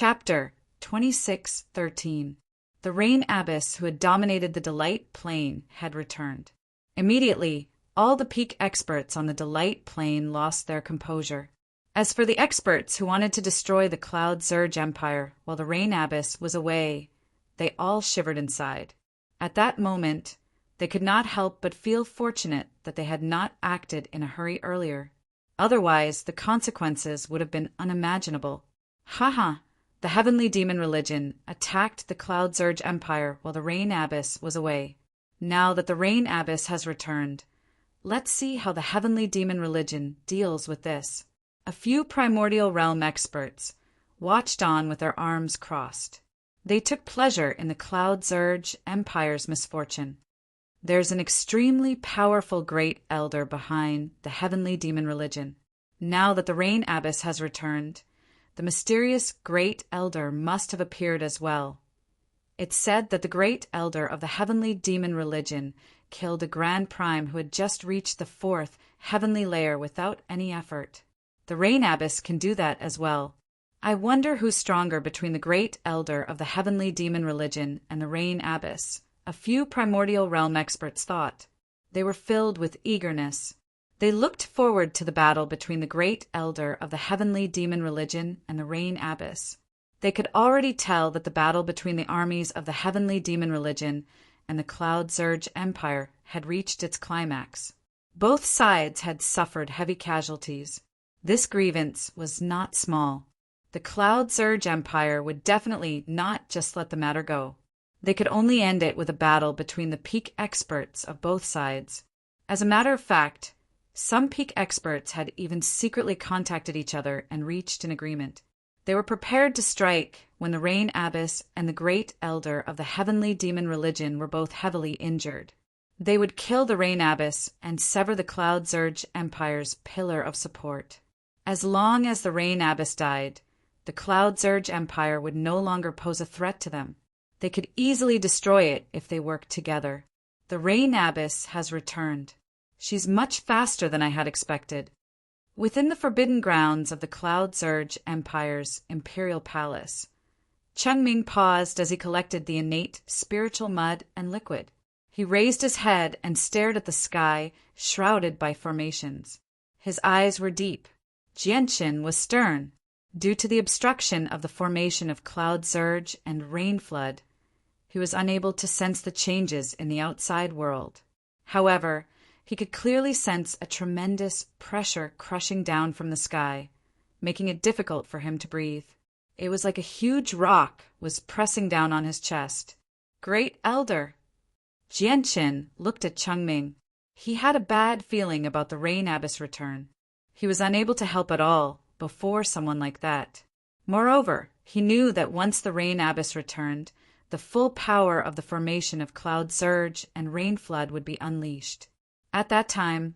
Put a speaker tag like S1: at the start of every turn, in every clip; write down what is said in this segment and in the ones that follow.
S1: Chapter 26:13. The Rain Abbess who had dominated the Delight Plane had returned. Immediately, all the peak experts on the Delight Plane lost their composure. As for the experts who wanted to destroy the Cloud Surge Empire while the Rain Abbess was away, they all shivered inside. At that moment, they could not help but feel fortunate that they had not acted in a hurry earlier. Otherwise, the consequences would have been unimaginable. Ha! The Heavenly Demon Religion attacked the Cloud Surge Empire while the Rain Abbess was away. Now that the Rain Abbess has returned, let's see how the Heavenly Demon Religion deals with this. A few Primordial Realm experts watched on with their arms crossed. They took pleasure in the Cloud Surge Empire's misfortune. There's an extremely powerful Great Elder behind the Heavenly Demon Religion. Now that the Rain Abbess has returned, the mysterious Great Elder must have appeared as well. It's said that the Great Elder of the Heavenly Demon Religion killed a Grand Prime who had just reached the 4th heavenly layer without any effort. The Rain Abbess can do that as well. I wonder who's stronger between the Great Elder of the Heavenly Demon Religion and the Rain Abbess, a few Primordial Realm experts thought. They were filled with eagerness. They looked forward to the battle between the Great Elder of the Heavenly Demon Religion and the Rain Abbess. They could already tell that the battle between the armies of the Heavenly Demon Religion and the Cloud Surge Empire had reached its climax. Both sides had suffered heavy casualties. This grievance was not small. The Cloud Surge Empire would definitely not just let the matter go. They could only end it with a battle between the peak experts of both sides. As a matter of fact, some peak experts had even secretly contacted each other and reached an agreement. They were prepared to strike when the Rain Abbess and the Great Elder of the Heavenly Demon Religion were both heavily injured. They would kill the Rain Abbess and sever the Cloud Surge Empire's pillar of support. As long as the Rain Abbess died, the Cloud Surge Empire would no longer pose a threat to them. They could easily destroy it if they worked together. The Rain Abbess has returned. She's much faster than I had expected. Within the forbidden grounds of the Cloud Surge Empire's Imperial Palace, Chengming paused as he collected the innate spiritual mud and liquid. He raised his head and stared at the sky shrouded by formations. His eyes were deep. Jianqin was stern. Due to the obstruction of the formation of Cloud Surge and Rain Flood, he was unable to sense the changes in the outside world. However, he could clearly sense a tremendous pressure crushing down from the sky, making it difficult for him to breathe. It was like a huge rock was pressing down on his chest. Great Elder! Jianqin looked at Chengming. He had a bad feeling about the Rain Abbess' return. He was unable to help at all before someone like that. Moreover, he knew that once the Rain Abbess returned, the full power of the formation of Cloud Surge and Rain Flood would be unleashed. At that time,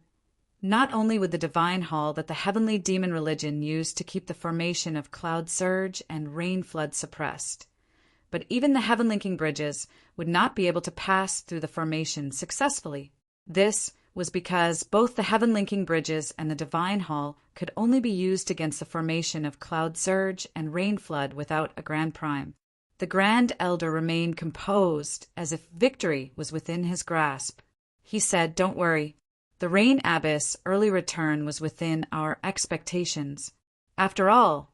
S1: not only would the Divine Hall that the Heavenly Demon Religion used to keep the formation of Cloud Surge and Rain Flood suppressed, but even the Heaven-linking bridges would not be able to pass through the formation successfully. This was because both the Heaven-linking bridges and the Divine Hall could only be used against the formation of Cloud Surge and Rain Flood without a Grand Prime. The Grand Elder remained composed as if victory was within his grasp. He said, "Don't worry. The Rain Abbess' early return was within our expectations. After all,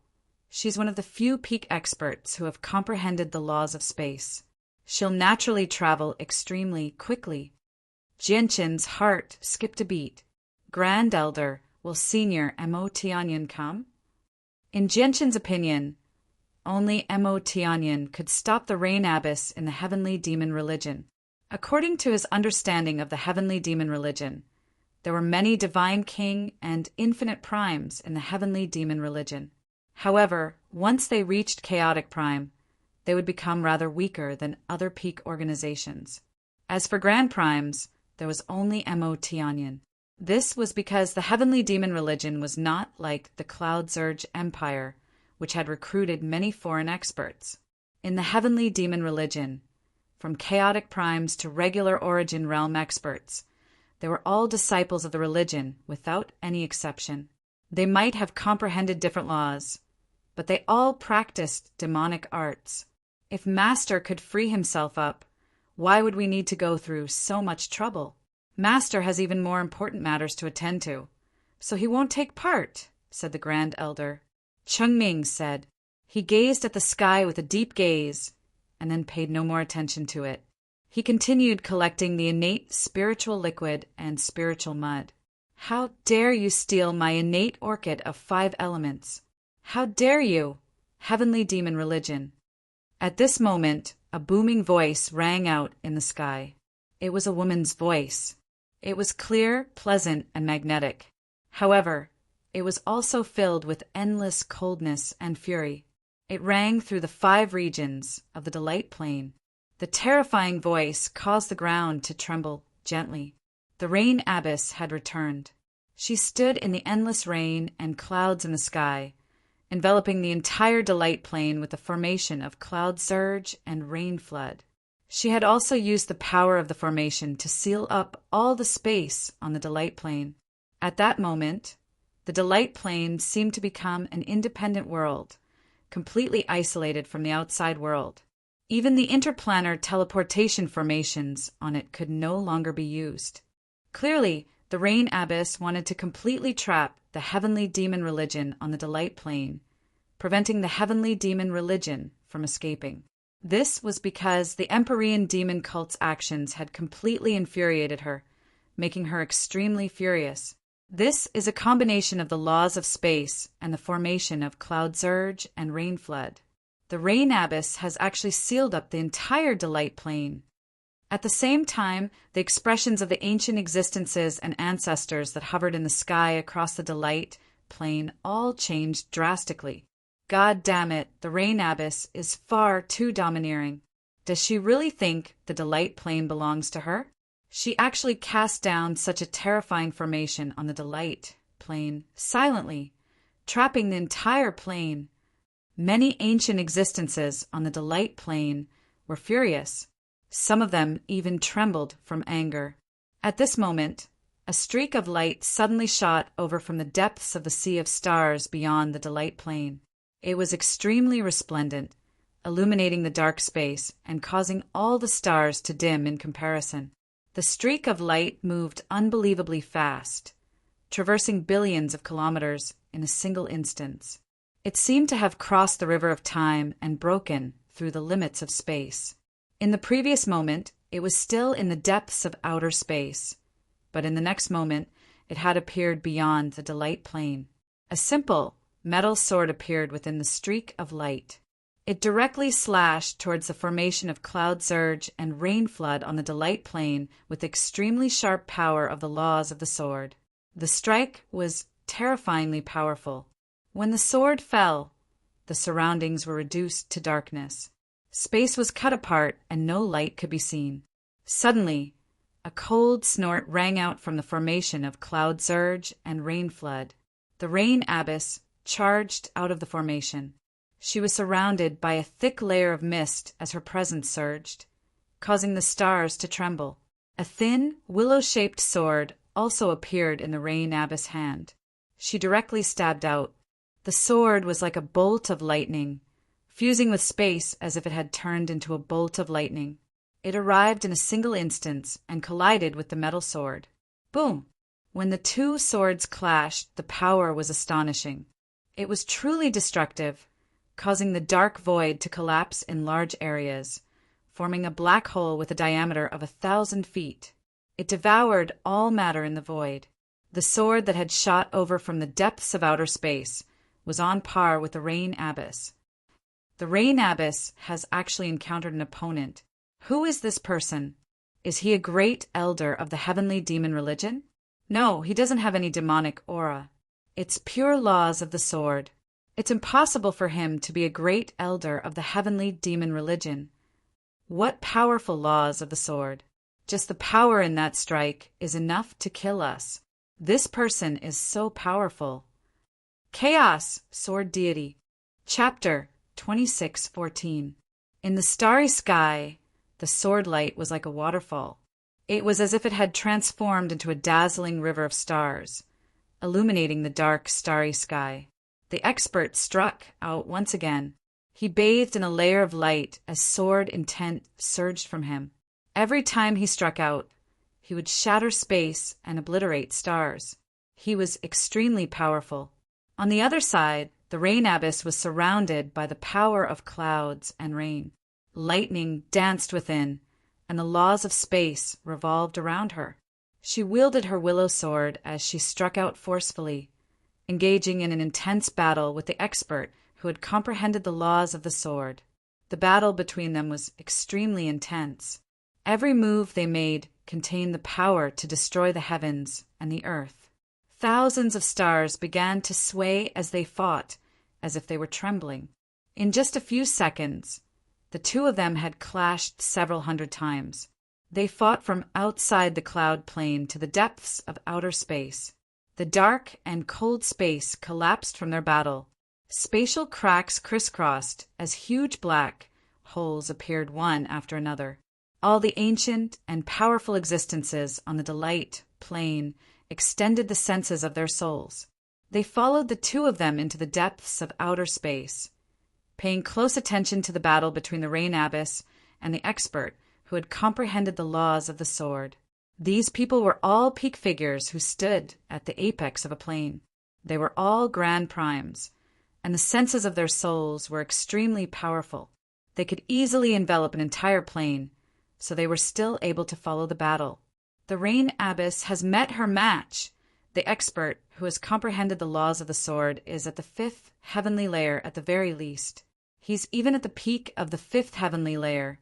S1: she's one of the few peak experts who have comprehended the laws of space. She'll naturally travel extremely quickly." Jianqin's heart skipped a beat. Grand Elder, will Senior Mo Tianyan come? In Jianqin's opinion, only Mo Tianyan could stop the Rain Abbess in the Heavenly Demon Religion. According to his understanding of the Heavenly Demon Religion, there were many Divine King and Infinite Primes in the Heavenly Demon Religion. However, once they reached Chaotic Prime, they would become rather weaker than other peak organizations. As for Grand Primes, there was only Mo Tianyan. This was because the Heavenly Demon Religion was not like the Cloud Surge Empire, which had recruited many foreign experts. In the Heavenly Demon Religion, from Chaotic Primes to regular Origin Realm experts, they were all disciples of the religion without any exception. They might have comprehended different laws, but they all practiced demonic arts. If Master could free himself up, why would we need to go through so much trouble? Master has even more important matters to attend to, so he won't take part, said the Grand Elder. Chengming said. He gazed at the sky with a deep gaze, and then paid no more attention to it. He continued collecting the innate spiritual liquid and spiritual mud. How dare you steal my innate orchid of 5 elements? How dare you, heavenly demon religion? At this moment, a booming voice rang out in the sky. It was a woman's voice. It was clear, pleasant, and magnetic. However, it was also filled with endless coldness and fury. It rang through the 5 regions of the Delight Plane. The terrifying voice caused the ground to tremble gently. The Rain Abbess had returned. She stood in the endless rain and clouds in the sky, enveloping the entire Delight Plane with the formation of cloud surge and rain flood. She had also used the power of the formation to seal up all the space on the Delight Plane. At that moment, the Delight Plane seemed to become an independent world, completely isolated from the outside world. Even the interplanar teleportation formations on it could no longer be used. Clearly, the Rain Abbess wanted to completely trap the heavenly demon religion on the Delight Plane, preventing the heavenly demon religion from escaping. This was because the Empyrean demon cult's actions had completely infuriated her, making her extremely furious. This is a combination of the laws of space and the formation of cloud surge and rain flood. The Rain Abbess has actually sealed up the entire Delight Plane. At the same time, the expressions of the ancient existences and ancestors that hovered in the sky across the Delight Plane all changed drastically. God damn it, the Rain Abbess is far too domineering. Does she really think the Delight Plane belongs to her? She actually cast down such a terrifying formation on the Delight Plane silently, trapping the entire plane. Many ancient existences on the Delight Plane were furious. Some of them even trembled from anger. At this moment, a streak of light suddenly shot over from the depths of the sea of stars beyond the Delight Plane. It was extremely resplendent, illuminating the dark space and causing all the stars to dim in comparison. The streak of light moved unbelievably fast, traversing billions of kilometers in a single instance. It seemed to have crossed the river of time and broken through the limits of space. In the previous moment, it was still in the depths of outer space, but in the next moment, it had appeared beyond the Delight Plane. A simple metal sword appeared within the streak of light. It directly slashed towards the formation of cloud surge and rain flood on the Delight Plane with extremely sharp power of the laws of the sword. The strike was terrifyingly powerful. When the sword fell, the surroundings were reduced to darkness. Space was cut apart and no light could be seen. Suddenly, a cold snort rang out from the formation of cloud surge and rain flood. The Rain Abbess charged out of the formation. She was surrounded by a thick layer of mist as her presence surged, causing the stars to tremble. A thin, willow-shaped sword also appeared in the Rain Abbess' hand. She directly stabbed out. The sword was like a bolt of lightning, fusing with space as if it had turned into a bolt of lightning. It arrived in a single instance and collided with the metal sword. Boom! When the two swords clashed, the power was astonishing. It was truly destructive, causing the dark void to collapse in large areas, forming a black hole with a diameter of 1,000 feet. It devoured all matter in the void. The sword that had shot over from the depths of outer space was on par with the Rain Abbess. The Rain Abbess has actually encountered an opponent. Who is this person? Is he a great elder of the heavenly demon religion? No, he doesn't have any demonic aura. It's pure laws of the sword. It's impossible for him to be a great elder of the heavenly demon religion. What powerful laws of the sword! Just the power in that strike is enough to kill us. This person is so powerful. Chaos, Sword Deity. Chapter 26:14. In the starry sky, the sword light was like a waterfall. It was as if it had transformed into a dazzling river of stars, illuminating the dark, starry sky. The expert struck out once again. He bathed in a layer of light as sword intent surged from him. Every time he struck out, he would shatter space and obliterate stars. He was extremely powerful. On the other side, the rain abbess was surrounded by the power of clouds and rain. Lightning danced within, and the laws of space revolved around her. She wielded her willow sword as she struck out forcefully, engaging in an intense battle with the expert who had comprehended the laws of the sword. The battle between them was extremely intense. Every move they made contained the power to destroy the heavens and the earth. Thousands of stars began to sway as they fought, as if they were trembling. In just a few seconds, the two of them had clashed several hundred times. They fought from outside the cloud plane to the depths of outer space. The dark and cold space collapsed from their battle. Spatial cracks crisscrossed as huge black holes appeared one after another. All the ancient and powerful existences on the Delight plane extended the senses of their souls. They followed the two of them into the depths of outer space, paying close attention to the battle between the Rain Abbess and the expert who had comprehended the laws of the sword. These people were all peak figures who stood at the apex of a plane. They were all grand primes, and the senses of their souls were extremely powerful. They could easily envelop an entire plane, so they were still able to follow the battle. The Rain Abbess has met her match. The expert who has comprehended the laws of the sword is at the 5th heavenly layer at the very least. He's even at the peak of the 5th heavenly layer,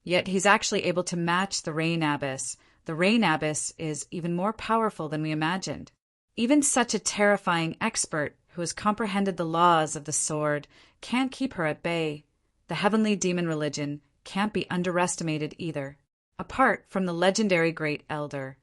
S1: yet he's actually able to match the Rain Abbess. The Rain Abbess is even more powerful than we imagined. Even such a terrifying expert who has comprehended the laws of the sword can't keep her at bay. The heavenly demon religion can't be underestimated either. Apart from the legendary Great Elder,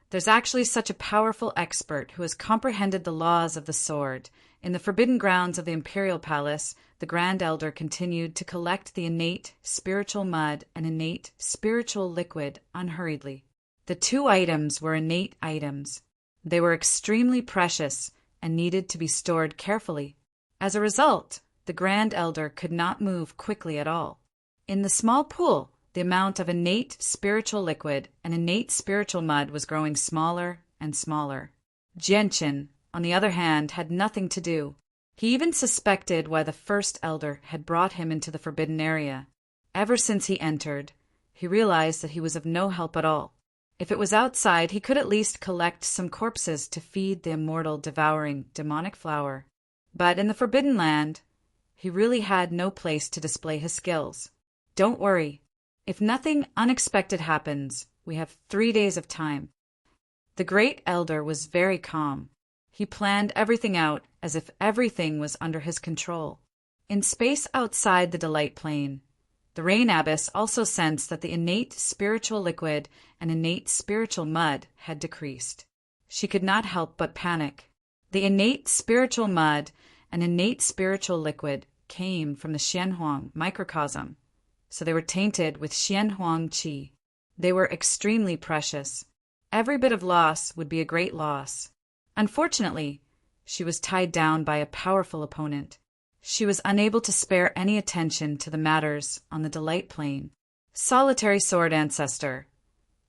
S1: there's actually such a powerful expert who has comprehended the laws of the sword. In the forbidden grounds of the Imperial Palace, the Grand Elder continued to collect the innate spiritual mud and innate spiritual liquid unhurriedly. The two items were innate items. They were extremely precious and needed to be stored carefully. As a result, the Grand Elder could not move quickly at all. In the small pool, the amount of innate spiritual liquid and innate spiritual mud was growing smaller and smaller. Gentian, on the other hand, had nothing to do. He even suspected why the First Elder had brought him into the forbidden area. Ever since he entered, he realized that he was of no help at all. If it was outside, he could at least collect some corpses to feed the immortal, devouring, demonic flower. But in the Forbidden Land, he really had no place to display his skills. Don't worry. If nothing unexpected happens, we have 3 days of time. The Great Elder was very calm. He planned everything out as if everything was under his control. In space outside the Delight Plane, the Rain Abbess also sensed that the innate spiritual liquid and innate spiritual mud had decreased. She could not help but panic. The innate spiritual mud and innate spiritual liquid came from the Xianhuang microcosm, so they were tainted with Xianhuang qi. They were extremely precious. Every bit of loss would be a great loss. Unfortunately, she was tied down by a powerful opponent. She was unable to spare any attention to the matters on the Delight Plane. Solitary Sword Ancestor,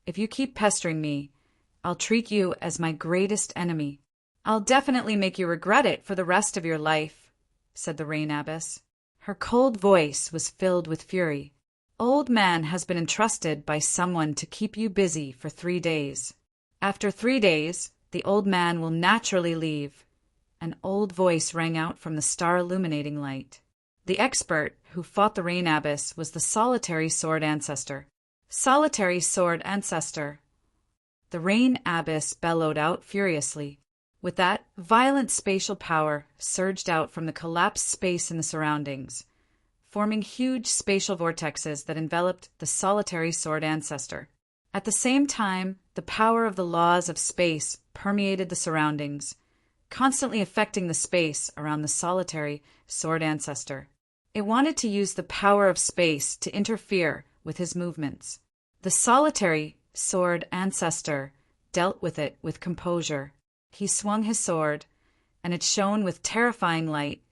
S1: if you keep pestering me, I'll treat you as my greatest enemy. I'll definitely make you regret it for the rest of your life, said the Rain Abbess. Her cold voice was filled with fury. Old Man has been entrusted by someone to keep you busy for 3 days. After 3 days, the old man will naturally leave. An old voice rang out from the star-illuminating light. The expert who fought the Rain Abbess was the Solitary Sword Ancestor. Solitary Sword Ancestor. The Rain Abbess bellowed out furiously. With that, violent spatial power surged out from the collapsed space in the surroundings, forming huge spatial vortexes that enveloped the Solitary Sword Ancestor. At the same time, the power of the laws of space permeated the surroundings, constantly affecting the space around the Solitary Sword Ancestor. It wanted to use the power of space to interfere with his movements. The Solitary Sword Ancestor dealt with it with composure. He swung his sword, and it shone with terrifying light,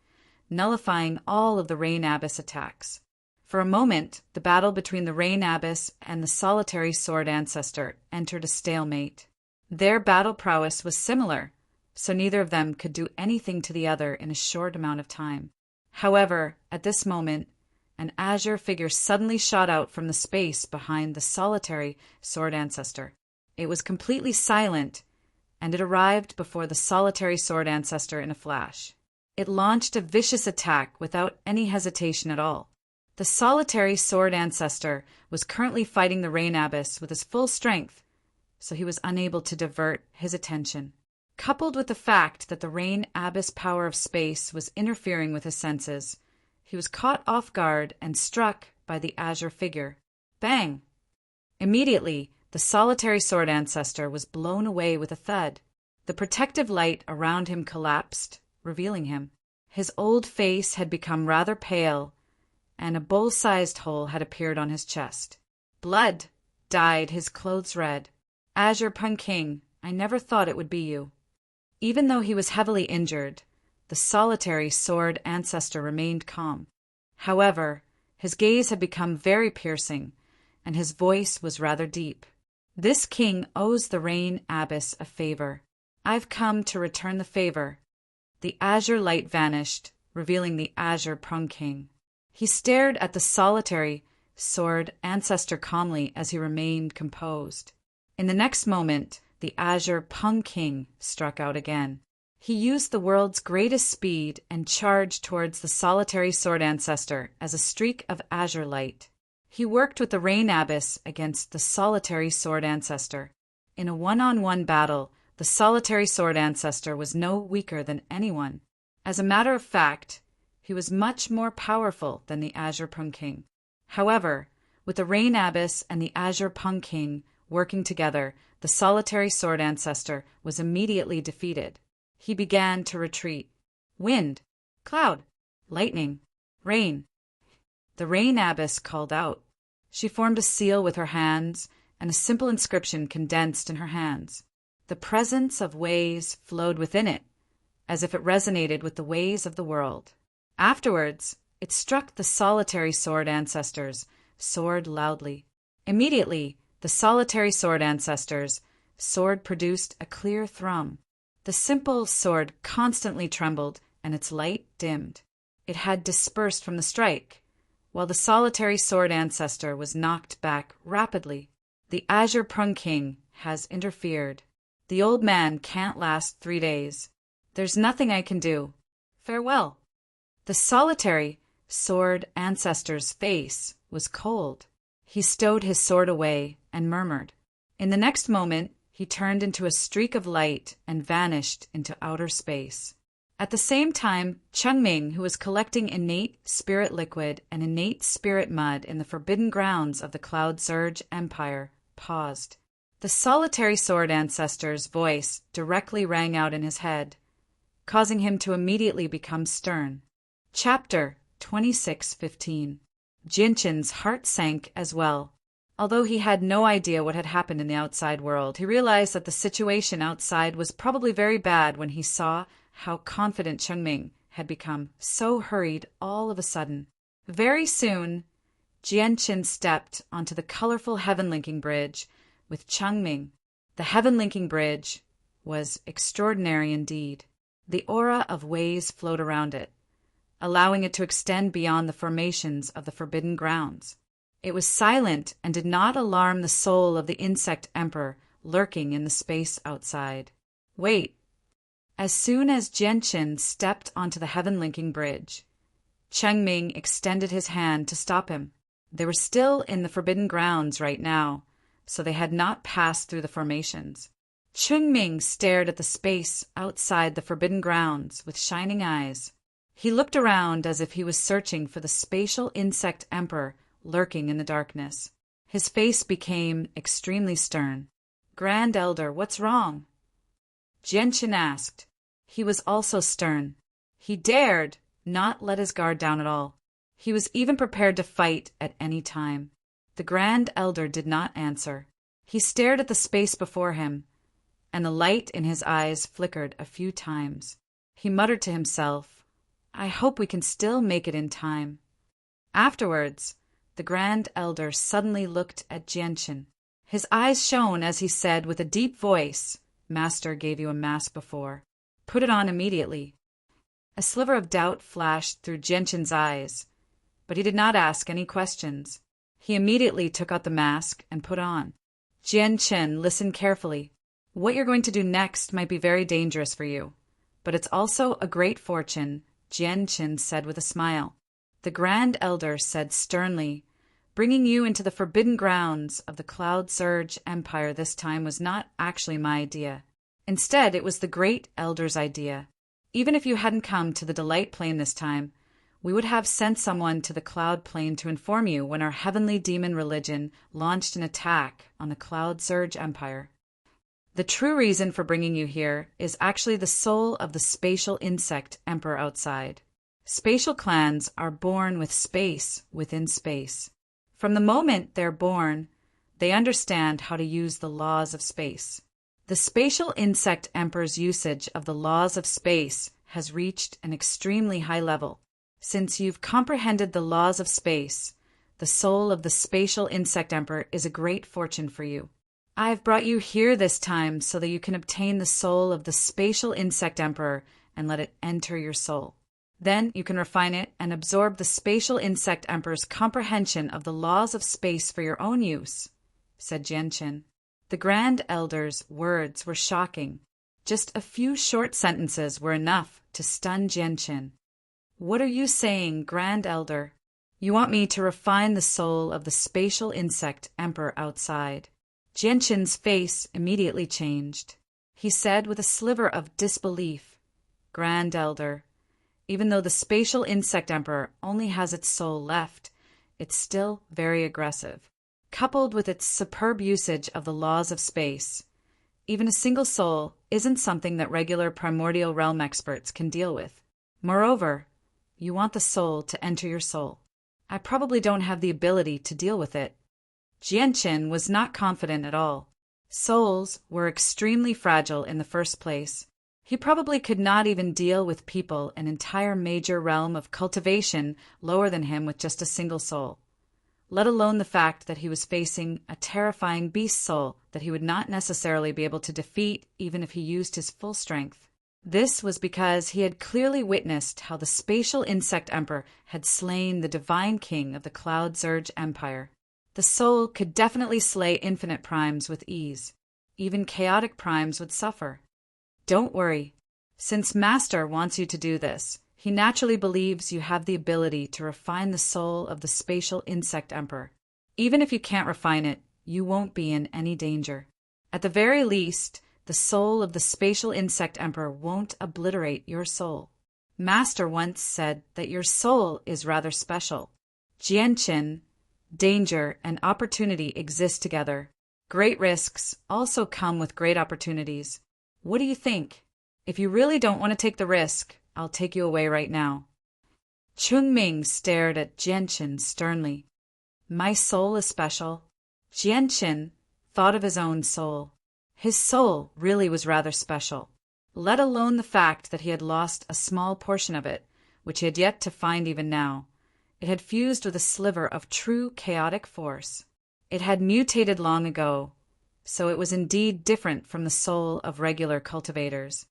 S1: nullifying all of the Rain Abyss attacks. For a moment, the battle between the Rain Abyss and the solitary sword ancestor entered a stalemate. Their battle prowess was similar, so neither of them could do anything to the other in a short amount of time. However, at this moment, an azure figure suddenly shot out from the space behind the solitary sword ancestor. It was completely silent, and it arrived before the solitary sword ancestor in a flash. It launched a vicious attack without any hesitation at all. The solitary sword ancestor was currently fighting the Rain Abyss with his full strength, so he was unable to divert his attention. Coupled with the fact that the Rain Abyss power of space was interfering with his senses, he was caught off guard and struck by the azure figure. Bang! Immediately, the solitary sword ancestor was blown away with a thud. The protective light around him collapsed, revealing him. His old face had become rather pale, and a bowl-sized hole had appeared on his chest. Blood dyed his clothes red. Azure King, I never thought it would be you. Even though he was heavily injured, the solitary sword ancestor remained calm. However, his gaze had become very piercing, and his voice was rather deep. This king owes the Rain Abyss a favor. I've come to return the favor. The azure light vanished, revealing the Azure King. He stared at the solitary sword ancestor calmly as he remained composed. In the next moment, the Azure King struck out again. He used the world's greatest speed and charged towards the solitary sword ancestor as a streak of azure light. He worked with the Rain Abyss against the solitary sword ancestor. In a one-on-one battle, the solitary sword ancestor was no weaker than anyone. As a matter of fact, he was much more powerful than the Azure King. However, with the Rain Abyss and the Azure King working together, the solitary sword ancestor was immediately defeated. He began to retreat. Wind, cloud, lightning, rain. The Rain Abyss called out. She formed a seal with her hands, and a simple inscription condensed in her hands. The presence of ways flowed within it, as if it resonated with the ways of the world. Afterwards, it struck the solitary sword ancestor's sword loudly. Immediately, the solitary sword ancestor's sword produced a clear thrum. The simple sword constantly trembled, and its light dimmed. It had dispersed from the strike, while the solitary sword ancestor was knocked back rapidly. The Azure King has interfered. The old man can't last 3 days. There's nothing I can do. Farewell. The solitary sword ancestor's face was cold. He stowed his sword away and murmured. In the next moment, he turned into a streak of light and vanished into outer space. At the same time, Chengming, who was collecting innate spirit liquid and innate spirit mud in the forbidden grounds of the Cloud Surge Empire, paused. The solitary sword ancestor's voice directly rang out in his head, causing him to immediately become stern. Chapter 26:15. Jinchen's heart sank as well. Although he had no idea what had happened in the outside world, he realized that the situation outside was probably very bad when he saw how confident Chengming had become, so hurried all of a sudden. Very soon, Jianqin stepped onto the colorful heaven-linking bridge with Chengming. The heaven-linking bridge was extraordinary indeed. The aura of ways flowed around it, allowing it to extend beyond the formations of the forbidden grounds. It was silent and did not alarm the soul of the insect emperor lurking in the space outside. Wait. As soon as Jianqin stepped onto the heaven-linking bridge, Chengming extended his hand to stop him. They were still in the forbidden grounds right now, so they had not passed through the formations. Chengming stared at the space outside the forbidden grounds with shining eyes. He looked around as if he was searching for the spatial insect emperor lurking in the darkness. His face became extremely stern. Grand Elder, what's wrong? Jianqin asked. He was also stern. He dared not let his guard down at all. He was even prepared to fight at any time. The Grand Elder did not answer. He stared at the space before him, and the light in his eyes flickered a few times. He muttered to himself, "I hope we can still make it in time." Afterwards, the Grand Elder suddenly looked at Jianchen. His eyes shone as he said with a deep voice, "Master gave you a mask before. Put it on immediately." A sliver of doubt flashed through Jianchen's eyes, but he did not ask any questions. He immediately took out the mask and put on. "Jianchen, listen carefully. What you're going to do next might be very dangerous for you, but it's also a great fortune," Jianchen said with a smile. The Grand Elder said sternly, "Bringing you into the forbidden grounds of the Cloud Surge Empire this time was not actually my idea. Instead, it was the Great Elder's idea. Even if you hadn't come to the Delight Plane this time, we would have sent someone to the Cloud Plane to inform you when our heavenly demon religion launched an attack on the Cloud Surge Empire. The true reason for bringing you here is actually the soul of the spatial insect emperor outside. Spatial clans are born with space within space. From the moment they're born, they understand how to use the laws of space. The spatial insect emperor's usage of the laws of space has reached an extremely high level. Since you've comprehended the laws of space, the soul of the spatial insect emperor is a great fortune for you. I've brought you here this time so that you can obtain the soul of the spatial insect emperor and let it enter your soul. Then you can refine it and absorb the spatial insect emperor's comprehension of the laws of space for your own use," said Jianchen. The Grand Elder's words were shocking. Just a few short sentences were enough to stun Jianchen. "What are you saying, Grand Elder? You want me to refine the soul of the spatial insect emperor outside?" Jianchen's face immediately changed. He said with a sliver of disbelief, "Grand Elder, even though the spatial insect emperor only has its soul left, it's still very aggressive. Coupled with its superb usage of the laws of space, even a single soul isn't something that regular primordial realm experts can deal with. Moreover, you want the soul to enter your soul. I probably don't have the ability to deal with it." Jianchen was not confident at all. Souls were extremely fragile in the first place. He probably could not even deal with people an entire major realm of cultivation lower than him with just a single soul, let alone the fact that he was facing a terrifying beast soul that he would not necessarily be able to defeat even if he used his full strength. This was because he had clearly witnessed how the spatial insect emperor had slain the divine king of the Cloud Surge Empire. The soul could definitely slay infinite primes with ease. Even chaotic primes would suffer. Don't worry. Since Master wants you to do this, he naturally believes you have the ability to refine the soul of the spatial insect emperor. Even if you can't refine it, you won't be in any danger. At the very least, the soul of the spatial insect emperor won't obliterate your soul. Master once said that your soul is rather special. Jianchen, danger and opportunity exist together. Great risks also come with great opportunities. What do you think? If you really don't want to take the risk, I'll take you away right now." Chungming stared at Jianchen sternly. "My soul is special." Jianchen thought of his own soul. His soul really was rather special, let alone the fact that he had lost a small portion of it, which he had yet to find even now. It had fused with a sliver of true chaotic force. It had mutated long ago, so it was indeed different from the soul of regular cultivators.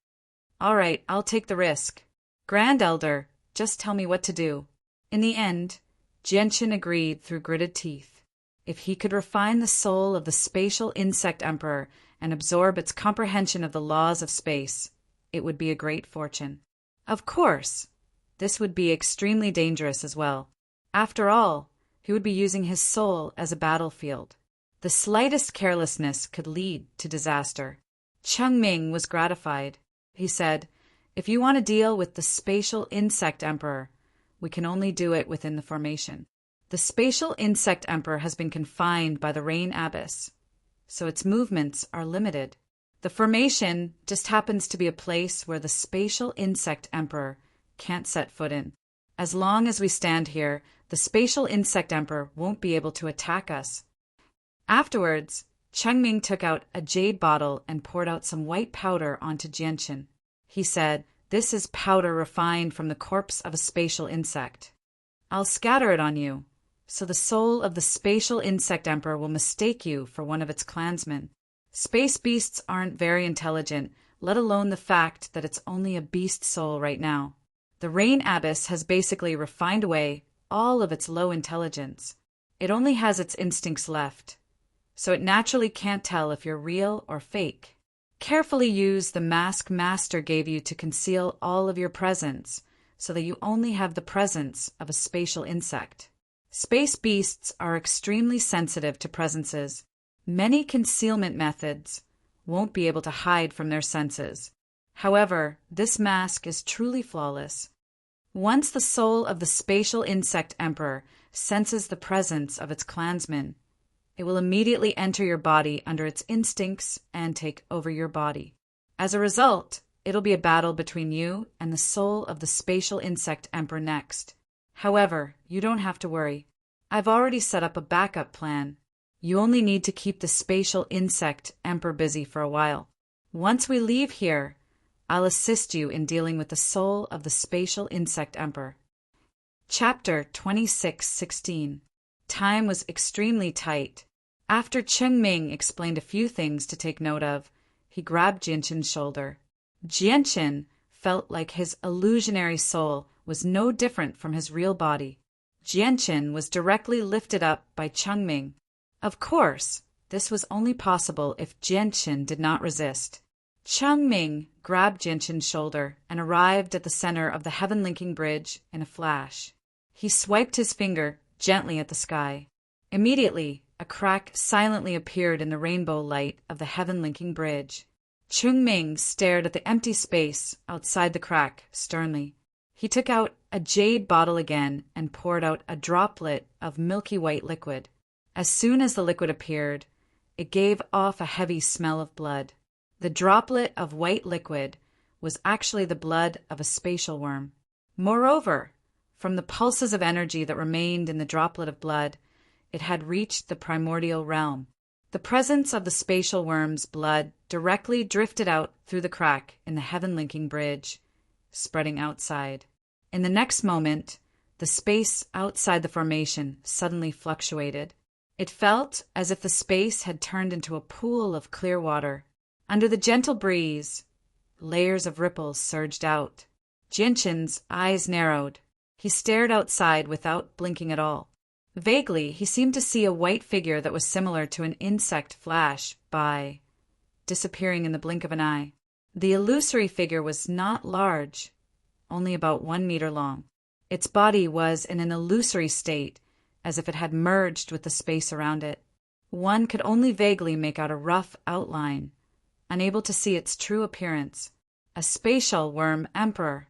S1: "All right, I'll take the risk. Grand Elder, just tell me what to do." In the end, Jianchen agreed through gritted teeth. If he could refine the soul of the spatial insect emperor and absorb its comprehension of the laws of space, it would be a great fortune. Of course, this would be extremely dangerous as well. After all, he would be using his soul as a battlefield. The slightest carelessness could lead to disaster. Chungming was gratified. He said, "If you want to deal with the spatial insect emperor, we can only do it within the formation. The spatial insect emperor has been confined by the rain abyss, so its movements are limited. The formation just happens to be a place where the spatial insect emperor can't set foot in. As long as we stand here, the spatial insect emperor won't be able to attack us." Afterwards, Chungming took out a jade bottle and poured out some white powder onto Jianchen. He said, This is powder refined from the corpse of a spatial insect. I'll scatter it on you, so the soul of the spatial insect emperor will mistake you for one of its clansmen. Space beasts aren't very intelligent, let alone the fact that it's only a beast soul right now. The Rain Abyss has basically refined away all of its low intelligence. It only has its instincts left, so it naturally can't tell if you're real or fake. Carefully use the mask Master gave you to conceal all of your presence, so that you only have the presence of a spatial insect. Space beasts are extremely sensitive to presences. Many concealment methods won't be able to hide from their senses. However, this mask is truly flawless. Once the soul of the spatial insect emperor senses the presence of its clansman, it will immediately enter your body under its instincts and take over your body. As a result, it'll be a battle between you and the soul of the spatial insect emperor next. However, you don't have to worry. I've already set up a backup plan. You only need to keep the spatial insect emperor busy for a while. Once we leave here, I'll assist you in dealing with the soul of the spatial insect emperor. Chapter 26:16. Time was extremely tight. After Cheng Ming explained a few things to take note of, he grabbed Jianqin's shoulder. Jianqin felt like his illusionary soul was no different from his real body. Jianqin was directly lifted up by Cheng Ming. Of course, this was only possible if Jianqin did not resist. Cheng Ming grabbed Jianqin's shoulder and arrived at the center of the heaven-linking bridge in a flash. He swiped his finger gently at the sky. Immediately, a crack silently appeared in the rainbow light of the heaven-linking bridge. Cheng Ming stared at the empty space outside the crack sternly. He took out a jade bottle again and poured out a droplet of milky white liquid. As soon as the liquid appeared, it gave off a heavy smell of blood. The droplet of white liquid was actually the blood of a spatial worm. Moreover, from the pulses of energy that remained in the droplet of blood, it had reached the primordial realm. The presence of the spatial worm's blood directly drifted out through the crack in the heaven-linking bridge, spreading outside. In the next moment, the space outside the formation suddenly fluctuated. It felt as if the space had turned into a pool of clear water. Under the gentle breeze, layers of ripples surged out. Jianqin's eyes narrowed. He stared outside without blinking at all. Vaguely, he seemed to see a white figure that was similar to an insect flash by, disappearing in the blink of an eye. The illusory figure was not large, only about 1 meter long. Its body was in an illusory state, as if it had merged with the space around it. One could only vaguely make out a rough outline, unable to see its true appearance. A spatial worm emperor.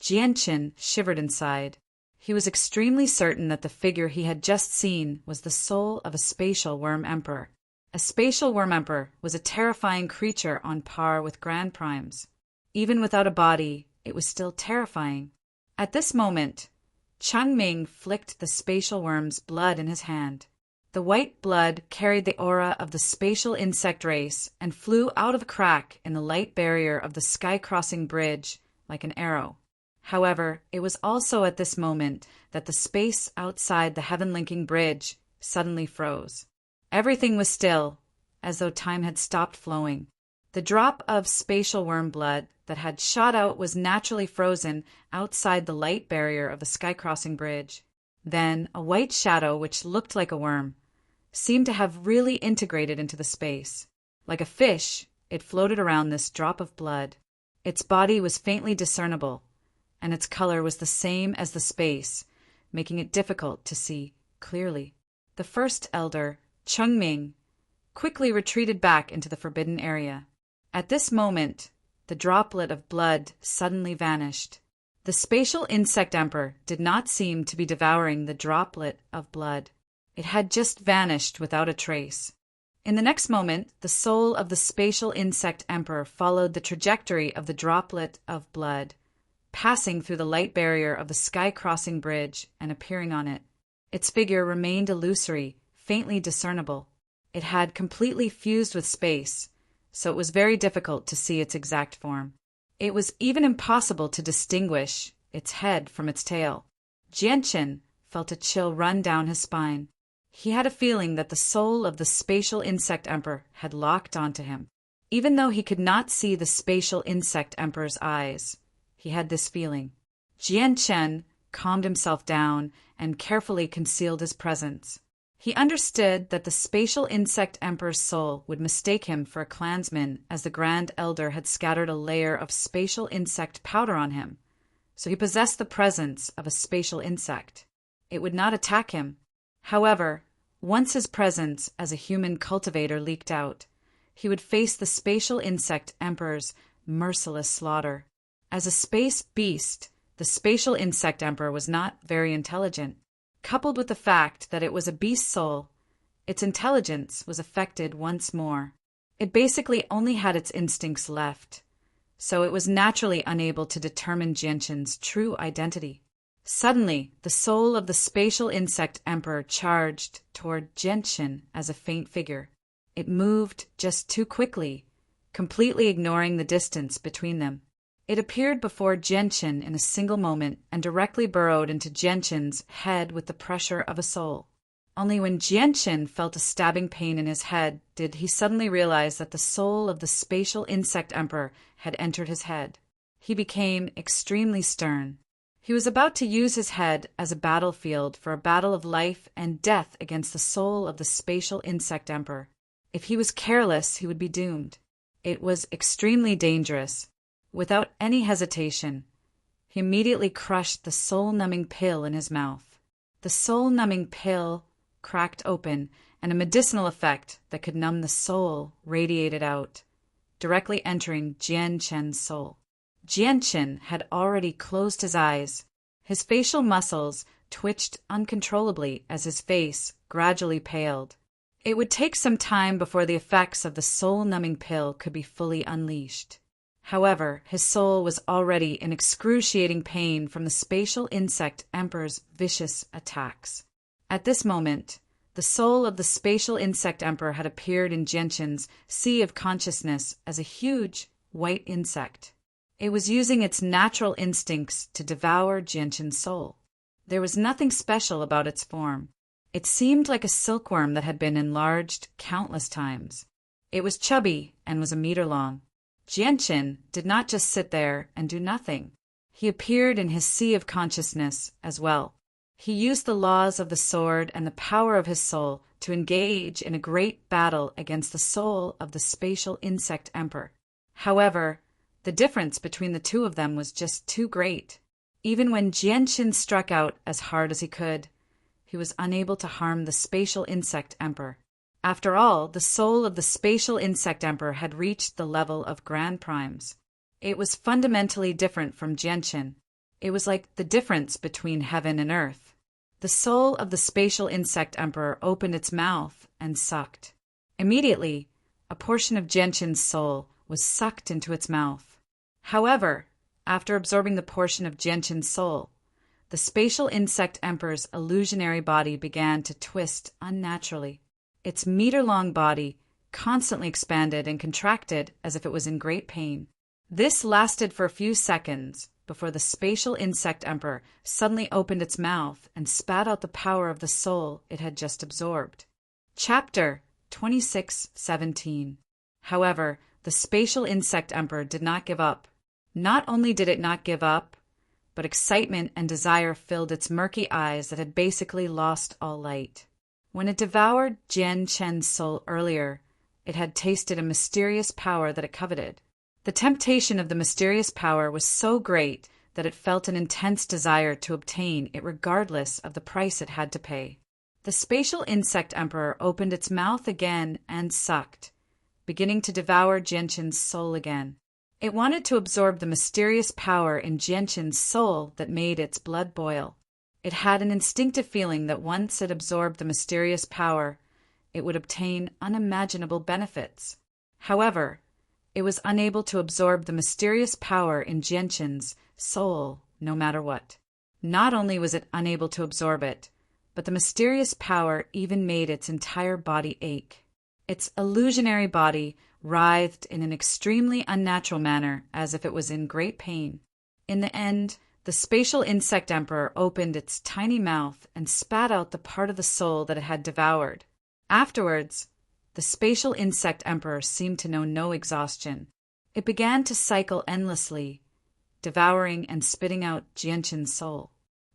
S1: Jianqin shivered inside. He was extremely certain that the figure he had just seen was the soul of a spatial worm emperor. A spatial worm emperor was a terrifying creature on par with grand primes. Even without a body, it was still terrifying. At this moment, Cheng Ming flicked the spatial worm's blood in his hand. The white blood carried the aura of the spatial insect race and flew out of a crack in the light barrier of the sky-crossing bridge like an arrow. However, it was also at this moment that the space outside the heaven-linking bridge suddenly froze. Everything was still, as though time had stopped flowing. The drop of spatial worm blood that had shot out was naturally frozen outside the light barrier of the sky-crossing bridge. Then, a white shadow which looked like a worm seemed to have really integrated into the space. Like a fish, it floated around this drop of blood. Its body was faintly discernible, and its color was the same as the space, making it difficult to see clearly. The first elder, Cheng Ming, quickly retreated back into the forbidden area. At this moment, the droplet of blood suddenly vanished. The spatial insect emperor did not seem to be devouring the droplet of blood. It had just vanished without a trace. In the next moment, the soul of the spatial insect emperor followed the trajectory of the droplet of blood, passing through the light barrier of the sky-crossing bridge and appearing on it. Its figure remained illusory, faintly discernible. It had completely fused with space, so it was very difficult to see its exact form. It was even impossible to distinguish its head from its tail. Jianchen felt a chill run down his spine. He had a feeling that the soul of the spatial insect emperor had locked onto him. Even though he could not see the spatial insect emperor's eyes, he had this feeling. Jianchen calmed himself down and carefully concealed his presence. He understood that the spatial insect emperor's soul would mistake him for a clansman, as the Grand Elder had scattered a layer of spatial insect powder on him. So he possessed the presence of a spatial insect. It would not attack him. However, once his presence as a human cultivator leaked out, he would face the spatial insect emperor's merciless slaughter. As a space beast, the spatial insect emperor was not very intelligent. Coupled with the fact that it was a beast soul, its intelligence was affected once more. It basically only had its instincts left, so it was naturally unable to determine Jianchen's true identity. Suddenly, the soul of the spatial insect emperor charged toward Jianchen as a faint figure. It moved just too quickly, completely ignoring the distance between them. It appeared before Jianchen in a single moment and directly burrowed into Jianchen's head with the pressure of a soul. Only when Jianchen felt a stabbing pain in his head did he suddenly realize that the soul of the spatial insect emperor had entered his head. He became extremely stern. He was about to use his head as a battlefield for a battle of life and death against the soul of the spatial insect emperor. If he was careless, he would be doomed. It was extremely dangerous. Without any hesitation, he immediately crushed the soul-numbing pill in his mouth. The soul-numbing pill cracked open, and a medicinal effect that could numb the soul radiated out, directly entering Jianchen's soul. Jianchen had already closed his eyes. His facial muscles twitched uncontrollably as his face gradually paled. It would take some time before the effects of the soul-numbing pill could be fully unleashed. However, his soul was already in excruciating pain from the spatial insect emperor's vicious attacks. At this moment, the soul of the spatial insect emperor had appeared in Jianchen's sea of consciousness as a huge white insect. It was using its natural instincts to devour Jianchen's soul. There was nothing special about its form. It seemed like a silkworm that had been enlarged countless times. It was chubby and was a meter long. Jianchen did not just sit there and do nothing. He appeared in his sea of consciousness as well. He used the laws of the sword and the power of his soul to engage in a great battle against the soul of the spatial insect emperor. However, the difference between the two of them was just too great. Even when Jianchen struck out as hard as he could, he was unable to harm the spatial insect emperor. After all, the soul of the spatial insect emperor had reached the level of grand primes. It was fundamentally different from Jianchen. It was like the difference between heaven and earth. The soul of the spatial insect emperor opened its mouth and sucked. Immediately, a portion of Jianchen's soul was sucked into its mouth. However, after absorbing the portion of Jianchen's soul, the spatial insect emperor's illusionary body began to twist unnaturally. Its meter-long body constantly expanded and contracted as if it was in great pain. This lasted for a few seconds before the spatial insect emperor suddenly opened its mouth and spat out the power of the soul it had just absorbed. Chapter 26:17. However, the spatial insect emperor did not give up. Not only did it not give up, but excitement and desire filled its murky eyes that had basically lost all light. When it devoured Jianchen's soul earlier, it had tasted a mysterious power that it coveted. The temptation of the mysterious power was so great that it felt an intense desire to obtain it regardless of the price it had to pay. The spatial insect emperor opened its mouth again and sucked, beginning to devour Jianchen's soul again. It wanted to absorb the mysterious power in Jianchen's soul that made its blood boil. It had an instinctive feeling that once it absorbed the mysterious power, it would obtain unimaginable benefits. However, it was unable to absorb the mysterious power in Jianchen's soul no matter what. Not only was it unable to absorb it, but the mysterious power even made its entire body ache. Its illusionary body writhed in an extremely unnatural manner as if it was in great pain. In the end, the spatial insect emperor opened its tiny mouth and spat out the part of the soul that it had devoured. Afterwards, the spatial insect emperor seemed to know no exhaustion. It began to cycle endlessly, devouring and spitting out Jianshin's soul.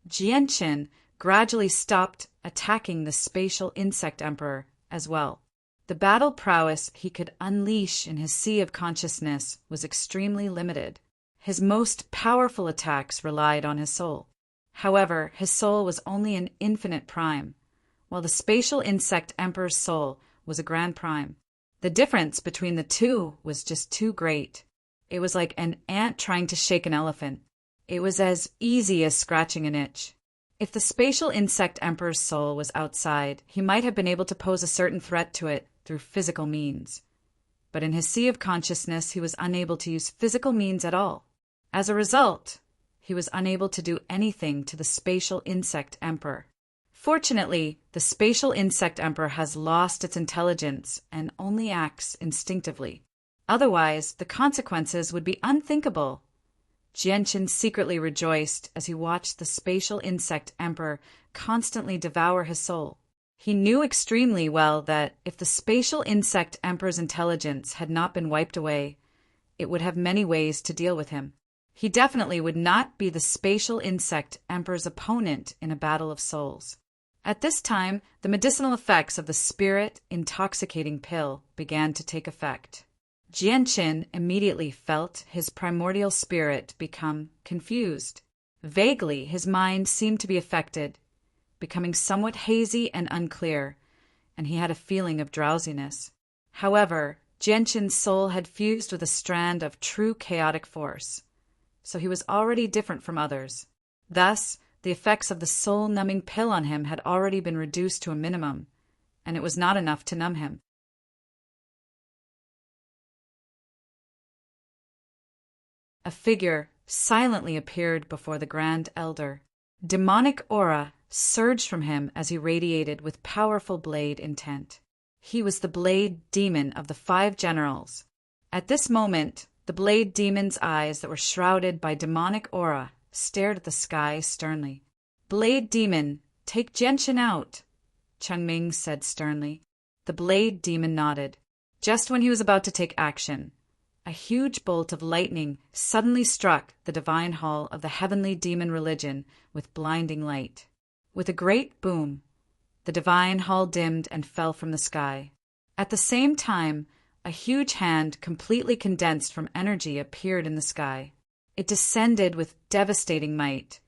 S1: Jianshin gradually stopped attacking the spatial insect emperor as well. The battle prowess he could unleash in his sea of consciousness was extremely limited. His most powerful attacks relied on his soul. However, his soul was only an infinite prime, while the spatial insect emperor's soul was a grand prime. The difference between the two was just too great. It was like an ant trying to shake an elephant. It was as easy as scratching an itch. If the spatial insect emperor's soul was outside, he might have been able to pose a certain threat to it through physical means. But in his sea of consciousness, he was unable to use physical means at all. As a result, he was unable to do anything to the spatial insect emperor. Fortunately, the spatial insect emperor has lost its intelligence and only acts instinctively. Otherwise, the consequences would be unthinkable. Jianshin secretly rejoiced as he watched the spatial insect emperor constantly devour his soul. He knew extremely well that if the spatial insect emperor's intelligence had not been wiped away, it would have many ways to deal with him. He definitely would not be the spatial insect emperor's opponent in a battle of souls. At this time, the medicinal effects of the spirit intoxicating pill began to take effect. Jianshin immediately felt his primordial spirit become confused. Vaguely, his mind seemed to be affected, becoming somewhat hazy and unclear, and he had a feeling of drowsiness. However, Jianshin's soul had fused with a strand of true chaotic force, so he was already different from others. Thus, the effects of the soul-numbing pill on him had already been reduced to a minimum, and it was not enough to numb him. A figure silently appeared before the Grand Elder. Demonic aura surged from him as he radiated with powerful blade intent. He was the Blade Demon of the 5 generals. At this moment, the Blade Demon's eyes that were shrouded by demonic aura stared at the sky sternly. "Blade Demon, take Jianshin out," Chengming said sternly. The Blade Demon nodded. Just when he was about to take action, a huge bolt of lightning suddenly struck the divine hall of the heavenly demon religion with blinding light. With a great boom, the divine hall dimmed and fell from the sky. At the same time, a huge hand completely condensed from energy appeared in the sky. It descended with devastating might,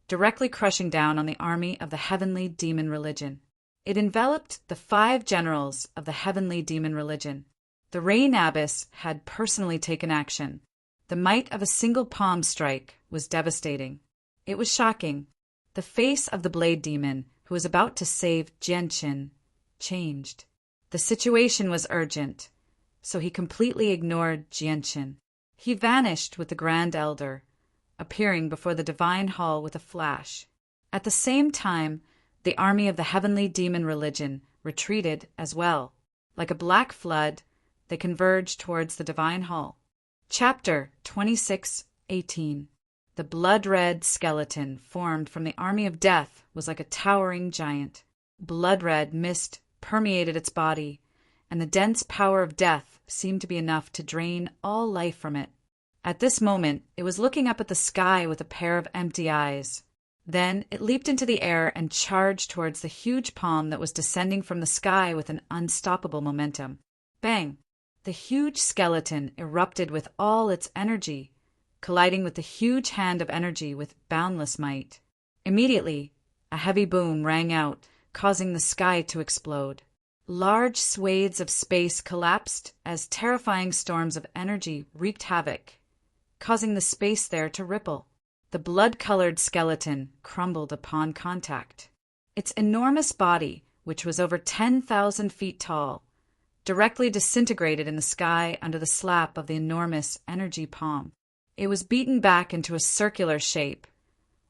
S1: directly crushing down on the army of the heavenly demon religion. It enveloped the 5 generals of the heavenly demon religion. The Rain Abbess had personally taken action. The might of a single palm strike was devastating. It was shocking. The face of the Blade Demon, who was about to save Jianshin, changed. The situation was urgent, so he completely ignored Jianshin. He vanished with the Grand Elder, appearing before the divine hall with a flash. At the same time, the army of the heavenly demon religion retreated as well. Like a black flood, they converged towards the divine hall. Chapter 26:18. The blood-red skeleton formed from the army of death was like a towering giant. Blood-red mist permeated its body, and the dense power of death seemed to be enough to drain all life from it. At this moment, it was looking up at the sky with a pair of empty eyes. Then it leaped into the air and charged towards the huge palm that was descending from the sky with an unstoppable momentum. Bang! The huge skeleton erupted with all its energy, colliding with the huge hand of energy with boundless might. Immediately, a heavy boom rang out, causing the sky to explode. Large swathes of space collapsed as terrifying storms of energy wreaked havoc, causing the space there to ripple. The blood-colored skeleton crumbled upon contact. Its enormous body, which was over 10,000 feet tall, directly disintegrated in the sky under the slap of the enormous energy palm. It was beaten back into a circular shape,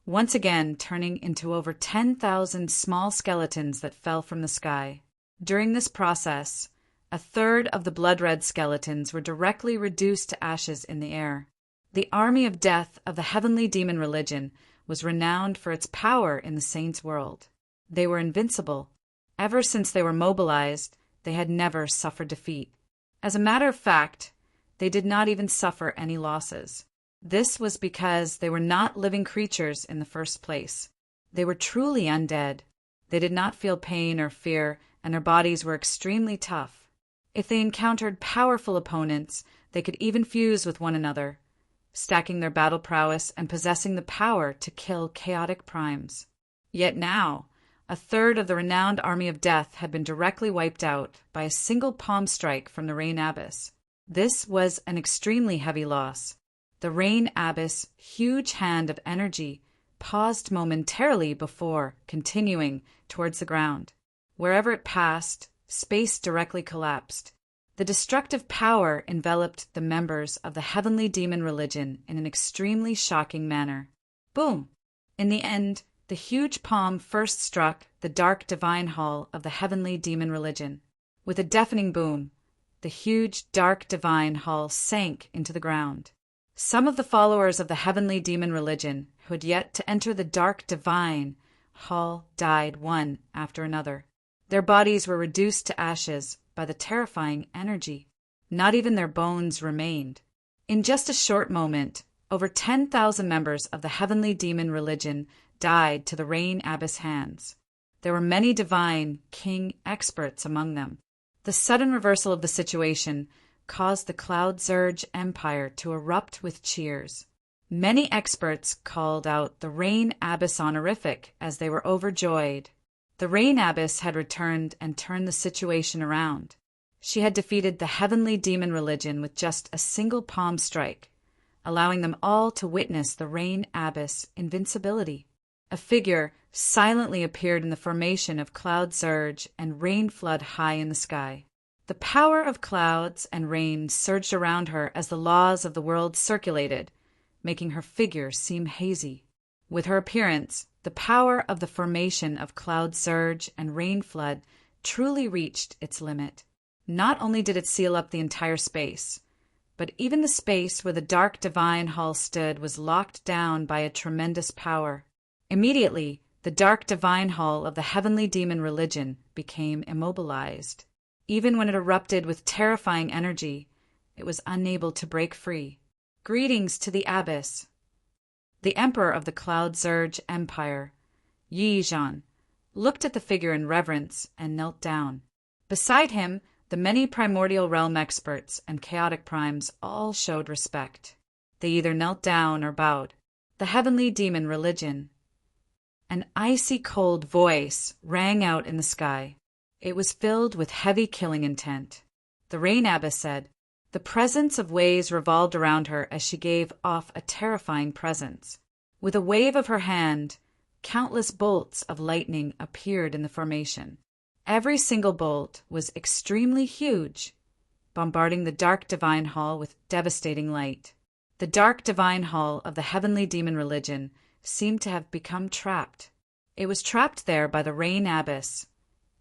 S1: once again turning into over 10,000 small skeletons that fell from the sky. During this process, a A third of the blood-red skeletons were directly reduced to ashes in the air. The army of death of the heavenly demon religion was renowned for its power in the saints' world. They were invincible. Ever since they were mobilized, they had never suffered defeat. As a matter of fact, they did not even suffer any losses. This was because they were not living creatures in the first place. They were truly undead. They did not feel pain or fear, and their bodies were extremely tough. If they encountered powerful opponents, they could even fuse with one another, stacking their battle prowess and possessing the power to kill chaotic primes. Yet now, a third of the renowned army of death had been directly wiped out by a single palm strike from the Rain Abbess. This was an extremely heavy loss. The Rain Abbess' huge hand of energy paused momentarily before continuing towards the ground. Wherever it passed, space directly collapsed. The destructive power enveloped the members of the heavenly demon religion in an extremely shocking manner. Boom! In the end, the huge palm first struck the dark divine hall of the heavenly demon religion. With a deafening boom, the huge dark divine hall sank into the ground. Some of the followers of the heavenly demon religion who had yet to enter the dark divine hall died one after another. Their bodies were reduced to ashes by the terrifying energy. Not even their bones remained. In just a short moment, over 10,000 members of the heavenly demon religion died to the Rain Abbess' hands. There were many divine king experts among them. The sudden reversal of the situation caused the Cloud Surge Empire to erupt with cheers. Many experts called out the Rain Abbess honorific as they were overjoyed. The Rain Abbess had returned and turned the situation around. She had defeated the heavenly demon religion with just a single palm strike, allowing them all to witness the Rain Abbess' invincibility. A figure silently appeared in the formation of cloud surge and rain flood high in the sky. The power of clouds and rain surged around her as the laws of the world circulated, making her figure seem hazy. With her appearance, the power of the formation of cloud surge and rain flood truly reached its limit. Not only did it seal up the entire space, but even the space where the dark divine hall stood was locked down by a tremendous power. Immediately, the dark divine hall of the heavenly demon religion became immobilized. Even when it erupted with terrifying energy, it was unable to break free. Greetings to the abbess. The emperor of the Cloud Surge Empire, Yi Zhan, looked at the figure in reverence and knelt down. Beside him, the many primordial realm experts and chaotic primes all showed respect. They either knelt down or bowed. The heavenly demon religion. An icy cold voice rang out in the sky. It was filled with heavy killing intent. The Rain Abbess said. The presence of waves revolved around her as she gave off a terrifying presence. With a wave of her hand, countless bolts of lightning appeared in the formation. Every single bolt was extremely huge, bombarding the dark divine hall with devastating light. The dark divine hall of the heavenly demon religion seemed to have become trapped. It was trapped there by the Rain Abbess,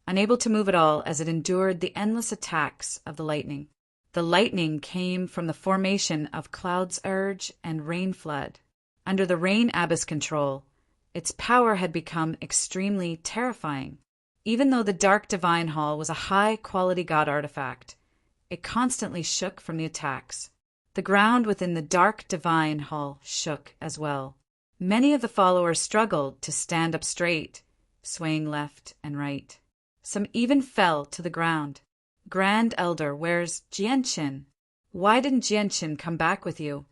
S1: unable to move at all as it endured the endless attacks of the lightning. The lightning came from the formation of cloud's urge and rain flood. Under the Rain Abbess' control, its power had become extremely terrifying. Even though the dark divine hall was a high-quality god artifact, it constantly shook from the attacks. The ground within the dark divine hall shook as well. Many of the followers struggled to stand up straight, swaying left and right. Some even fell to the ground. Grand Elder, where's Jianqin? Why didn't Jianqin come back with you?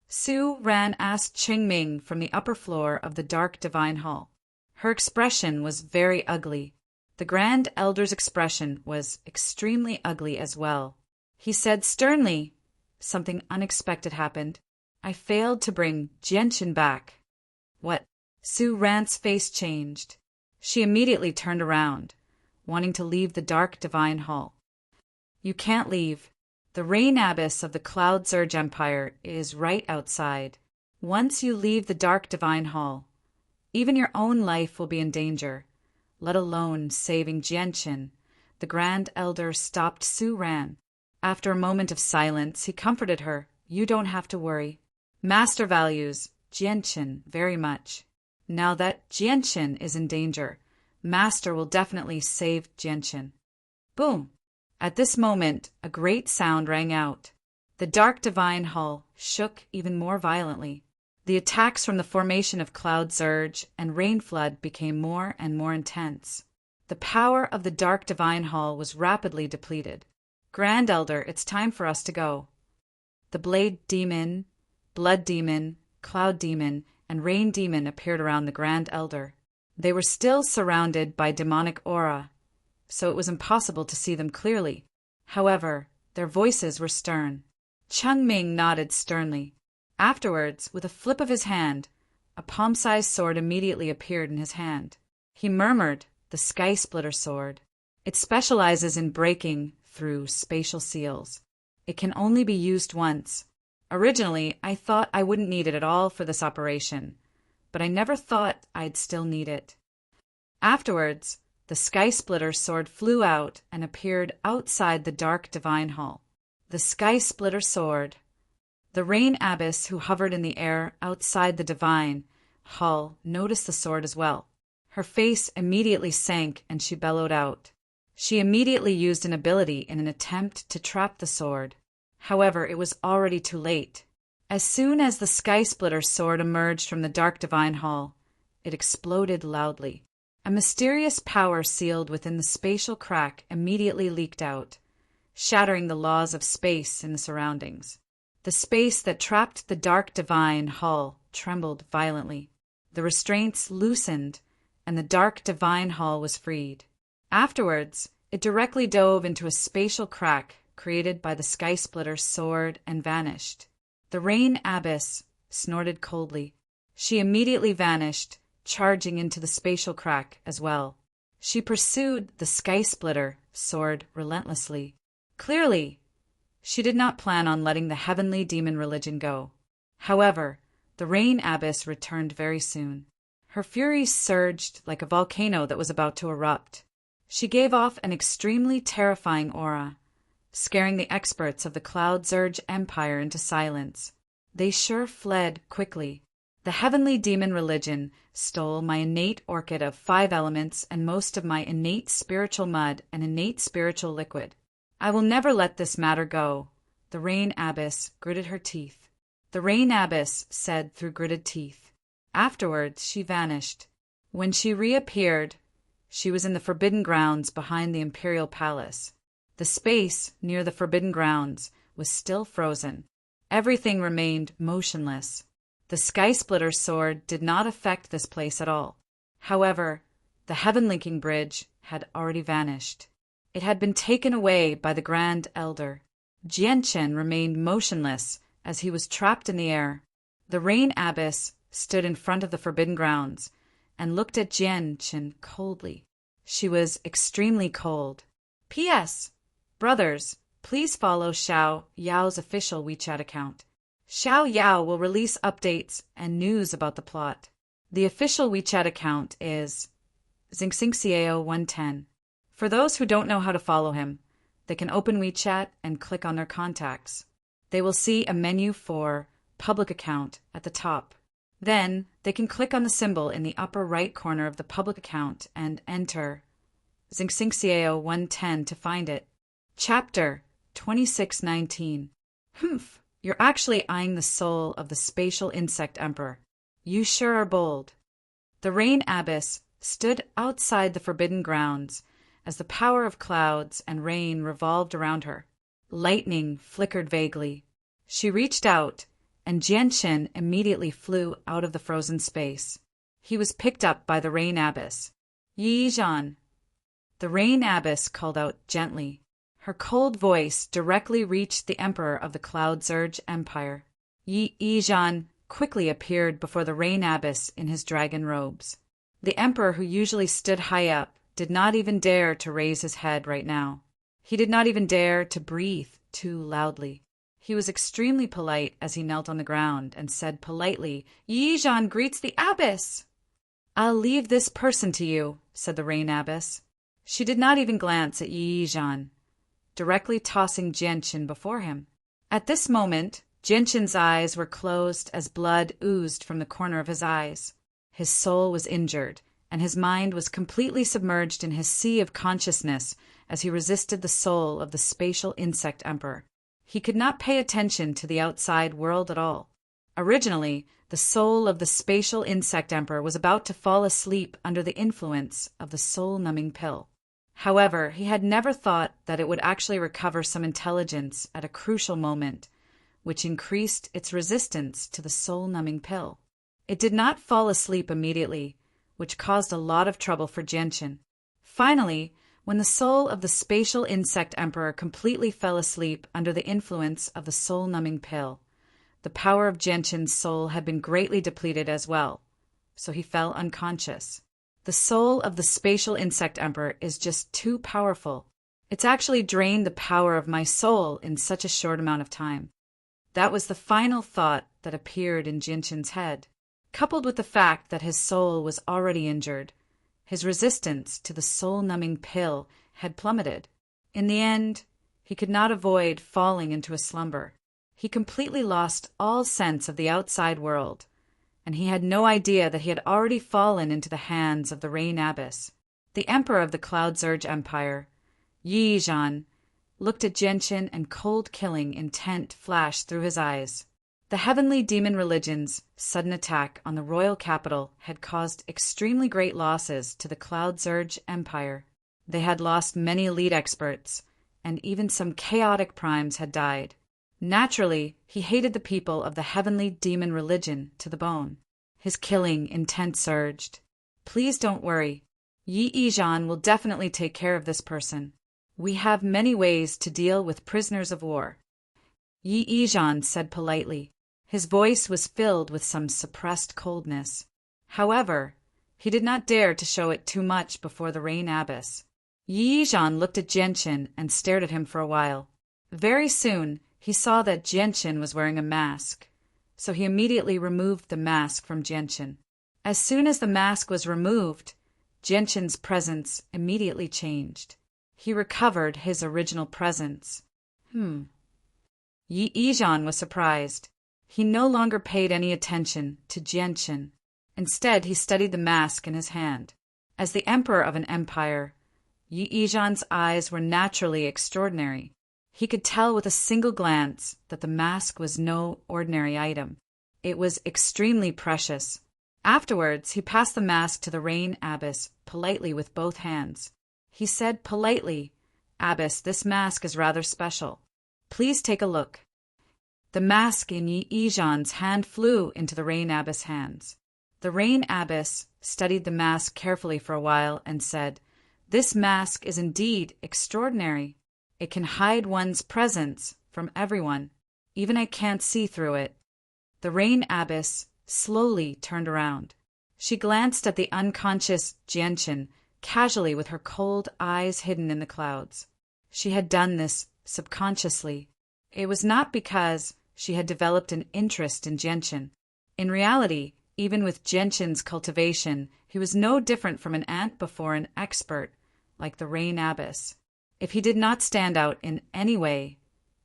S1: Su Ran asked Qingming from the upper floor of the dark divine hall. Her expression was very ugly. The Grand Elder's expression was extremely ugly as well. He said sternly, something unexpected happened. I failed to bring Jianqin back. What? Su Ran's face changed. She immediately turned around, wanting to leave the dark divine hall. You can't leave. The Rain Abbess of the Cloud Surge Empire is right outside. Once you leave the dark divine hall, even your own life will be in danger, let alone saving Jianqin. the Grand Elder stopped Su Ran. After a moment of silence, he comforted her. You don't have to worry. Master values Jianqin very much. Now that Jianqin is in danger, Master will definitely save Jianqin. Boom! At this moment, a great sound rang out. The dark divine hall shook even more violently. The attacks from the formation of cloud surge and rain flood became more and more intense. The power of the dark divine hall was rapidly depleted. Grand Elder, it's time for us to go. The blade demon, blood demon, cloud demon, and rain demon appeared around the Grand Elder. They were still surrounded by demonic aura, so it was impossible to see them clearly. However, their voices were stern. Cheng Ming nodded sternly. Afterwards, with a flip of his hand, a palm-sized sword immediately appeared in his hand. He murmured, the Sky Splitter sword. It specializes in breaking through spatial seals. It can only be used once. Originally, I thought I wouldn't need it at all for this operation, but I never thought I'd still need it. Afterwards, the Sky Splitter sword flew out and appeared outside the dark divine hall. The Sky Splitter sword. The Rain Abbess, who hovered in the air outside the divine hall, noticed the sword as well. Her face immediately sank and she bellowed out. She immediately used an ability in an attempt to trap the sword. However, it was already too late. As soon as the Sky Splitter sword emerged from the dark divine hall, it exploded loudly. A mysterious power sealed within the spatial crack immediately leaked out, shattering the laws of space in the surroundings. The space that trapped the dark divine hall trembled violently. The restraints loosened, and the dark divine hall was freed. Afterwards, it directly dove into a spatial crack created by the Sky Splitter sword and vanished. The Rain Abbess snorted coldly. She immediately vanished, charging into the spatial crack as well. She pursued the Sky Splitter sword relentlessly. Clearly, she did not plan on letting the heavenly demon religion go. However, the Rain Abbess returned very soon. Her fury surged like a volcano that was about to erupt. She gave off an extremely terrifying aura, scaring the experts of the Cloud Surge Empire into silence. They sure fled quickly. The heavenly demon religion stole my innate orchid of 5 elements and most of my innate spiritual mud and innate spiritual liquid. I will never let this matter go. The Rain Abbess gritted her teeth. The Rain Abbess said through gritted teeth. Afterwards, she vanished. When she reappeared, she was in the Forbidden Grounds behind the Imperial Palace. The space near the Forbidden Grounds was still frozen. Everything remained motionless. The Sky Splitter sword did not affect this place at all. However, the Heaven Linking Bridge had already vanished. It had been taken away by the Grand Elder. Jianqin remained motionless as he was trapped in the air. The Rain Abbess stood in front of the Forbidden Grounds and looked at Jianqin coldly. She was extremely cold. P.S. Brothers, please follow Xiao Yao's official WeChat account. Xiao Yao will release updates and news about the plot. The official WeChat account is Xingxingxiao110. For those who don't know how to follow him, they can open WeChat and click on their contacts. They will see a menu for Public Account at the top. Then, they can click on the symbol in the upper right corner of the public account and enter Xingxingxiao110 to find it. Chapter 2619. Humph, you're actually eyeing the soul of the Spatial Insect Emperor. You sure are bold. The Rain Abbess stood outside the Forbidden Grounds as the power of clouds and rain revolved around her. Lightning flickered vaguely. She reached out, and Jianqin immediately flew out of the frozen space. He was picked up by the Rain Abbess. Yi Zhan. The Rain Abbess called out gently. Her cold voice directly reached the Emperor of the Cloud Surge Empire. Yi Zhan quickly appeared before the Rain Abbess in his dragon robes. The Emperor, who usually stood high up, did not even dare to raise his head right now. He did not even dare to breathe too loudly. He was extremely polite as he knelt on the ground and said politely, Yi Zhan greets the Abbess. I'll leave this person to you, said the Rain Abbess. She did not even glance at Yi Zhan, directly tossing Jianchen before him. At this moment, Jianchen's eyes were closed as blood oozed from the corner of his eyes. His soul was injured, and his mind was completely submerged in his sea of consciousness as he resisted the soul of the spatial insect emperor. He could not pay attention to the outside world at all. Originally, the soul of the spatial insect emperor was about to fall asleep under the influence of the soul-numbing pill. However, he had never thought that it would actually recover some intelligence at a crucial moment, which increased its resistance to the soul-numbing pill. It did not fall asleep immediately, which caused a lot of trouble for Jianchen. Finally, when the soul of the spatial insect emperor completely fell asleep under the influence of the soul-numbing pill, the power of Jianchen's soul had been greatly depleted as well, so he fell unconscious. The soul of the spatial insect emperor is just too powerful. It's actually drained the power of my soul in such a short amount of time. That was the final thought that appeared in Jianchen's head. Coupled with the fact that his soul was already injured, his resistance to the soul-numbing pill had plummeted. In the end, he could not avoid falling into a slumber. He completely lost all sense of the outside world, and he had no idea that he had already fallen into the hands of the Rain Abbess. The emperor of the Cloud Surge Empire, Yi Zhan, looked at Jianchen, and cold-killing intent flashed through his eyes. The heavenly demon religion's sudden attack on the royal capital had caused extremely great losses to the Cloud Surge Empire. They had lost many elite experts, and even some chaotic primes had died. Naturally, he hated the people of the heavenly demon religion to the bone. His killing intent surged. Please don't worry. Yi Zhan will definitely take care of this person. We have many ways to deal with prisoners of war. Yi Zhan said politely. His voice was filled with some suppressed coldness. However, he did not dare to show it too much before the Rain Abbess. Yi Zhan looked at Jianchen and stared at him for a while. Very soon, he saw that Jianchen was wearing a mask, so he immediately removed the mask from Jianchen. As soon as the mask was removed, Jianchen's presence immediately changed. He recovered his original presence. Yi Zhan was surprised. He no longer paid any attention to Jianchen. Instead, he studied the mask in his hand. As the emperor of an empire, Yi Zhan's eyes were naturally extraordinary. He could tell with a single glance that the mask was no ordinary item. It was extremely precious. Afterwards, he passed the mask to the Rain Abbess politely with both hands. He said politely, "Abbess, this mask is rather special. Please take a look." The mask in Yi Zhan's hand flew into the Rain Abbess' hands. The Rain Abbess studied the mask carefully for a while and said, "This mask is indeed extraordinary. It can hide one's presence from everyone. Even I can't see through it." The Rain Abbess slowly turned around. She glanced at the unconscious Jianchen casually with her cold eyes hidden in the clouds. She had done this subconsciously. It was not because she had developed an interest in Jianchen. In reality, even with Jianchen's cultivation, he was no different from an ant before an expert like the Rain Abbess. If he did not stand out in any way,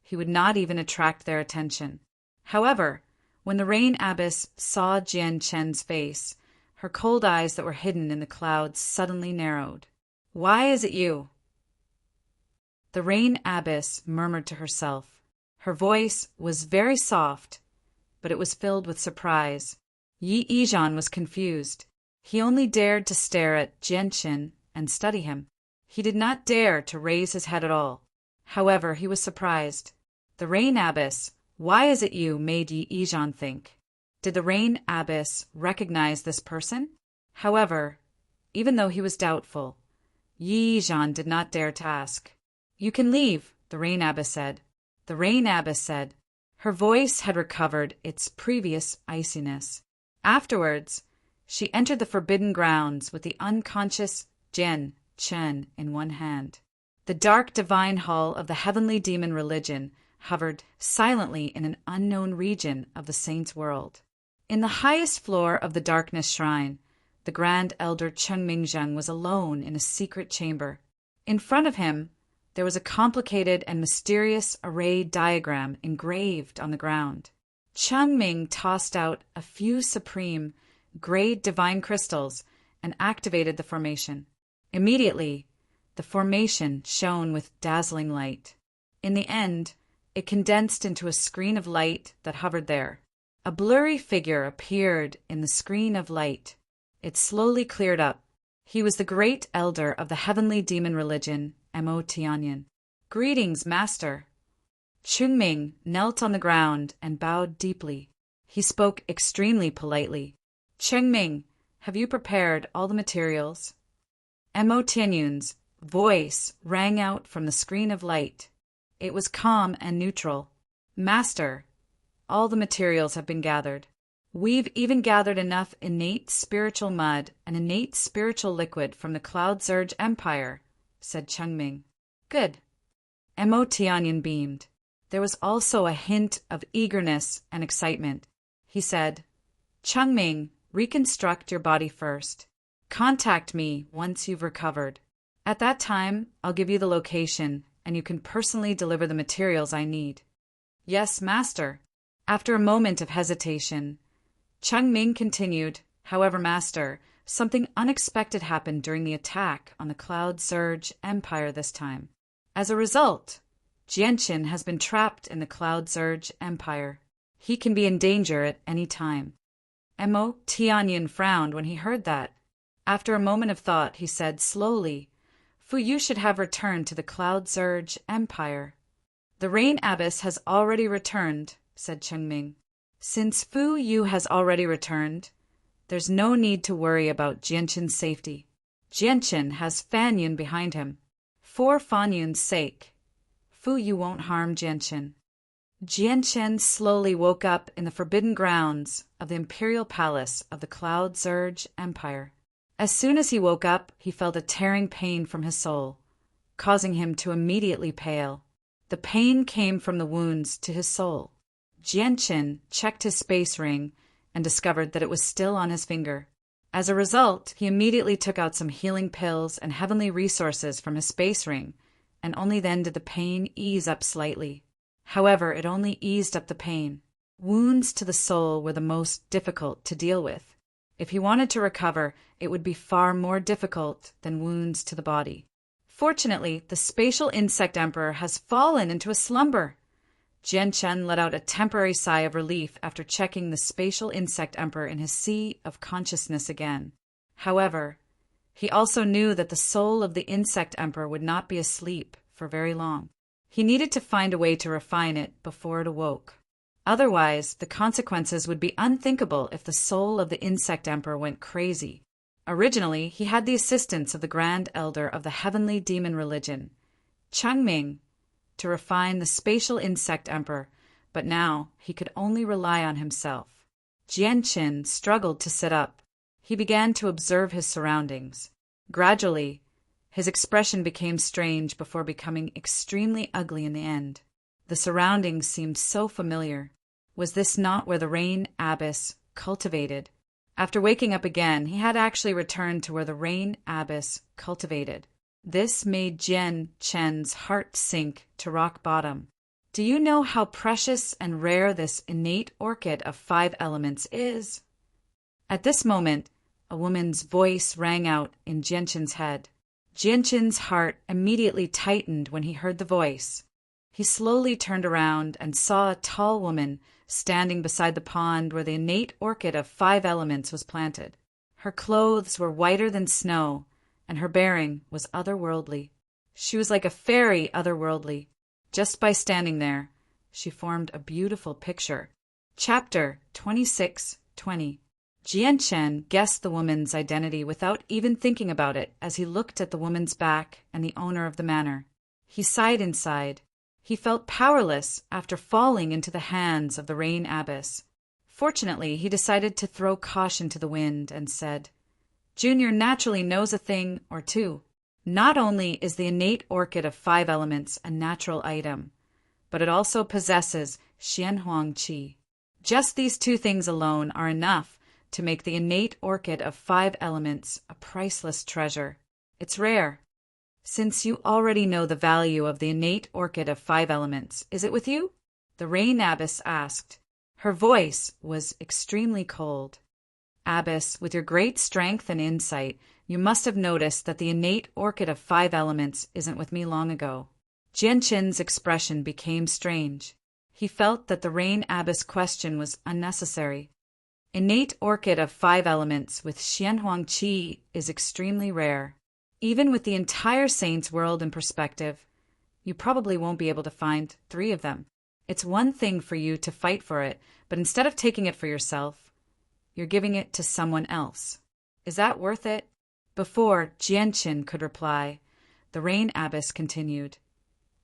S1: he would not even attract their attention. However, when the Rain Abbess saw Jianchen's face, her cold eyes that were hidden in the clouds suddenly narrowed. "Why is it you?" The Rain Abbess murmured to herself. Her voice was very soft, but it was filled with surprise. Yi Zhan was confused. He only dared to stare at Jianchen and study him. He did not dare to raise his head at all. However, he was surprised. The Rain Abbess, "Why is it you?" made Yi Zhan think. Did the Rain Abbess recognize this person? However, even though he was doubtful, Yi Zhan did not dare to ask. "You can leave," the Rain Abbess said. The Rain Abbess said. Her voice had recovered its previous iciness. Afterwards, she entered the forbidden grounds with the unconscious Jianchen in one hand. The dark divine hall of the heavenly demon religion hovered silently in an unknown region of the saints' world. In the highest floor of the darkness shrine, the Grand Elder Chengmingzheng was alone in a secret chamber. In front of him, there was a complicated and mysterious array diagram engraved on the ground. Changming tossed out a few supreme, great divine crystals and activated the formation. Immediately, the formation shone with dazzling light. In the end, it condensed into a screen of light that hovered there. A blurry figure appeared in the screen of light. It slowly cleared up. He was the great elder of the heavenly demon religion, Mo Tianyan. "Greetings, Master." Chungming knelt on the ground and bowed deeply. He spoke extremely politely. "Chungming, have you prepared all the materials?" Mo Tianyun's voice rang out from the screen of light. It was calm and neutral. "Master, all the materials have been gathered. We've even gathered enough innate spiritual mud and innate spiritual liquid from the Cloud Surge Empire," said Chungming. "Good." Mo Tianyan beamed. There was also a hint of eagerness and excitement. He said, "Chungming, reconstruct your body first. Contact me once you've recovered. At that time, I'll give you the location, and you can personally deliver the materials I need." "Yes, Master." After a moment of hesitation, Chungming continued, "However, Master, something unexpected happened during the attack on the Cloud Surge Empire this time. As a result, Jianqin has been trapped in the Cloud Surge Empire. He can be in danger at any time." Mo Tianyan frowned when he heard that. After a moment of thought, he said slowly, "Fu Yu should have returned to the Cloud Surge Empire." "The Rain Abbess has already returned," said Chengming. "Since Fu Yu has already returned, there's no need to worry about Jianqin's safety. Jianqin has Fan Yun behind him. For Fan Yun's sake, Fu Yu won't harm Jianqin." Jianqin slowly woke up in the forbidden grounds of the Imperial Palace of the Cloud Surge Empire. As soon as he woke up, he felt a tearing pain from his soul, causing him to immediately pale. The pain came from the wounds to his soul. Jianqin checked his space ring and discovered that it was still on his finger. As a result, he immediately took out some healing pills and heavenly resources from his space ring, and only then did the pain ease up slightly. However, it only eased up the pain. Wounds to the soul were the most difficult to deal with. If he wanted to recover, it would be far more difficult than wounds to the body. Fortunately, the Spatial Insect Emperor has fallen into a slumber. Jianqin let out a temporary sigh of relief after checking the Spatial Insect Emperor in his sea of consciousness again. However, he also knew that the soul of the Insect Emperor would not be asleep for very long. He needed to find a way to refine it before it awoke. Otherwise, the consequences would be unthinkable if the soul of the Insect Emperor went crazy. Originally, he had the assistance of the Grand Elder of the Heavenly Demon Religion, Changming, to refine the Spatial Insect Emperor, but now he could only rely on himself. Jianqin struggled to sit up. He began to observe his surroundings. Gradually, his expression became strange before becoming extremely ugly in the end. The surroundings seemed so familiar. Was this not where the Rain Abbess cultivated? After waking up again, he had actually returned to where the Rain Abbess cultivated. This made Jianqin's heart sink to rock bottom. "Do you know how precious and rare this innate orchid of 5 elements is?" At this moment, a woman's voice rang out in Jianqin's head. Jianqin's heart immediately tightened when he heard the voice. He slowly turned around and saw a tall woman standing beside the pond where the innate orchid of 5 elements was planted. Her clothes were whiter than snow, and her bearing was otherworldly. She was like a fairy otherworldly. Just by standing there, she formed a beautiful picture. Chapter 26:20. Jianqin guessed the woman's identity without even thinking about it as he looked at the woman's back and the owner of the manor. He sighed inside. He felt powerless after falling into the hands of the Rain Abbess. Fortunately, he decided to throw caution to the wind and said, "Junior naturally knows a thing or two. Not only is the innate orchid of 5 elements a natural item, but it also possesses Xianhuang Qi. Just these 2 things alone are enough to make the innate orchid of 5 elements a priceless treasure. It's rare. Since you already know the value of the innate orchid of 5 elements, is it with you? The Rain Abbess asked. Her voice was extremely cold. Abbess, with your great strength and insight, you must have noticed that the innate orchid of 5 elements isn't with me long ago. Jianshin's expression became strange. He felt that the Rain Abbess' question was unnecessary. Innate orchid of 5 elements with Xianhuang Qi is extremely rare. Even with the entire Saints world in perspective, you probably won't be able to find 3 of them. It's one thing for you to fight for it, but instead of taking it for yourself, you're giving it to someone else. Is that worth it? Before Jianshin could reply, the Rain Abbess continued.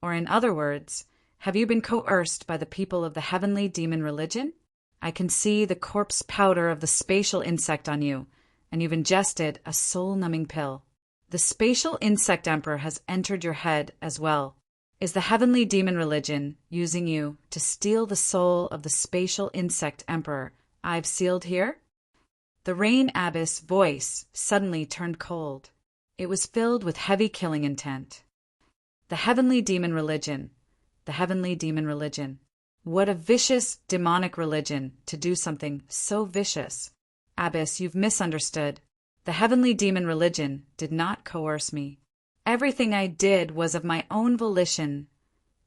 S1: Or in other words, have you been coerced by the people of the heavenly demon religion? I can see the corpse powder of the spatial insect on you, and you've ingested a soul-numbing pill. The spatial insect emperor has entered your head as well. Is the heavenly demon religion using you to steal the soul of the spatial insect emperor I've sealed here? The Rain Abbess' voice suddenly turned cold. It was filled with heavy killing intent. The heavenly demon religion. The heavenly demon religion. What a vicious, demonic religion to do something so vicious. Abbess, you've misunderstood. The heavenly demon religion did not coerce me. Everything I did was of my own volition,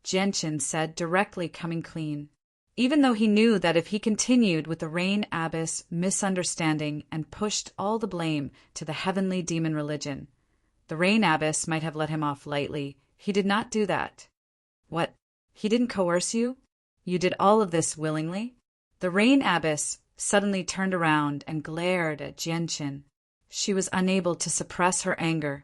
S1: Jianshin said, directly coming clean. Even though he knew that if he continued with the Rain Abbess misunderstanding and pushed all the blame to the heavenly demon religion, the Rain Abbess might have let him off lightly. He did not do that. What? He didn't coerce you? You did all of this willingly? The Rain Abbess suddenly turned around and glared at Jianshin. She was unable to suppress her anger.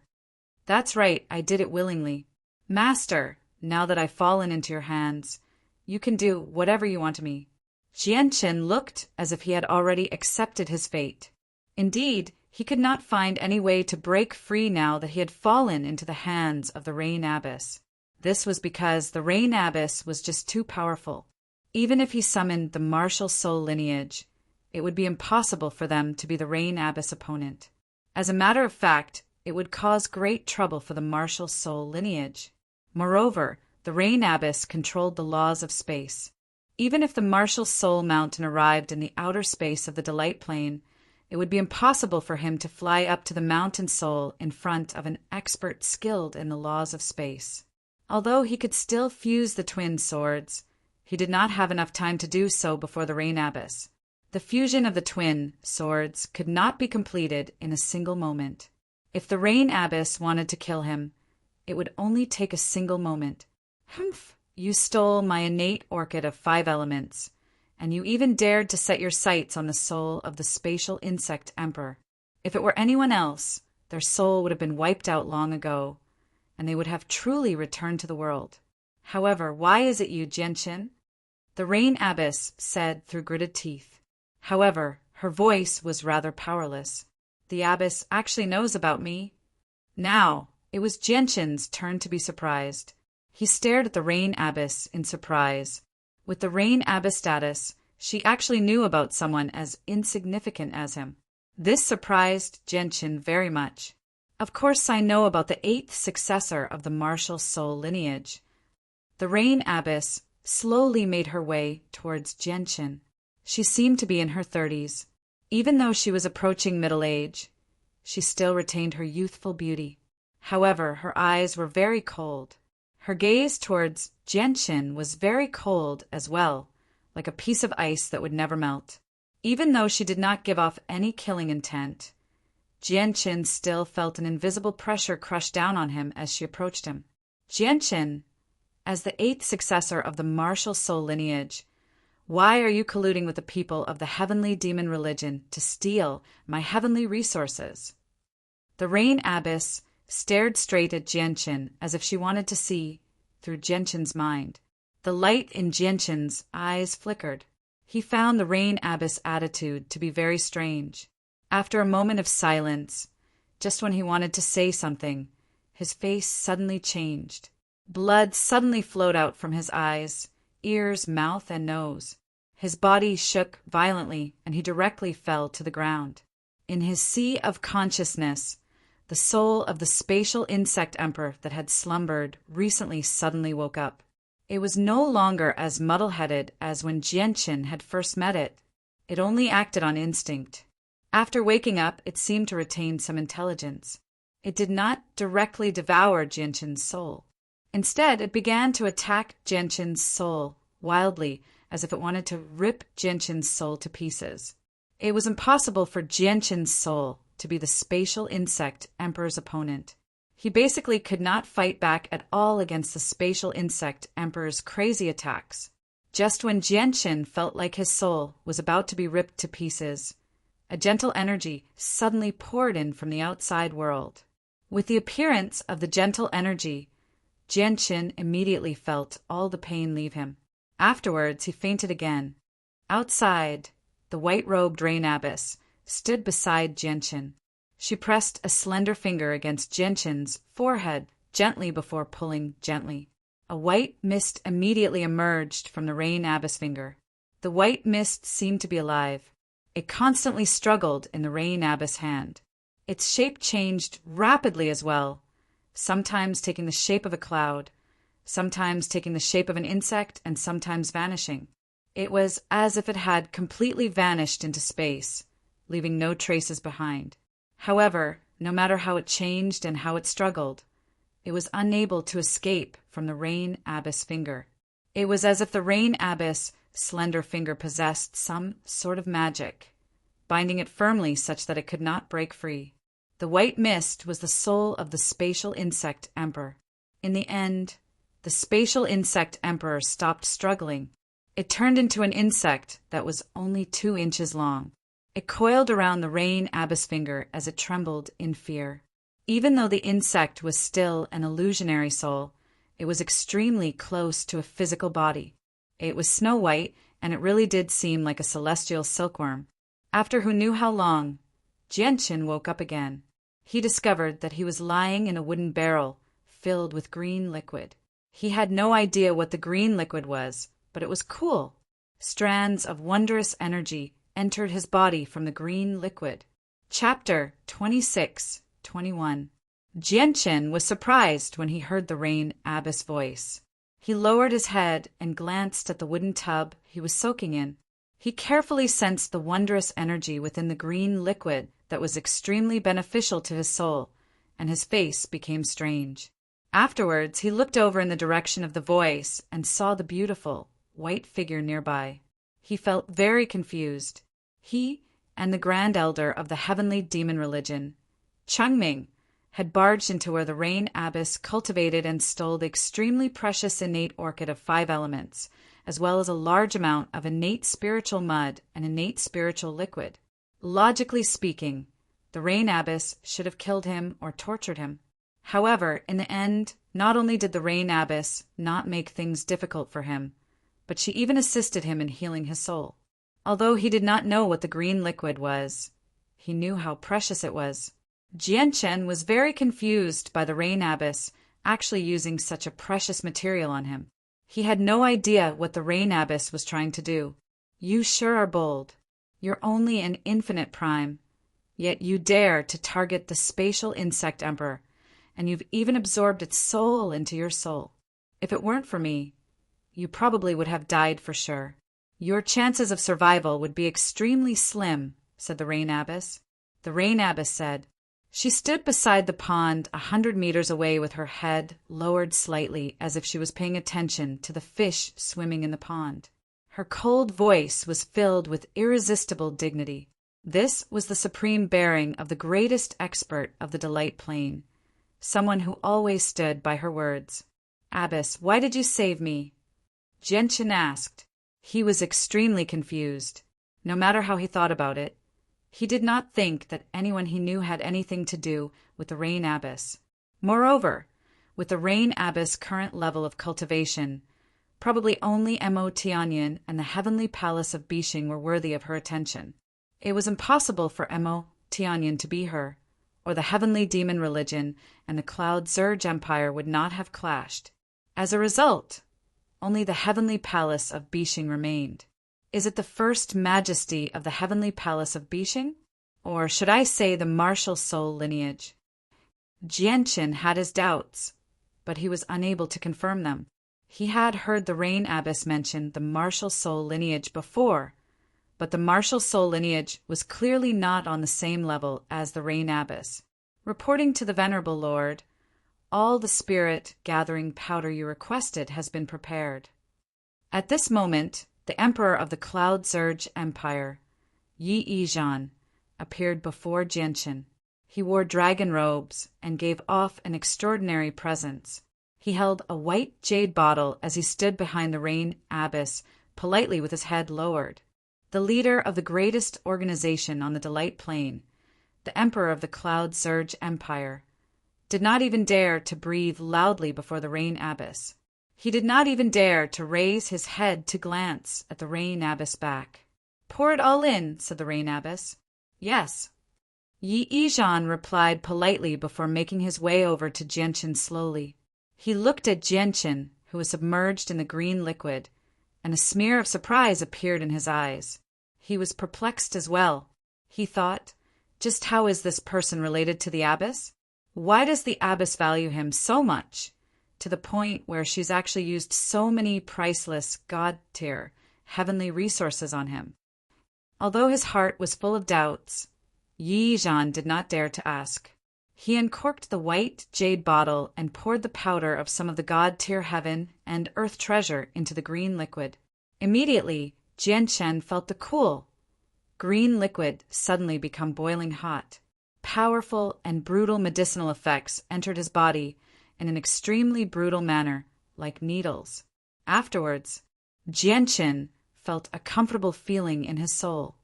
S1: That's right, I did it willingly. Master, now that I've fallen into your hands, you can do whatever you want to me. Jianshin looked as if he had already accepted his fate. Indeed, he could not find any way to break free now that he had fallen into the hands of the Rain Abbess. This was because the Rain Abbess was just too powerful. Even if he summoned the martial soul lineage, it would be impossible for them to be the Rain Abbess opponent. As a matter of fact, it would cause great trouble for the martial soul lineage. Moreover, the Rain Abbess controlled the laws of space. Even if the martial soul mountain arrived in the outer space of the Delight Plane, it would be impossible for him to fly up to the mountain soul in front of an expert skilled in the laws of space. Although he could still fuse the twin swords, he did not have enough time to do so before the Rain Abbess. The fusion of the twin swords could not be completed in a single moment. If the Rain Abbess wanted to kill him, it would only take a single moment. Humph! You stole my innate orchid of 5 elements, and you even dared to set your sights on the soul of the spatial insect emperor. If it were anyone else, their soul would have been wiped out long ago, and they would have truly returned to the world. However, why is it you, Jianshin? The Rain Abbess said through gritted teeth. However, her voice was rather powerless. The abbess actually knows about me. Now, it was Jianshin's turn to be surprised. He stared at the Rain Abbess in surprise. With the Rain Abbess status, she actually knew about someone as insignificant as him. This surprised Jianshin very much. Of course I know about the 8th successor of the martial soul lineage. The Rain Abbess slowly made her way towards Jianshin. She seemed to be in her 30s. Even though she was approaching middle age, she still retained her youthful beauty. However, her eyes were very cold. Her gaze towards Jianshin was very cold as well, like a piece of ice that would never melt. Even though she did not give off any killing intent, Jianshin still felt an invisible pressure crush down on him as she approached him. Jianshin, as the 8th successor of the martial soul lineage, why are you colluding with the people of the heavenly demon religion to steal my heavenly resources? The Rain Abbess stared straight at Jianshin as if she wanted to see through Jianshin's mind. The light in Jianshin's eyes flickered. He found the Rain Abbess' attitude to be very strange. After a moment of silence, just when he wanted to say something, his face suddenly changed. Blood suddenly flowed out from his eyes, ears, mouth, and nose. His body shook violently, and he directly fell to the ground. In his sea of consciousness, the soul of the spatial insect emperor that had slumbered recently suddenly woke up. It was no longer as muddle-headed as when Jianqin had first met it. It only acted on instinct. After waking up, it seemed to retain some intelligence. It did not directly devour Jianqin's soul. Instead, it began to attack Jianqin's soul wildly, as if it wanted to rip Jianqin's soul to pieces. It was impossible for Jianqin's soul to be the spatial insect emperor's opponent. He basically could not fight back at all against the spatial insect emperor's crazy attacks. Just when Jianqin felt like his soul was about to be ripped to pieces, a gentle energy suddenly poured in from the outside world. With the appearance of the gentle energy, Jianqin immediately felt all the pain leave him. Afterwards, he fainted again. Outside, the white-robed rain abbess stood beside Jianqin. She pressed a slender finger against Jianqin's forehead gently before pulling gently. A white mist immediately emerged from the rain abbess finger. The white mist seemed to be alive. It constantly struggled in the rain abbess hand. Its shape changed rapidly as well, sometimes taking the shape of a cloud, sometimes taking the shape of an insect, and sometimes vanishing. It was as if it had completely vanished into space, leaving no traces behind. However, no matter how it changed and how it struggled, it was unable to escape from the rain abbess finger. It was as if the rain abbess' slender finger possessed some sort of magic, binding it firmly such that it could not break free. The white mist was the soul of the spatial insect emperor. In the end, the spatial insect emperor stopped struggling. It turned into an insect that was only 2 inches long. It coiled around the rain abbess finger as it trembled in fear. Even though the insect was still an illusionary soul, it was extremely close to a physical body. It was snow white, and it really did seem like a celestial silkworm. After who knew how long, Jianqin woke up again. He discovered that he was lying in a wooden barrel filled with green liquid. He had no idea what the green liquid was, but it was cool. Strands of wondrous energy entered his body from the green liquid. Chapter 26-21. Jianqin was surprised when he heard the rain abbess voice. He lowered his head and glanced at the wooden tub he was soaking in. He carefully sensed the wondrous energy within the green liquid that was extremely beneficial to his soul, and his face became strange. Afterwards, he looked over in the direction of the voice and saw the beautiful, white figure nearby. He felt very confused. He and the Grand Elder of the Heavenly Demon Religion, Chengming, had barged into where the rain abbess cultivated and stole the extremely precious innate orchid of 5 elements, as well as a large amount of innate spiritual mud and innate spiritual liquid. Logically speaking, the rain abbess should have killed him or tortured him. However, in the end, not only did the rain abbess not make things difficult for him, but she even assisted him in healing his soul. Although he did not know what the green liquid was, he knew how precious it was. Jianqin was very confused by the rain abbess actually using such a precious material on him. He had no idea what the rain abbess was trying to do. You sure are bold. You're only an infinite prime, yet you dare to target the spatial insect emperor, and you've even absorbed its soul into your soul. If it weren't for me, you probably would have died for sure. Your chances of survival would be extremely slim, said the rain abbess. The rain abbess said. She stood beside the pond 100 meters away with her head lowered slightly as if she was paying attention to the fish swimming in the pond. Her cold voice was filled with irresistible dignity. This was the supreme bearing of the greatest expert of the Delight Plane, someone who always stood by her words. Abbess, why did you save me? Jianqin asked. He was extremely confused. No matter how he thought about it, he did not think that anyone he knew had anything to do with the rain abbess. Moreover, with the rain abbess' current level of cultivation, probably only Mo Tianyin and the heavenly palace of Bixing were worthy of her attention. It was impossible for Mo Tianyin to be her, or the heavenly demon religion and the Cloud Zurge Empire would not have clashed. As a result, only the heavenly palace of Bixing remained. Is it the first majesty of the heavenly palace of Bixing? Or should I say the martial soul lineage? Jianchen had his doubts, but he was unable to confirm them. He had heard the Rain Abbess mention the martial soul lineage before, but the martial soul lineage was clearly not on the same level as the Rain Abbess. Reporting to the Venerable Lord, all the spirit-gathering powder you requested has been prepared. At this moment, the Emperor of the Cloud Surge Empire, Yi Yizhan, appeared before Jianchen. He wore dragon robes and gave off an extraordinary presence. He held a white jade bottle as he stood behind the Rain Abbess, politely with his head lowered. The leader of the greatest organization on the Delight Plain, the Emperor of the Cloud Surge Empire, did not even dare to breathe loudly before the Rain Abbess. He did not even dare to raise his head to glance at the Rain Abbess back. "Pour it all in," said the Rain Abbess. "Yes." Yi Yizhan replied politely before making his way over to Jianchen slowly. He looked at Jianchen, who was submerged in the green liquid, and a smear of surprise appeared in his eyes. He was perplexed as well. He thought, just how is this person related to the abbess? Why does the abbess value him so much, to the point where she's actually used so many priceless, god-tier, heavenly resources on him? Although his heart was full of doubts, Yi Yizhan did not dare to ask. He uncorked the white jade bottle and poured the powder of some of the god-tier heaven and earth treasure into the green liquid. Immediately, Jianchen felt the cool, green liquid suddenly become boiling hot. Powerful and brutal medicinal effects entered his body in an extremely brutal manner, like needles. Afterwards, Jianchen felt a comfortable feeling in his soul.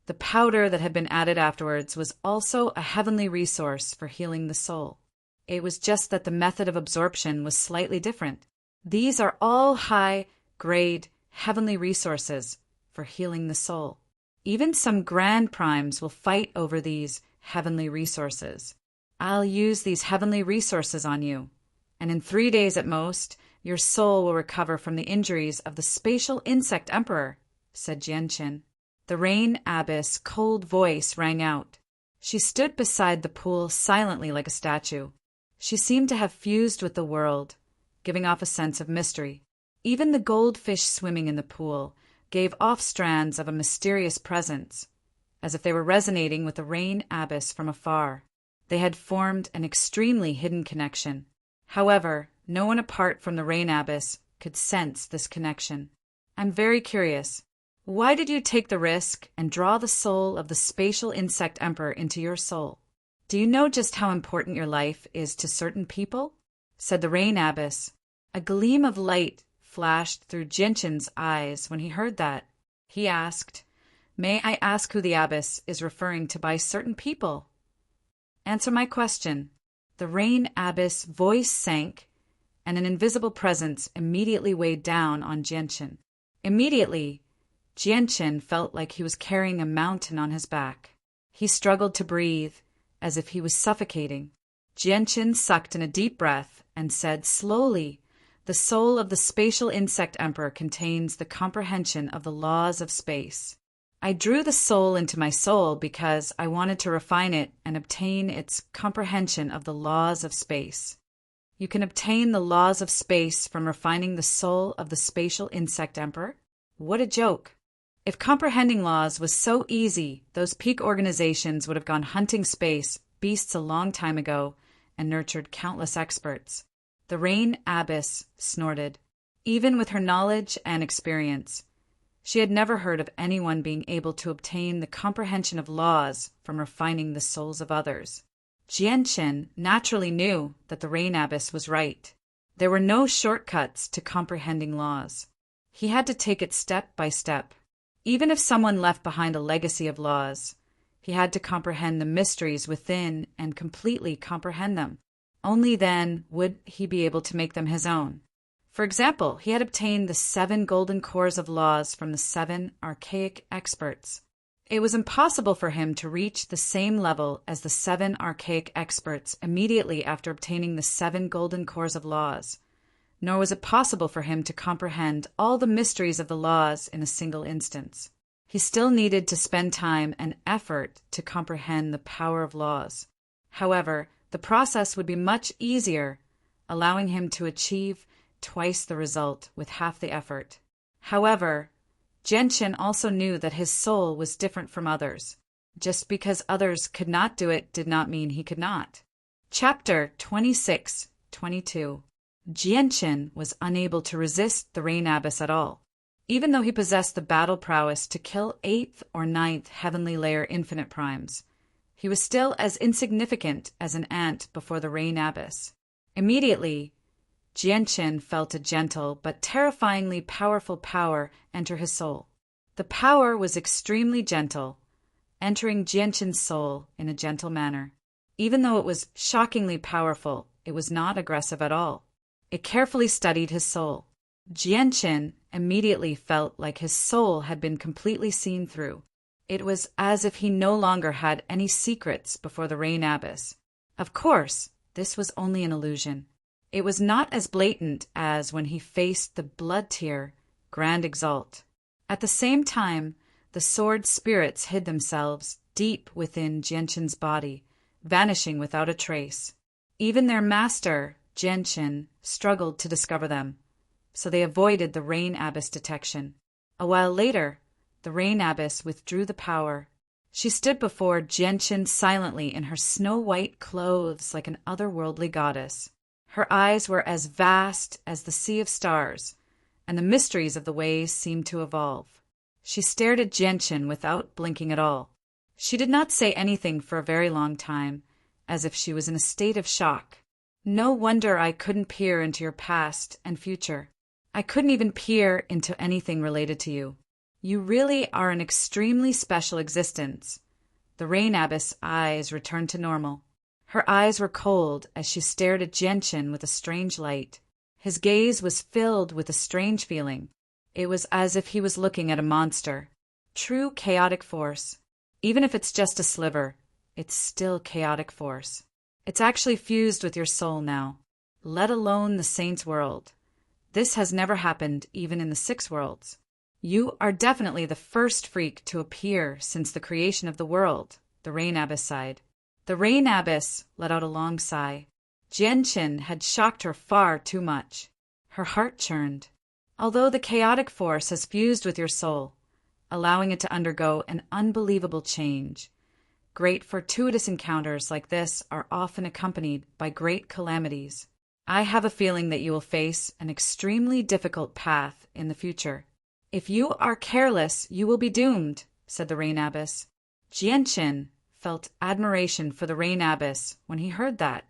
S1: The powder that had been added afterwards was also a heavenly resource for healing the soul. It was just that the method of absorption was slightly different. These are all high-grade heavenly resources for healing the soul. Even some grand primes will fight over these heavenly resources. I'll use these heavenly resources on you, and in 3 days at most, your soul will recover from the injuries of the spatial insect emperor, said Jianchen. The Rain Abbess' cold voice rang out. She stood beside the pool silently like a statue. She seemed to have fused with the world, giving off a sense of mystery. Even the goldfish swimming in the pool gave off strands of a mysterious presence, as if they were resonating with the Rain Abbess from afar. They had formed an extremely hidden connection. However, no one apart from the Rain Abbess could sense this connection. I'm very curious. Why did you take the risk and draw the soul of the spatial insect emperor into your soul? Do you know just how important your life is to certain people? Said the Rain Abbess. A gleam of light flashed through Jianchen's eyes when he heard that. He asked, "May I ask who the abbess is referring to by certain people?" Answer my question. The Rain Abbess' voice sank, and an invisible presence immediately weighed down on Jianchen. Immediately, Jianchen felt like he was carrying a mountain on his back. He struggled to breathe, as if he was suffocating. Jianchen sucked in a deep breath and said slowly, "The soul of the spatial insect emperor contains the comprehension of the laws of space. I drew the soul into my soul because I wanted to refine it and obtain its comprehension of the laws of space. You can obtain the laws of space from refining the soul of the spatial insect emperor? What a joke! If comprehending laws was so easy, those peak organizations would have gone hunting space beasts a long time ago and nurtured countless experts." The Rain Abbess snorted. Even with her knowledge and experience, she had never heard of anyone being able to obtain the comprehension of laws from refining the souls of others. Jianchen naturally knew that the Rain Abbess was right. There were no shortcuts to comprehending laws. He had to take it step by step. Even if someone left behind a legacy of laws, he had to comprehend the mysteries within and completely comprehend them. Only then would he be able to make them his own. For example, he had obtained the 7 golden cores of laws from the 7 archaic experts. It was impossible for him to reach the same level as the 7 archaic experts immediately after obtaining the 7 golden cores of laws. Nor was it possible for him to comprehend all the mysteries of the laws in a single instance. He still needed to spend time and effort to comprehend the power of laws. However, The process would be much easier, allowing him to achieve twice the result with half the effort. However, Jianchen also knew that his soul was different from others. Just because others could not do it did not mean he could not. Chapter 26-22. Jianchen was unable to resist the Rain Abyss at all. Even though he possessed the battle prowess to kill 8th or 9th heavenly layer infinite primes, he was still as insignificant as an ant before the Rain Abyss. Immediately, Jianchen felt a gentle but terrifyingly powerful power enter his soul. The power was extremely gentle, entering Jianchen's soul in a gentle manner. Even though it was shockingly powerful, it was not aggressive at all. It carefully studied his soul. Jianchen immediately felt like his soul had been completely seen through. It was as if he no longer had any secrets before the Rain Abyss. Of course, this was only an illusion. It was not as blatant as when he faced the blood tier Grand Exalt. At the same time, the sword spirits hid themselves deep within Jianchen's body, vanishing without a trace. Even their master, Jianchen, struggled to discover them, so they avoided the Rain Abyss detection. A while later, the Rain Abyss withdrew the power. She stood before Jianchen silently in her snow-white clothes like an otherworldly goddess. Her eyes were as vast as the sea of stars, and the mysteries of the ways seemed to evolve. She stared at Jianchen without blinking at all. She did not say anything for a very long time, as if she was in a state of shock. No wonder I couldn't peer into your past and future. I couldn't even peer into anything related to you. You really are an extremely special existence. The Rain Abyss' eyes returned to normal. Her eyes were cold as she stared at Jianchen with a strange light. His gaze was filled with a strange feeling. It was as if he was looking at a monster. True chaotic force. Even if it's just a sliver, it's still chaotic force. It's actually fused with your soul now, let alone the saint's world. This has never happened even in the 6 worlds. You are definitely the first freak to appear since the creation of the world, the Rain Abyss sighed. The Rain Abyss let out a long sigh. Jianchen had shocked her far too much. Her heart churned. Although the chaotic force has fused with your soul, allowing it to undergo an unbelievable change, great fortuitous encounters like this are often accompanied by great calamities. I have a feeling that you will face an extremely difficult path in the future. If you are careless, you will be doomed, said the Rain Abyss. Jianchen felt admiration for the Rain Abyss when he heard that.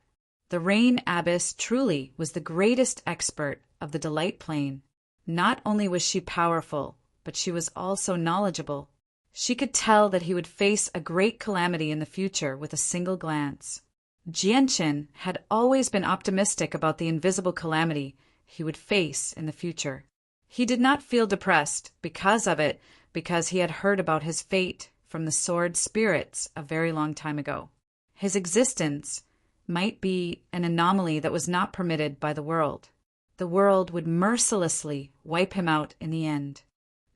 S1: The Rain Abyss truly was the greatest expert of the Delight Plane. Not only was she powerful, but she was also knowledgeable. She could tell that he would face a great calamity in the future with a single glance. Jianchen had always been optimistic about the invisible calamity he would face in the future. He did not feel depressed because of it, because he had heard about his fate from the sword spirits a very long time ago. His existence might be an anomaly that was not permitted by the world. The world would mercilessly wipe him out in the end.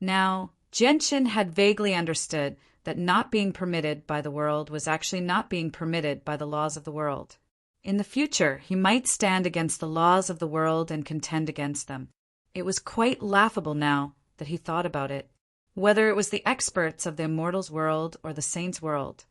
S1: Now, Jianchen had vaguely understood that not being permitted by the world was actually not being permitted by the laws of the world. In the future, he might stand against the laws of the world and contend against them. It was quite laughable now that he thought about it. Whether it was the experts of the immortals' world or the saints' world,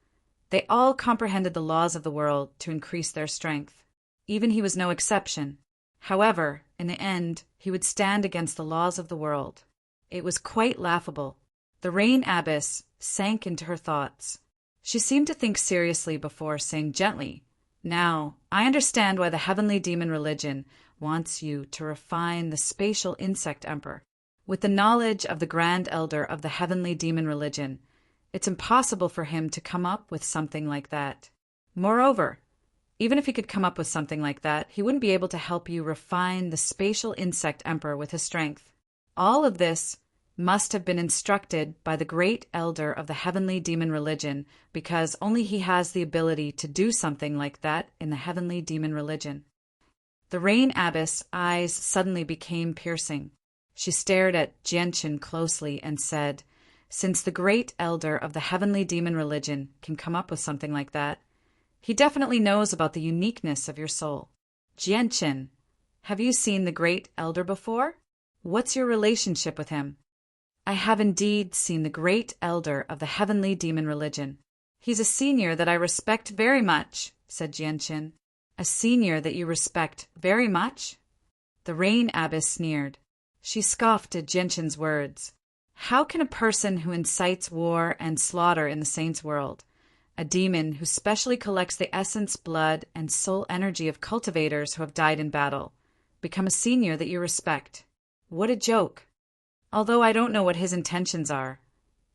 S1: they all comprehended the laws of the world to increase their strength. Even he was no exception. However, in the end, he would stand against the laws of the world. It was quite laughable. The Rain Abyss sank into her thoughts. She seemed to think seriously before saying gently, "Now, I understand why the heavenly demon religion wants you to refine the spatial insect emperor. With the knowledge of the Grand Elder of the heavenly demon religion, it's impossible for him to come up with something like that. Moreover, even if he could come up with something like that, he wouldn't be able to help you refine the spatial insect emperor with his strength. All of this must have been instructed by the great elder of the heavenly demon religion, because only he has the ability to do something like that in the heavenly demon religion." The Rain Abyss' eyes suddenly became piercing. She stared at Jianchen closely and said, "Since the great elder of the heavenly demon religion can come up with something like that, He definitely knows about the uniqueness of your soul. Jianqin, have you seen the Great Elder before? What's your relationship with him? I have indeed seen the Great Elder of the Heavenly Demon Religion. He's a senior that I respect very much, said Jianqin. A senior that you respect very much? The Rain Abbess sneered. She scoffed at Jianqin's words. How can a person who incites war and slaughter in the saints' world, a demon who specially collects the essence, blood, and soul energy of cultivators who have died in battle, become a senior that you respect? What a joke! Although I don't know what his intentions are,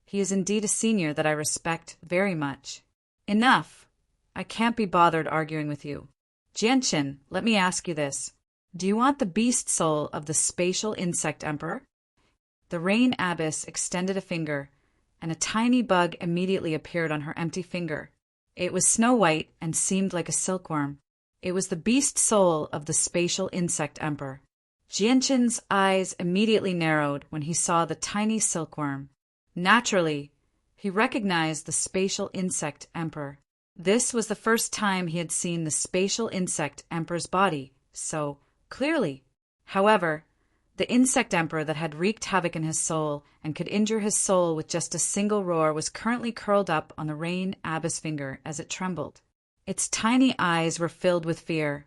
S1: he is indeed a senior that I respect very much. Enough! I can't be bothered arguing with you. Jianqin, let me ask you this. Do you want the beast soul of the spatial insect emperor? The Rain Abbess extended a finger, and a tiny bug immediately appeared on her empty finger. It was snow-white and seemed like a silkworm. It was the beast soul of the spatial insect emperor. Jianqin's eyes immediately narrowed when he saw the tiny silkworm. Naturally, he recognized the spatial insect emperor. This was the first time he had seen the spatial insect emperor's body so clearly. However, the insect emperor that had wreaked havoc in his soul and could injure his soul with just a single roar was currently curled up on the Rain Abbess finger as it trembled. Its tiny eyes were filled with fear.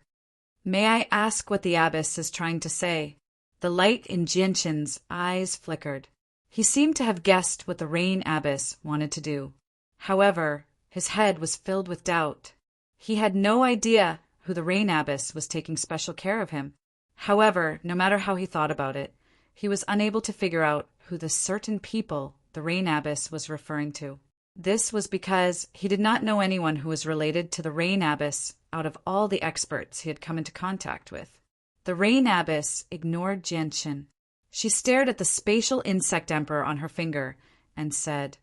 S1: May I ask what the abbess is trying to say? The light in Jianqin's eyes flickered. He seemed to have guessed what the Rain Abbess wanted to do. However, his head was filled with doubt. He had no idea who the Rain Abbess was taking special care of him. However, no matter how he thought about it, he was unable to figure out who the certain people the Rain Abbess was referring to. This was because he did not know anyone who was related to the Rain Abbess out of all the experts he had come into contact with. The Rain Abbess ignored Jianqin. She stared at the spatial insect emperor on her finger and said,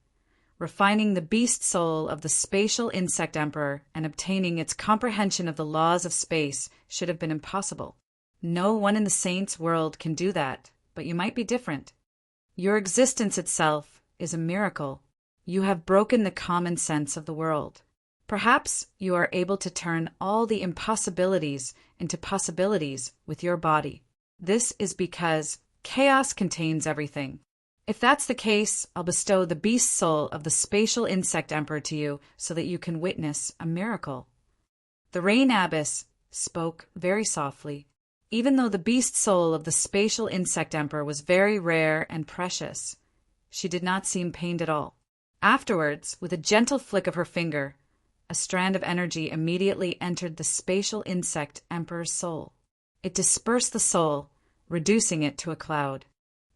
S1: refining the beast soul of the spatial insect emperor and obtaining its comprehension of the laws of space should have been impossible. No one in the saints' world can do that, but you might be different. Your existence itself is a miracle. You have broken the common sense of the world. Perhaps you are able to turn all the impossibilities into possibilities with your body. This is because chaos contains everything. If that's the case, I'll bestow the beast soul of the spatial insect emperor to you so that you can witness a miracle. The Rain Abbess spoke very softly. Even though the beast soul of the spatial insect emperor was very rare and precious, she did not seem pained at all. Afterwards, with a gentle flick of her finger, a strand of energy immediately entered the spatial insect emperor's soul. It dispersed the soul, reducing it to a cloud.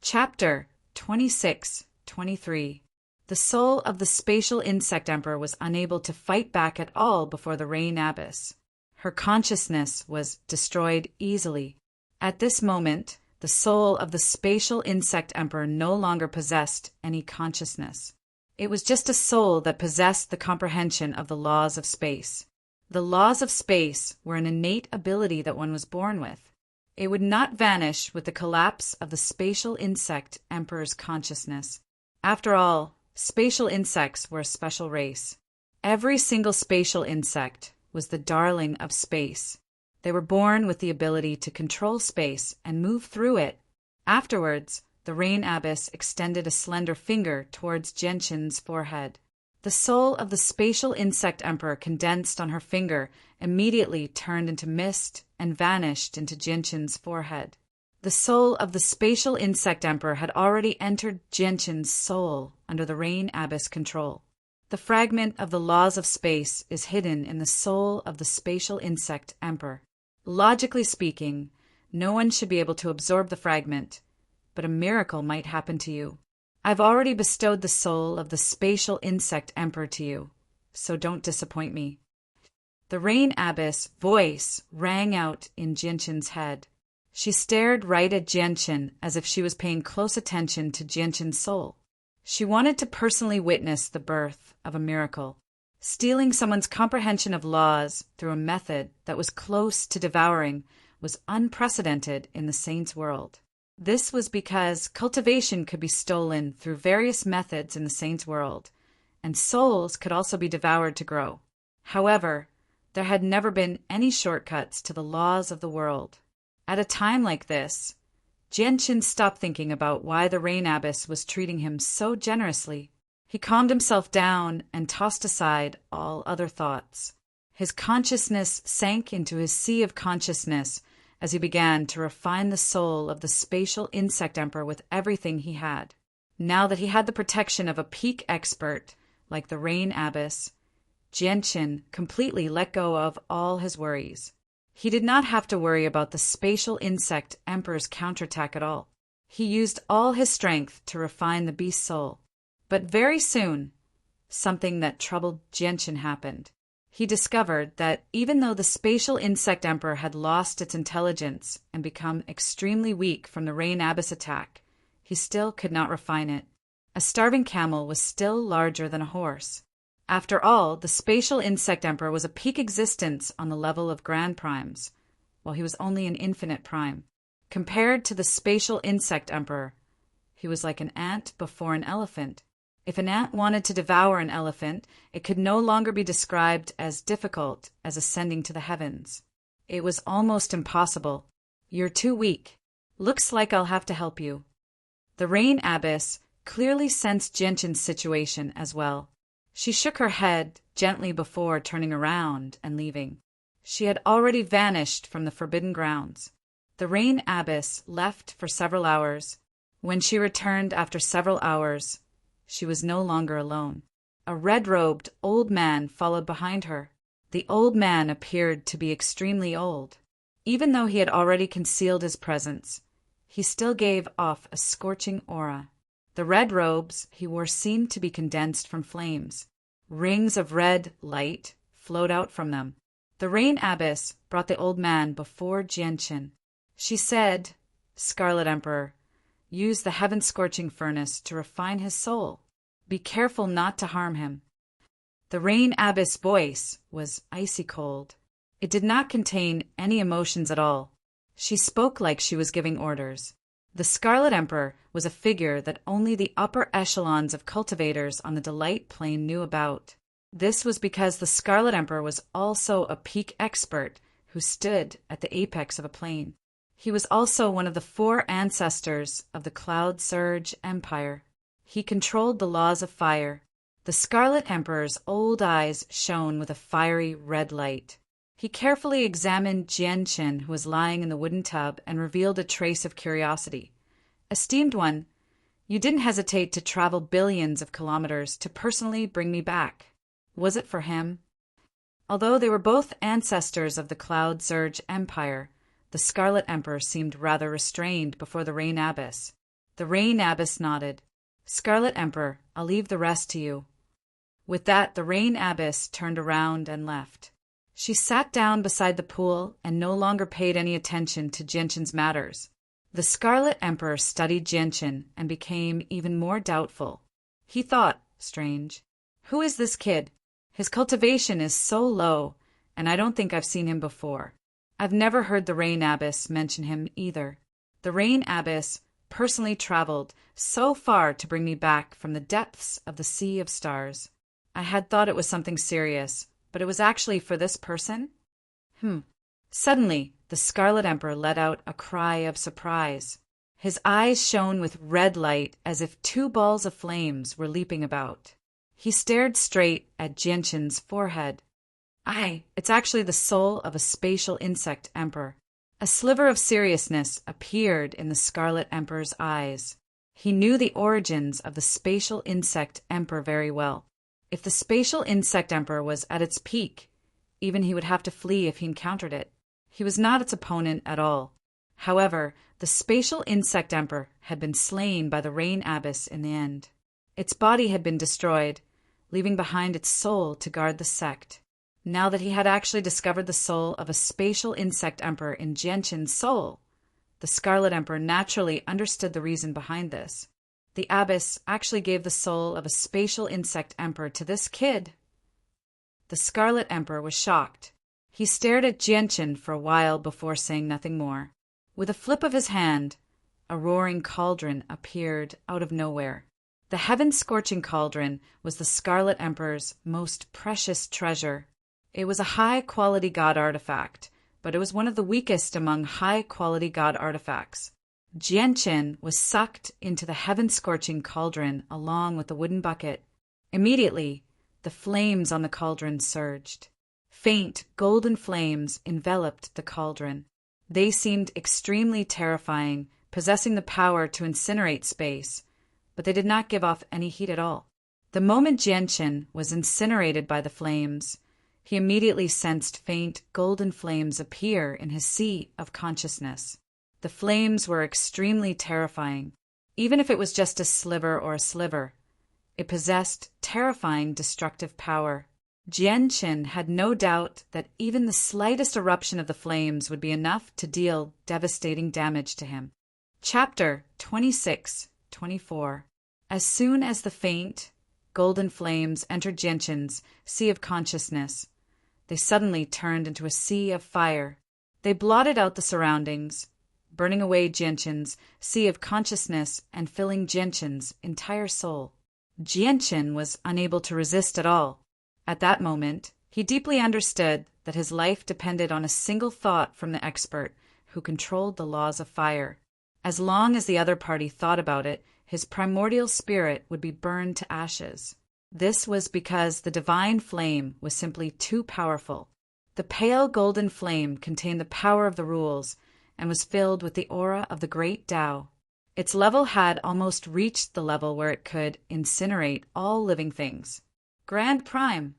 S1: Chapter 26-23. The soul of the spatial insect emperor was unable to fight back at all before the Rain Abbess. Her consciousness was destroyed easily. At this moment, the soul of the spatial insect emperor no longer possessed any consciousness. It was just a soul that possessed the comprehension of the laws of space. The laws of space were an innate ability that one was born with. It would not vanish with the collapse of the spatial insect emperor's consciousness. After all, spatial insects were a special race. Every single spatial insect was the darling of space. They were born with the ability to control space and move through it. Afterwards, the Rain Abbess extended a slender finger towards Jianqin's forehead. The soul of the spatial insect emperor condensed on her finger, immediately turned into mist and vanished into Jianqin's forehead. The soul of the spatial insect emperor had already entered Jianqin's soul under the Rain Abbess control. The fragment of the laws of space is hidden in the soul of the spatial insect emperor. Logically speaking, no one should be able to absorb the fragment, but a miracle might happen to you. I've already bestowed the soul of the spatial insect emperor to you, so don't disappoint me. The Rain Abbess' voice rang out in Jianqin's head. She stared right at Jianqin as if she was paying close attention to Jianqin's soul. She wanted to personally witness the birth of a miracle. Stealing someone's comprehension of laws through a method that was close to devouring was unprecedented in the saints' world. This was because cultivation could be stolen through various methods in the saints' world, and souls could also be devoured to grow. However, There had never been any shortcuts to the laws of the world. At a time like this, Jianqin stopped thinking about why the Rain Abbess was treating him so generously. He calmed himself down and tossed aside all other thoughts. His consciousness sank into his sea of consciousness as he began to refine the soul of the spatial insect emperor with everything he had. Now that he had the protection of a peak expert like the Rain Abbess, Jianqin completely let go of all his worries. He did not have to worry about the spatial insect emperor's counterattack at all. He used all his strength to refine the beast's soul. But very soon, something that troubled Jianqin happened. He discovered that even though the spatial insect emperor had lost its intelligence and become extremely weak from the Rain Abbess attack, he still could not refine it. A starving camel was still larger than a horse. After all, the spatial insect emperor was a peak existence on the level of grand primes, while he was only an infinite prime. Compared to the spatial insect emperor, he was like an ant before an elephant. If an ant wanted to devour an elephant, it could no longer be described as difficult as ascending to the heavens. It was almost impossible. You're too weak. Looks like I'll have to help you. The Rain Abbess clearly sensed Jianqin's situation as well. She shook her head gently before turning around and leaving. She had already vanished from the forbidden grounds. The Rain Abbess left for several hours. When she returned after several hours, she was no longer alone. A red-robed old man followed behind her. The old man appeared to be extremely old. Even though he had already concealed his presence, he still gave off a scorching aura. The red robes he wore seemed to be condensed from flames. Rings of red light flowed out from them. The Rain Abbess brought the old man before Jianqin. She said, "Scarlet Emperor, use the heaven-scorching furnace to refine his soul. Be careful not to harm him." The Rain Abbess' voice was icy cold. It did not contain any emotions at all. She spoke like she was giving orders. The Scarlet Emperor was a figure that only the upper echelons of cultivators on the Delight Plane knew about. This was because the Scarlet Emperor was also a peak expert who stood at the apex of a plane. He was also one of the 4 ancestors of the Cloud Surge Empire. He controlled the laws of fire. The Scarlet Emperor's old eyes shone with a fiery red light. He carefully examined Jianqin, who was lying in the wooden tub, and revealed a trace of curiosity. "Esteemed one, you didn't hesitate to travel billions of kilometers to personally bring me back. Was it for him?" Although they were both ancestors of the Cloud Surge Empire, the Scarlet Emperor seemed rather restrained before the Rain Abbess. The Rain Abbess nodded. "Scarlet Emperor, I'll leave the rest to you." With that, the Rain Abbess turned around and left. She sat down beside the pool and no longer paid any attention to Jianqin's matters. The Scarlet Emperor studied Jianqin and became even more doubtful. He thought, strange. Who is this kid? His cultivation is so low, and I don't think I've seen him before. I've never heard the Rain Abbess mention him either. The Rain Abbess personally traveled so far to bring me back from the depths of the sea of stars. I had thought it was something serious, but it was actually for this person? Suddenly, the Scarlet Emperor let out a cry of surprise. His eyes shone with red light as if 2 balls of flames were leaping about. He stared straight at Jianqin's forehead. It's actually the soul of a spatial insect emperor. A sliver of seriousness appeared in the Scarlet Emperor's eyes. He knew the origins of the spatial insect emperor very well. If the spatial insect emperor was at its peak, even he would have to flee if he encountered it. He was not its opponent at all. However, the spatial insect emperor had been slain by the Rain Abbess in the end. Its body had been destroyed, leaving behind its soul to guard the sect. Now that he had actually discovered the soul of a spatial insect emperor in Jianqin's soul, the Scarlet Emperor naturally understood the reason behind this. The abbess actually gave the soul of a spatial insect emperor to this kid. The Scarlet Emperor was shocked. He stared at Jianqin for a while before saying nothing more. With a flip of his hand, a roaring cauldron appeared out of nowhere. The heaven-scorching cauldron was the Scarlet Emperor's most precious treasure. It was a high-quality god artifact, but it was one of the weakest among high-quality god artifacts. Jianqin was sucked into the heaven-scorching cauldron along with the wooden bucket. Immediately, the flames on the cauldron surged. Faint, golden flames enveloped the cauldron. They seemed extremely terrifying, possessing the power to incinerate space, but they did not give off any heat at all. The moment Jianqin was incinerated by the flames, he immediately sensed faint, golden flames appear in his sea of consciousness. The flames were extremely terrifying. Even if it was just a sliver or a sliver, it possessed terrifying destructive power. Jianqin had no doubt that even the slightest eruption of the flames would be enough to deal devastating damage to him. Chapter 26-24. As soon as the faint, golden flames entered Jianqin's sea of consciousness, they suddenly turned into a sea of fire. They blotted out the surroundings, burning away Jianqin's sea of consciousness and filling Jianqin's entire soul. Jianqin was unable to resist at all. At that moment, he deeply understood that his life depended on a single thought from the expert who controlled the laws of fire. As long as the other party thought about it, his primordial spirit would be burned to ashes. This was because the divine flame was simply too powerful. The pale golden flame contained the power of the rules and was filled with the aura of the great Tao. Its level had almost reached the level where it could incinerate all living things. Grand Prime.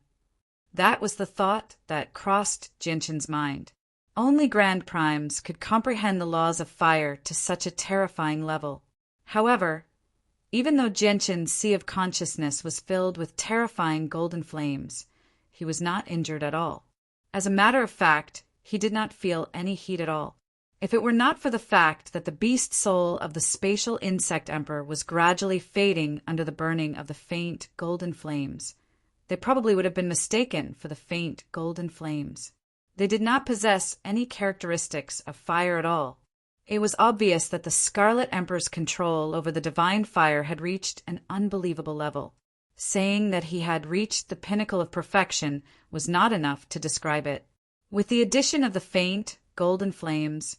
S1: That was the thought that crossed Jianqin's mind. Only Grand Primes could comprehend the laws of fire to such a terrifying level. However, even though Jianqin's sea of consciousness was filled with terrifying golden flames, he was not injured at all. As a matter of fact, he did not feel any heat at all. If it were not for the fact that the beast soul of the spatial insect emperor was gradually fading under the burning of the faint golden flames, they probably would have been mistaken for the faint golden flames. They did not possess any characteristics of fire at all. It was obvious that the Scarlet Emperor's control over the divine fire had reached an unbelievable level. Saying that he had reached the pinnacle of perfection was not enough to describe it. With the addition of the faint, golden flames,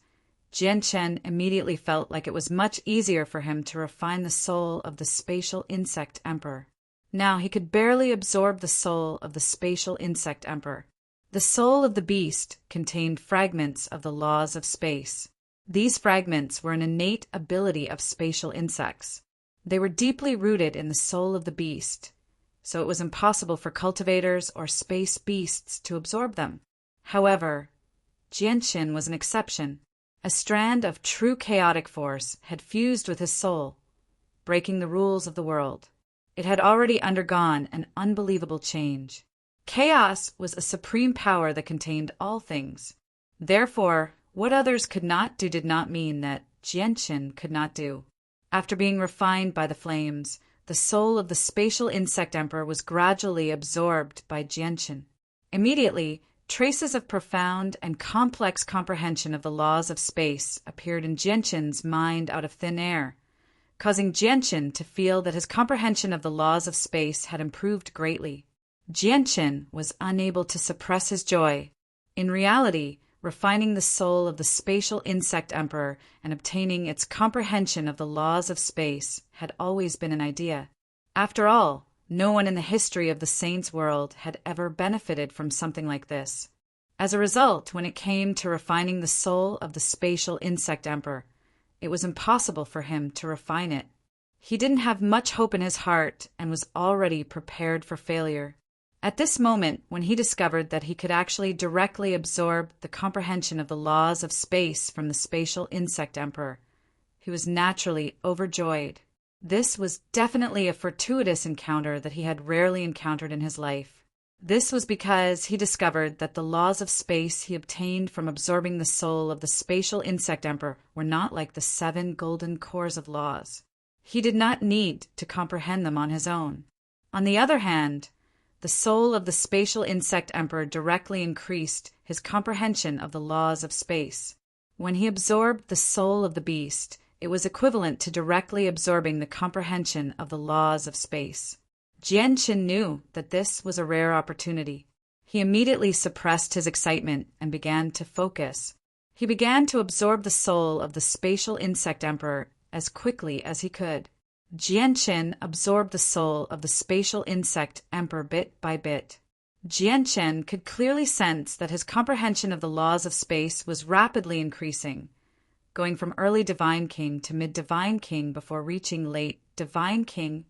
S1: Jianqin immediately felt like it was much easier for him to refine the soul of the spatial insect emperor. Now he could barely absorb the soul of the spatial insect emperor. The soul of the beast contained fragments of the laws of space. These fragments were an innate ability of spatial insects. They were deeply rooted in the soul of the beast, so it was impossible for cultivators or space beasts to absorb them. However, Jianqin was an exception. A strand of true chaotic force had fused with his soul, breaking the rules of the world. It had already undergone an unbelievable change. Chaos was a supreme power that contained all things. Therefore, what others could not do did not mean that Jianqin could not do. After being refined by the flames, the soul of the spatial insect emperor was gradually absorbed by Jianqin. Immediately, traces of profound and complex comprehension of the laws of space appeared in Jianqin's mind out of thin air, causing Jianqin to feel that his comprehension of the laws of space had improved greatly. Jianqin was unable to suppress his joy. In reality, refining the soul of the spatial insect emperor and obtaining its comprehension of the laws of space had always been an idea. After all, no one in the history of the saints' world had ever benefited from something like this. As a result, when it came to refining the soul of the spatial insect emperor, it was impossible for him to refine it. He didn't have much hope in his heart and was already prepared for failure. At this moment, when he discovered that he could actually directly absorb the comprehension of the laws of space from the spatial insect emperor, he was naturally overjoyed. This was definitely a fortuitous encounter that he had rarely encountered in his life. This was because he discovered that the laws of space he obtained from absorbing the soul of the spatial insect emperor were not like the 7 golden cores of laws. He did not need to comprehend them on his own. On the other hand, the soul of the spatial insect emperor directly increased his comprehension of the laws of space. When he absorbed the soul of the beast, it was equivalent to directly absorbing the comprehension of the laws of space. Jianqin knew that this was a rare opportunity. He immediately suppressed his excitement and began to focus. He began to absorb the soul of the spatial insect emperor as quickly as he could. Jianchen absorbed the soul of the spatial insect emperor bit by bit. Jianchen could clearly sense that his comprehension of the laws of space was rapidly increasing, going from early Divine King to mid-Divine King before reaching late Divine King.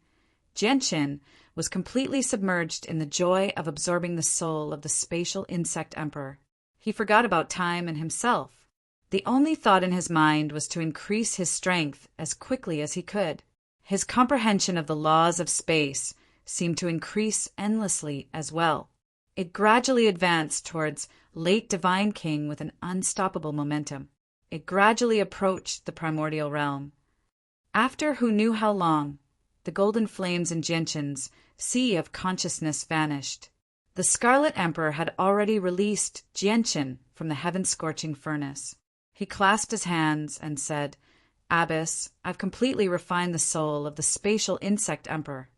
S1: Jianchen was completely submerged in the joy of absorbing the soul of the spatial insect emperor. He forgot about time and himself. The only thought in his mind was to increase his strength as quickly as he could. His comprehension of the laws of space seemed to increase endlessly as well. It gradually advanced towards late Divine King with an unstoppable momentum. It gradually approached the primordial realm. After who knew how long, the golden flames in Jianchen's sea of consciousness vanished. The Scarlet Emperor had already released Jianchen from the heaven-scorching furnace. He clasped his hands and said, "Abbess, I've completely refined the soul of the spatial insect emperor."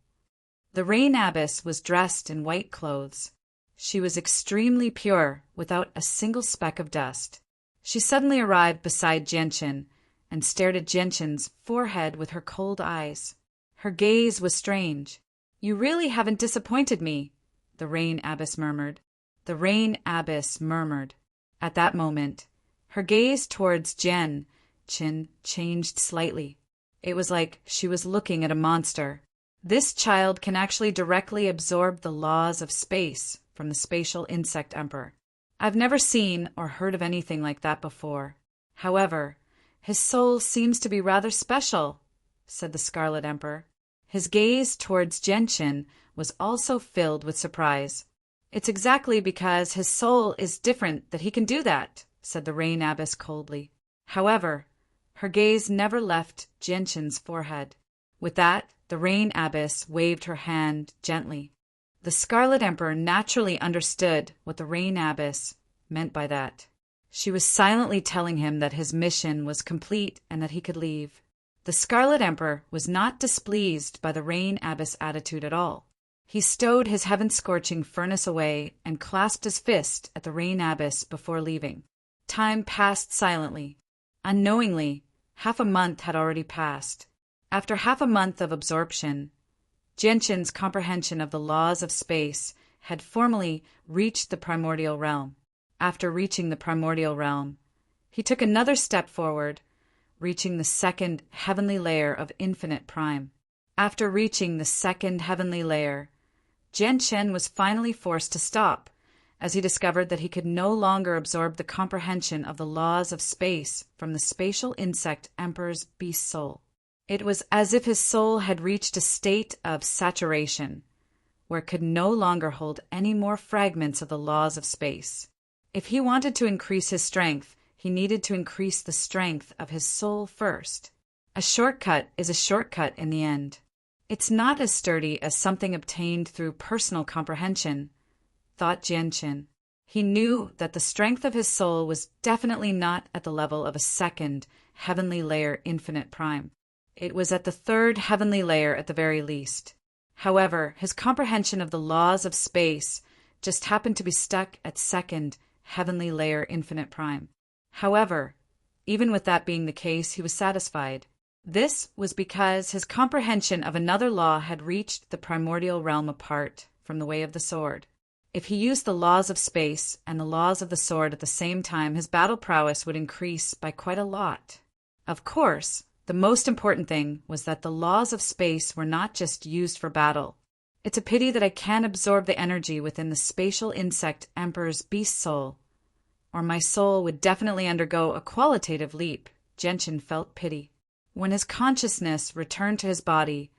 S1: The Rain Abbess was dressed in white clothes. She was extremely pure, without a single speck of dust. She suddenly arrived beside Jianchen and stared at Jianchen's forehead with her cold eyes. Her gaze was strange. "You really haven't disappointed me," the Rain Abbess murmured. The Rain Abbess murmured. At that moment, her gaze towards Jianchen changed slightly. It was like she was looking at a monster. This child can actually directly absorb the laws of space from the spatial insect emperor. I've never seen or heard of anything like that before. However, his soul seems to be rather special, said the Scarlet Emperor. His gaze towards Jianchen was also filled with surprise. It's exactly because his soul is different that he can do that, said the Rain Abbess coldly. However, her gaze never left Jianchen's forehead. With that, the Rain Abbess waved her hand gently. The Scarlet Emperor naturally understood what the Rain Abbess meant by that. She was silently telling him that his mission was complete and that he could leave. The Scarlet Emperor was not displeased by the Rain Abbess' attitude at all. He stowed his heaven-scorching furnace away and clasped his fist at the Rain Abbess before leaving. Time passed silently. Unknowingly, half a month had already passed. After half a month of absorption, Jianchen's comprehension of the laws of space had formally reached the primordial realm. After reaching the primordial realm, he took another step forward, reaching the second heavenly layer of infinite prime. After reaching the second heavenly layer, Jianchen was finally forced to stop, as he discovered that he could no longer absorb the comprehension of the laws of space from the spatial insect emperor's beast soul. It was as if his soul had reached a state of saturation, where it could no longer hold any more fragments of the laws of space. If he wanted to increase his strength, he needed to increase the strength of his soul first. A shortcut is a shortcut in the end. It's not as sturdy as something obtained through personal comprehension, thought Jianchen. He knew that the strength of his soul was definitely not at the level of a second heavenly layer infinite prime. It was at the third heavenly layer at the very least. However, his comprehension of the laws of space just happened to be stuck at second heavenly layer infinite prime. However, even with that being the case, he was satisfied. This was because his comprehension of another law had reached the primordial realm apart from the way of the sword. If he used the laws of space and the laws of the sword at the same time, his battle prowess would increase by quite a lot. Of course, the most important thing was that the laws of space were not just used for battle. It's a pity that I can't absorb the energy within the spatial insect emperor's beast soul, or my soul would definitely undergo a qualitative leap. Jianchen felt pity. When his consciousness returned to his body,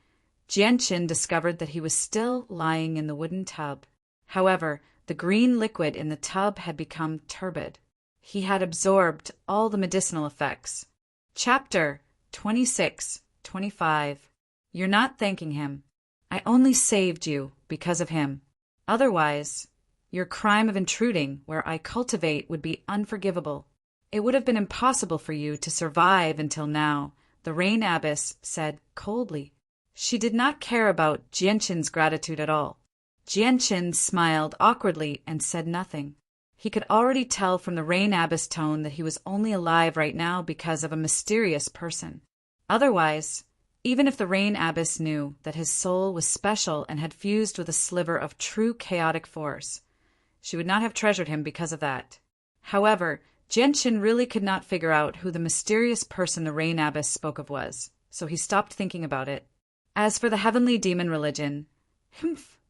S1: Jianchen discovered that he was still lying in the wooden tub. However, the green liquid in the tub had become turbid. He had absorbed all the medicinal effects. Chapter 26-25. You're not thanking him. I only saved you because of him. Otherwise, your crime of intruding where I cultivate would be unforgivable. It would have been impossible for you to survive until now, the Rain Abbess said coldly. She did not care about Jianchen's gratitude at all. Jianqin smiled awkwardly and said nothing. He could already tell from the Rain Abbess tone that he was only alive right now because of a mysterious person. Otherwise, even if the Rain Abbess knew that his soul was special and had fused with a sliver of true chaotic force, she would not have treasured him because of that. However, Jianqin really could not figure out who the mysterious person the Rain Abbess spoke of was, so he stopped thinking about it. As for the heavenly demon religion,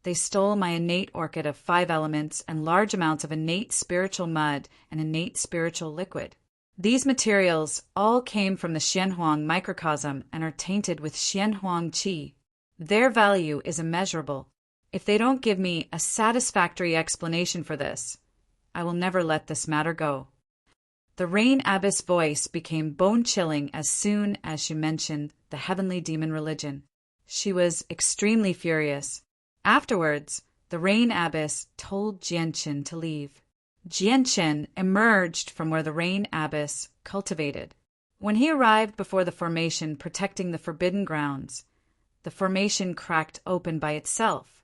S1: they stole my innate orchid of 5 elements and large amounts of innate spiritual mud and innate spiritual liquid. These materials all came from the Xianhuang microcosm and are tainted with Xianhuang qi. Their value is immeasurable. If they don't give me a satisfactory explanation for this, I will never let this matter go. The Rain Abbess' voice became bone-chilling as soon as she mentioned the heavenly demon religion. She was extremely furious. Afterwards, the Rain Abbess told Jianqin to leave. Jianqin emerged from where the Rain Abbess cultivated. When he arrived before the formation protecting the forbidden grounds, the formation cracked open by itself,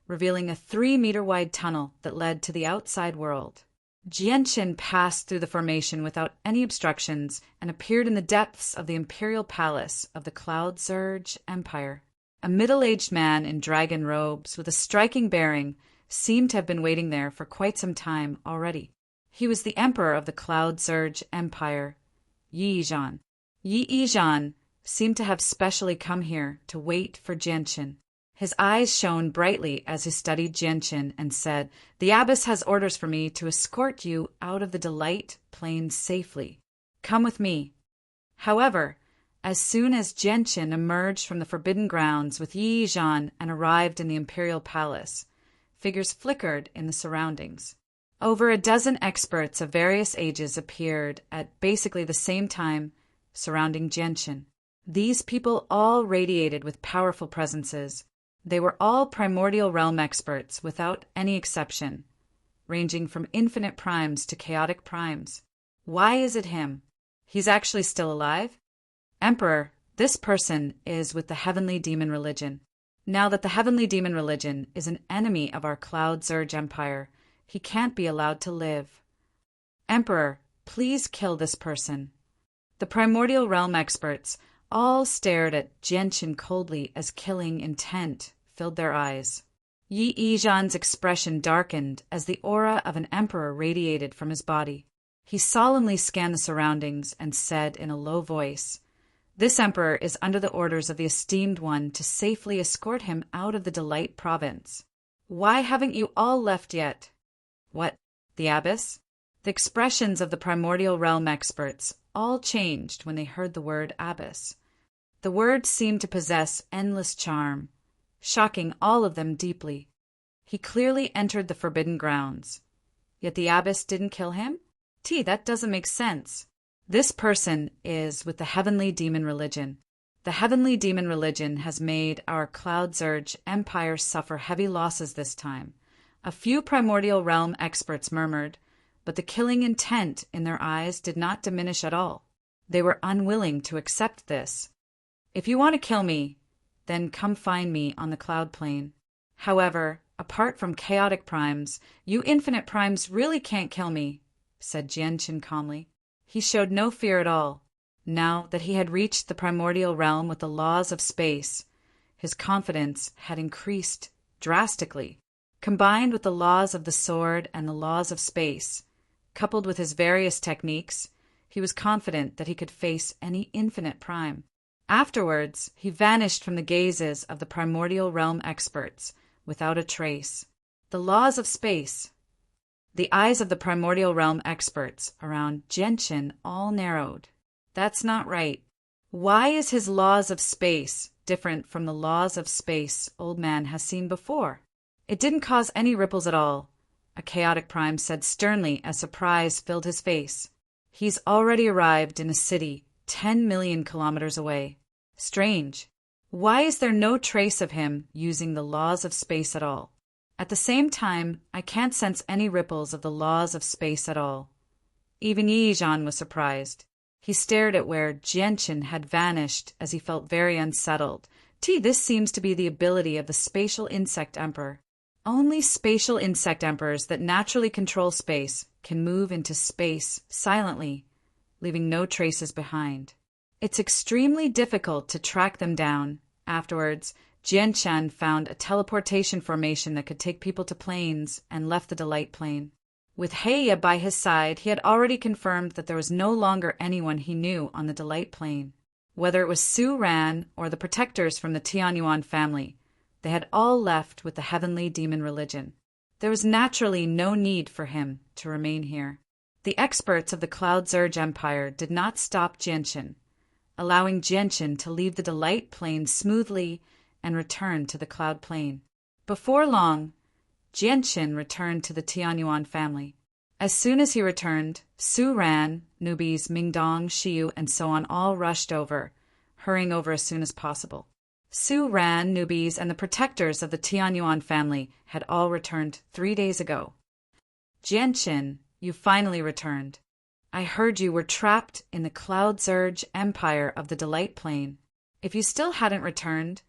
S1: revealing a 3-meter-wide tunnel that led to the outside world. Jianqin passed through the formation without any obstructions and appeared in the depths of the imperial palace of the Cloud Surge Empire. A middle-aged man in dragon robes with a striking bearing seemed to have been waiting there for quite some time already. He was the emperor of the Cloud Surge Empire, Yi Yizhan. Yi Yizhan seemed to have specially come here to wait for Jianqin. His eyes shone brightly as he studied Jianqin and said, "The abbess has orders for me to escort you out of the Delight Plain safely. Come with me." However, as soon as Jianqin emerged from the forbidden grounds with Yi Yizhan and arrived in the imperial palace, figures flickered in the surroundings. Over a dozen experts of various ages appeared at basically the same time surrounding Jianqin. These people all radiated with powerful presences. They were all primordial realm experts without any exception, ranging from infinite primes to chaotic primes. Why is it him? He's actually still alive? Emperor, this person is with the heavenly demon religion. Now that the heavenly demon religion is an enemy of our Cloud Surge Empire, he can't be allowed to live. Emperor, please kill this person. The primordial realm experts all stared at Jianqin coldly as killing intent filled their eyes. Yi Yizhan's expression darkened as the aura of an emperor radiated from his body. He solemnly scanned the surroundings and said in a low voice, "This emperor is under the orders of the esteemed one to safely escort him out of the Delight province. Why haven't you all left yet?" "What, the abbess?" The expressions of the primordial realm experts all changed when they heard the word abbess. The word seemed to possess endless charm, shocking all of them deeply. He clearly entered the forbidden grounds. Yet the abbess didn't kill him? That doesn't make sense. This person is with the heavenly demon religion. The heavenly demon religion has made our Cloud Surge Empire suffer heavy losses this time. A few primordial realm experts murmured, but the killing intent in their eyes did not diminish at all. They were unwilling to accept this. "If you want to kill me, then come find me on the cloud plane. However, apart from chaotic primes, you infinite primes really can't kill me," said Jianqin calmly. He showed no fear at all. Now that he had reached the primordial realm with the laws of space, his confidence had increased drastically. Combined with the laws of the sword and the laws of space, coupled with his various techniques, he was confident that he could face any infinite prime. Afterwards, he vanished from the gazes of the primordial realm experts without a trace. The laws of space. The eyes of the primordial realm experts around Jianqin all narrowed. That's not right. Why is his laws of space different from the laws of space Old Man has seen before? It didn't cause any ripples at all, a chaotic prime said sternly as surprise filled his face. He's already arrived in a city 10 million kilometers away. Strange. Why is there no trace of him using the laws of space at all? At the same time, I can't sense any ripples of the laws of space at all. Even Yi Yizhan was surprised. He stared at where Jianqin had vanished as he felt very unsettled. This seems to be the ability of the spatial insect emperor. Only spatial insect emperors that naturally control space can move into space silently, leaving no traces behind. It's extremely difficult to track them down. Afterwards, Jianchen found a teleportation formation that could take people to planes and left the Delight Plane. With Heya by his side, he had already confirmed that there was no longer anyone he knew on the Delight Plane. Whether it was Su Ran or the protectors from the Tianyuan family, they had all left with the heavenly demon religion. There was naturally no need for him to remain here. The experts of the Cloud Surge Empire did not stop Jianchen, allowing Jianchen to leave the Delight Plane smoothly and return to the Cloud Plane. Before long, Jianchen returned to the Tianyuan family. As soon as he returned, Su Ran, newbies Mingdong, Shiyu, and so on all rushed over, hurrying over as soon as possible. Su Ran, newbies, and the protectors of the Tianyuan family had all returned 3 days ago. Jianchen, you finally returned. I heard you were trapped in the Cloud Surge Empire of the Delight Plane. If you still hadn't returned,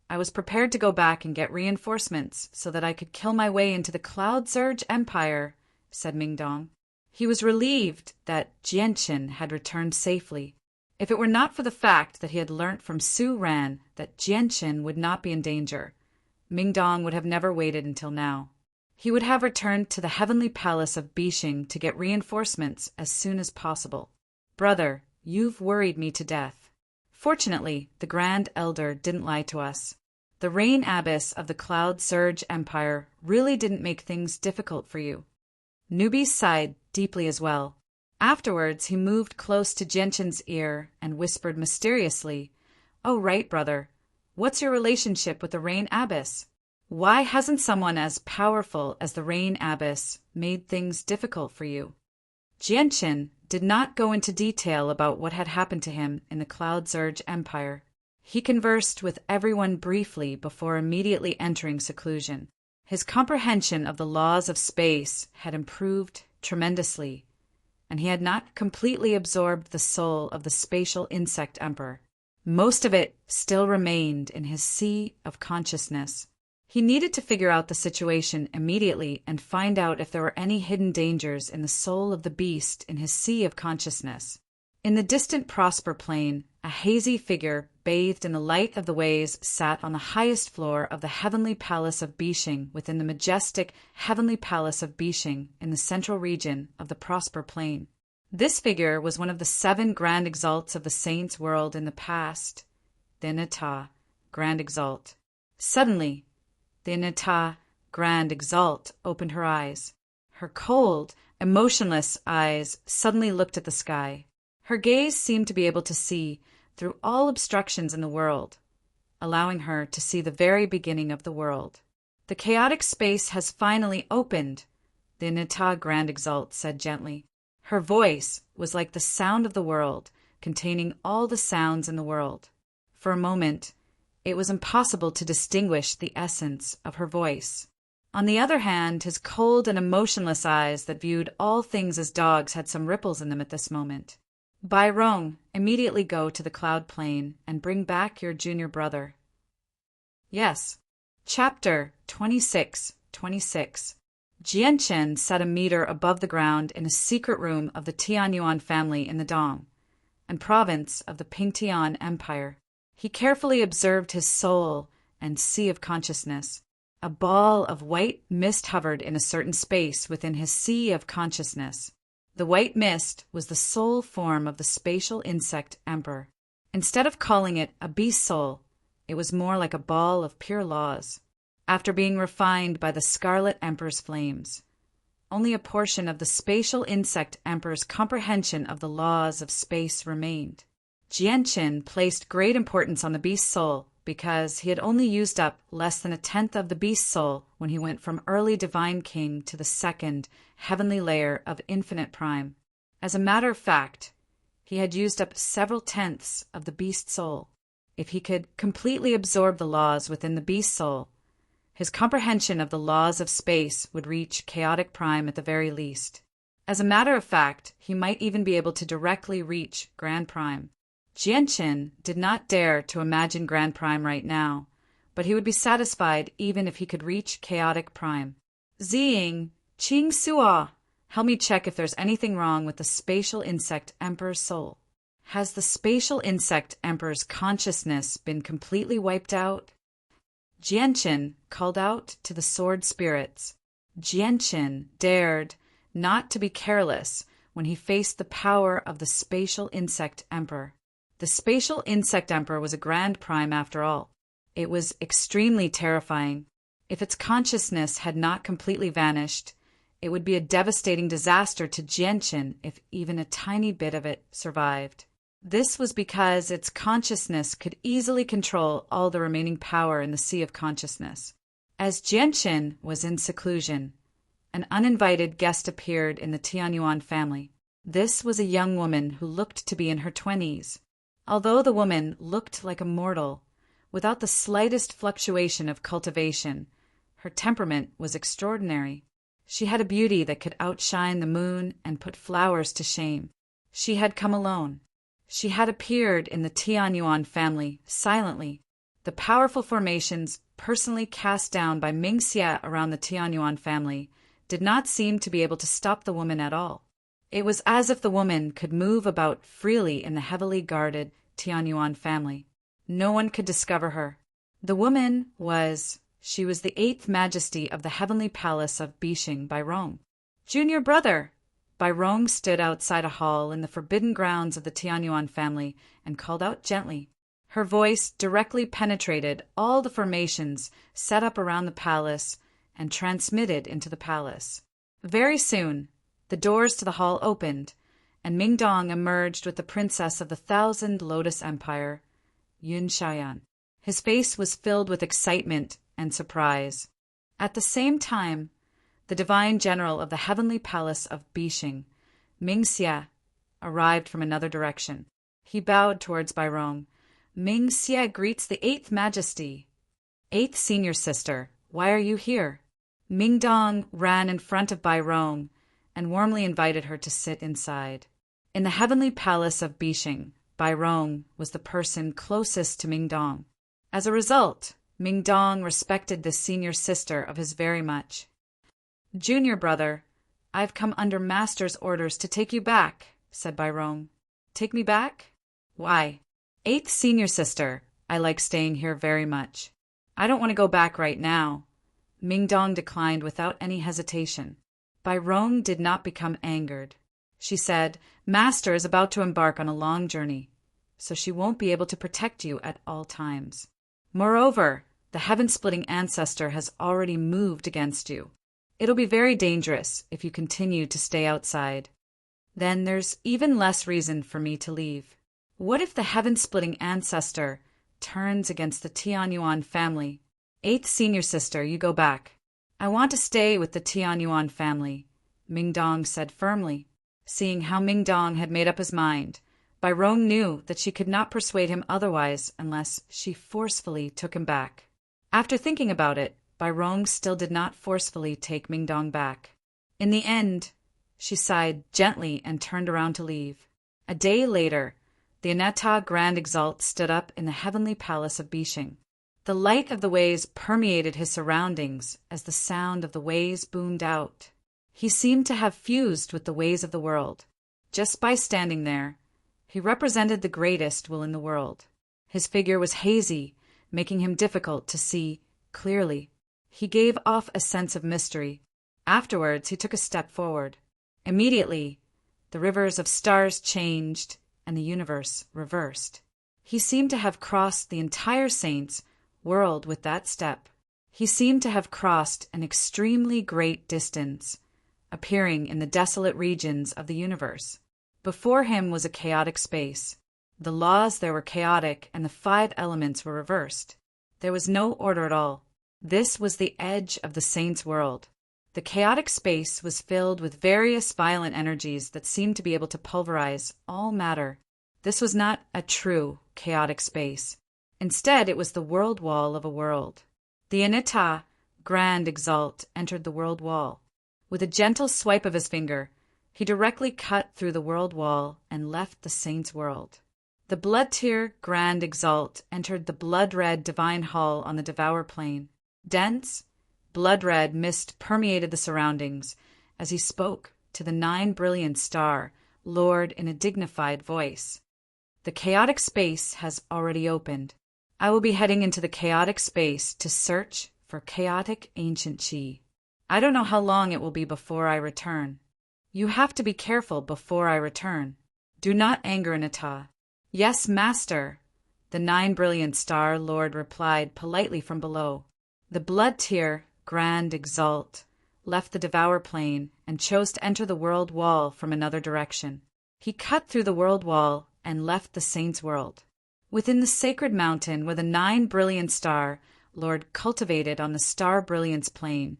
S1: I was prepared to go back and get reinforcements so that I could kill my way into the Cloud Surge Empire, said Mingdong. He was relieved that Jianchen had returned safely. If it were not for the fact that he had learnt from Su Ran that Jianchen would not be in danger, Mingdong would have never waited until now. He would have returned to the heavenly palace of Bixing to get reinforcements as soon as possible. Brother, you've worried me to death. Fortunately, the Grand Elder didn't lie to us. The Rain Abyss of the Cloud Surge Empire really didn't make things difficult for you. Newbie sighed deeply as well. Afterwards, he moved close to Jianchen's ear and whispered mysteriously, "Oh, right, brother. What's your relationship with the Rain Abyss? Why hasn't someone as powerful as the Rain Abyss made things difficult for you?" Jianchen did not go into detail about what had happened to him in the Cloud Surge Empire. He conversed with everyone briefly before immediately entering seclusion. His comprehension of the laws of space had improved tremendously, and he had not completely absorbed the soul of the spatial insect emperor. Most of it still remained in his sea of consciousness. He needed to figure out the situation immediately and find out if there were any hidden dangers in the soul of the beast in his sea of consciousness. In the distant Prosper Plain, a hazy figure bathed in the light of the ways sat on the highest floor of the heavenly palace of Bixing within the majestic heavenly palace of Bixing in the central region of the Prosper Plain. This figure was one of the 7 grand exalts of the saints' world in the past, the Nata, Grand Exalt. Suddenly, the Nata, Grand Exalt, opened her eyes. Her cold, emotionless eyes suddenly looked at the sky. Her gaze seemed to be able to see through all obstructions in the world, allowing her to see the very beginning of the world. "The chaotic space has finally opened," the Nata Grand Exalt said gently. Her voice was like the sound of the world, containing all the sounds in the world. For a moment, it was impossible to distinguish the essence of her voice. On the other hand, his cold and emotionless eyes that viewed all things as dogs had some ripples in them at this moment. "Bai Rong, immediately go to the Cloud Plane and bring back your junior brother." Yes. Chapter 26:26. Jianchen set a meter above the ground in a secret room of the Tianyuan family in the Dong and province of the Pingtian Empire. He carefully observed his soul and sea of consciousness. A ball of white mist hovered in a certain space within his sea of consciousness. The white mist was the soul form of the spatial insect emperor. Instead of calling it a beast soul, it was more like a ball of pure laws. After being refined by the Scarlet Emperor's flames, only a portion of the spatial insect emperor's comprehension of the laws of space remained. Jianchen placed great importance on the beast soul because he had only used up less than 1/10 of the beast soul when he went from early divine king to the second heavenly layer of infinite prime. As a matter of fact, he had used up several tenths of the beast soul. If he could completely absorb the laws within the beast soul, his comprehension of the laws of space would reach chaotic prime at the very least. As a matter of fact, he might even be able to directly reach grand prime. Jianchen did not dare to imagine grand prime right now, but he would be satisfied even if he could reach chaotic prime. Ziying, Qing Suo, help me check if there's anything wrong with the Spatial Insect Emperor's soul. Has the Spatial Insect Emperor's consciousness been completely wiped out? Jianqin called out to the sword spirits. Jianqin dared not to be careless when he faced the power of the Spatial Insect Emperor. The Spatial Insect Emperor was a grand prime after all. It was extremely terrifying. If its consciousness had not completely vanished, it would be a devastating disaster to Jianqin if even a tiny bit of it survived. This was because its consciousness could easily control all the remaining power in the sea of consciousness. As Jianqin was in seclusion, an uninvited guest appeared in the Tianyuan family. This was a young woman who looked to be in her 20s. Although the woman looked like a mortal, without the slightest fluctuation of cultivation, her temperament was extraordinary. She had a beauty that could outshine the moon and put flowers to shame. She had come alone. She had appeared in the Tianyuan family silently. The powerful formations personally cast down by Mingxia around the Tianyuan family did not seem to be able to stop the woman at all. It was as if the woman could move about freely in the heavily guarded Tianyuan family. No one could discover her. The woman she was the 8th Majesty of the Heavenly Palace of Bixing by Rong. Junior brother! Bai Rong stood outside a hall in the forbidden grounds of the Tianyuan family and called out gently. Her voice directly penetrated all the formations set up around the palace and transmitted into the palace. Very soon, the doors to the hall opened, and Mingdong emerged with the princess of the 1,000 Lotus Empire, Yun Xiaoyan. His face was filled with excitement and surprise. At the same time, the divine general of the heavenly palace of Bixing, Mingxia, arrived from another direction. He bowed towards Bai Rong. Mingxia greets the 8th Majesty. 8th Senior Sister, why are you here? Mingdong ran in front of Bai Rong and warmly invited her to sit inside. In the heavenly palace of Bixing, Bai Rong was the person closest to Mingdong. As a result, Mingdong respected this senior sister of his very much. Junior brother, I've come under Master's orders to take you back, said Bai Rong. Take me back? Why? 8th Senior Sister, I like staying here very much. I don't want to go back right now. Mingdong declined without any hesitation. Bai Rong did not become angered. She said, Master is about to embark on a long journey, so she won't be able to protect you at all times. Moreover, the heaven-splitting ancestor has already moved against you. It'll be very dangerous if you continue to stay outside. Then there's even less reason for me to leave. What if the heaven-splitting ancestor turns against the Tianyuan family? 8th Senior Sister, you go back. I want to stay with the Tianyuan family, Mingdong said firmly. Seeing how Mingdong had made up his mind, Bai Rong knew that she could not persuade him otherwise unless she forcefully took him back. After thinking about it, Bai Rong still did not forcefully take Mingdong back. In the end, she sighed gently and turned around to leave. A day later, the Aneta Grand Exalt stood up in the heavenly palace of Bixing. The light of the ways permeated his surroundings as the sound of the ways boomed out. He seemed to have fused with the ways of the world. Just by standing there, he represented the greatest will in the world. His figure was hazy, making him difficult to see clearly. He gave off a sense of mystery. Afterwards, he took a step forward. Immediately, the rivers of stars changed and the universe reversed. He seemed to have crossed the entire saint's world with that step. He seemed to have crossed an extremely great distance, appearing in the desolate regions of the universe. Before him was a chaotic space. The laws there were chaotic and the 5 elements were reversed. There was no order at all. This was the edge of the saint's world. The chaotic space was filled with various violent energies that seemed to be able to pulverize all matter. This was not a true chaotic space. Instead, it was the world wall of a world. The Aneta Grand Exalt entered the world wall. With a gentle swipe of his finger, he directly cut through the world wall and left the saint's world. The blood-tear grand exalt entered the blood-red divine hall on the Devour Plain. Dense, blood-red mist permeated the surroundings as he spoke to the 9 brilliant star Lord in a dignified voice. The chaotic space has already opened. I will be heading into the chaotic space to search for chaotic ancient chi. I don't know how long it will be before I return. You have to be careful before I return. Do not anger Nata. Yes, master, the 9 brilliant star Lord replied politely from below. The blood-tear grand exalt left the Devour Plain and chose to enter the world wall from another direction. He cut through the world wall and left the saint's world. Within the sacred mountain where the 9 brilliant star Lord cultivated on the star brilliance plain,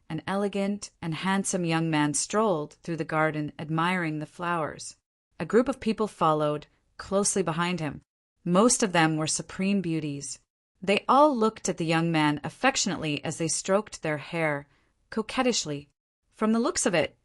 S1: an elegant and handsome young man strolled through the garden admiring the flowers. A group of people followed closely behind him. Most of them were supreme beauties. They all looked at the young man affectionately as they stroked their hair, coquettishly. From the looks of it,